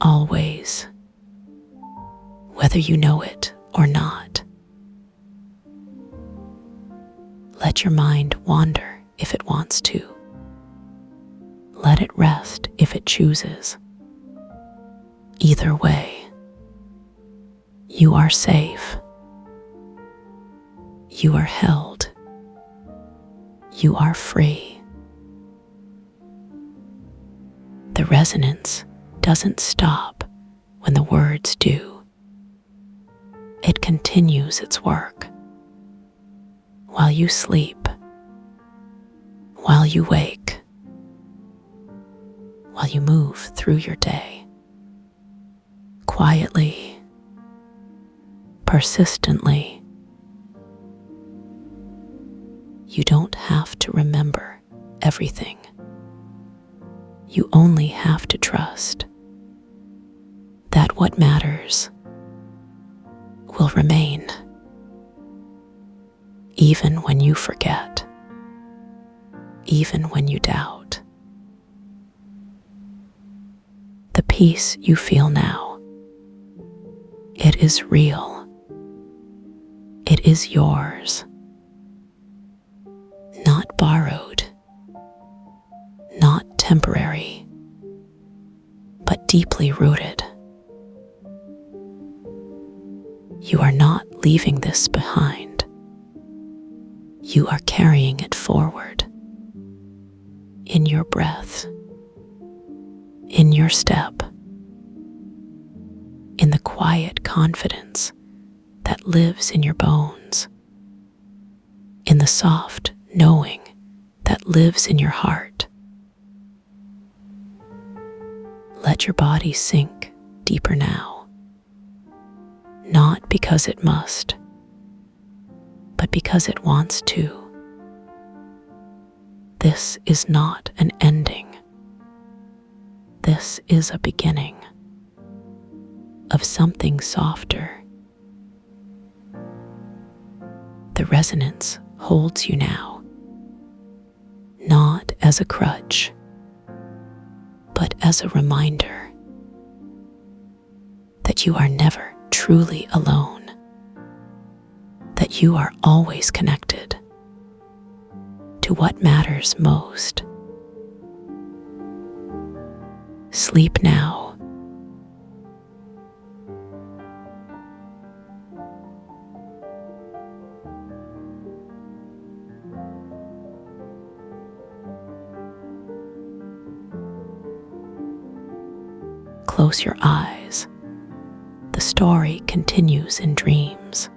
Speaker 1: always, whether you know it or not. Let your mind wander if it wants to. Let it rest if it chooses. Either way, you are safe. You are held. You are free. The resonance doesn't stop when the words do. It continues its work. While you sleep, while you wake, while you move through your day, quietly, persistently. You don't have to remember everything. You only have to trust that what matters will remain, even when you forget, even when you doubt. The peace you feel now, it is real. It is yours. Not borrowed, not temporary, but deeply rooted. You are not leaving this behind. You are carrying it forward. In your breath, in your step, in the quiet confidence that lives in your bones, in the soft knowing that lives in your heart. Let your body sink deeper now, not because it must, but because it wants to. This is not an ending. This is a beginning of something softer. The resonance holds you now, not as a crutch, but as a reminder that you are never truly alone, that you are always connected to what matters most. Sleep now. close your eyes, the story continues in dreams.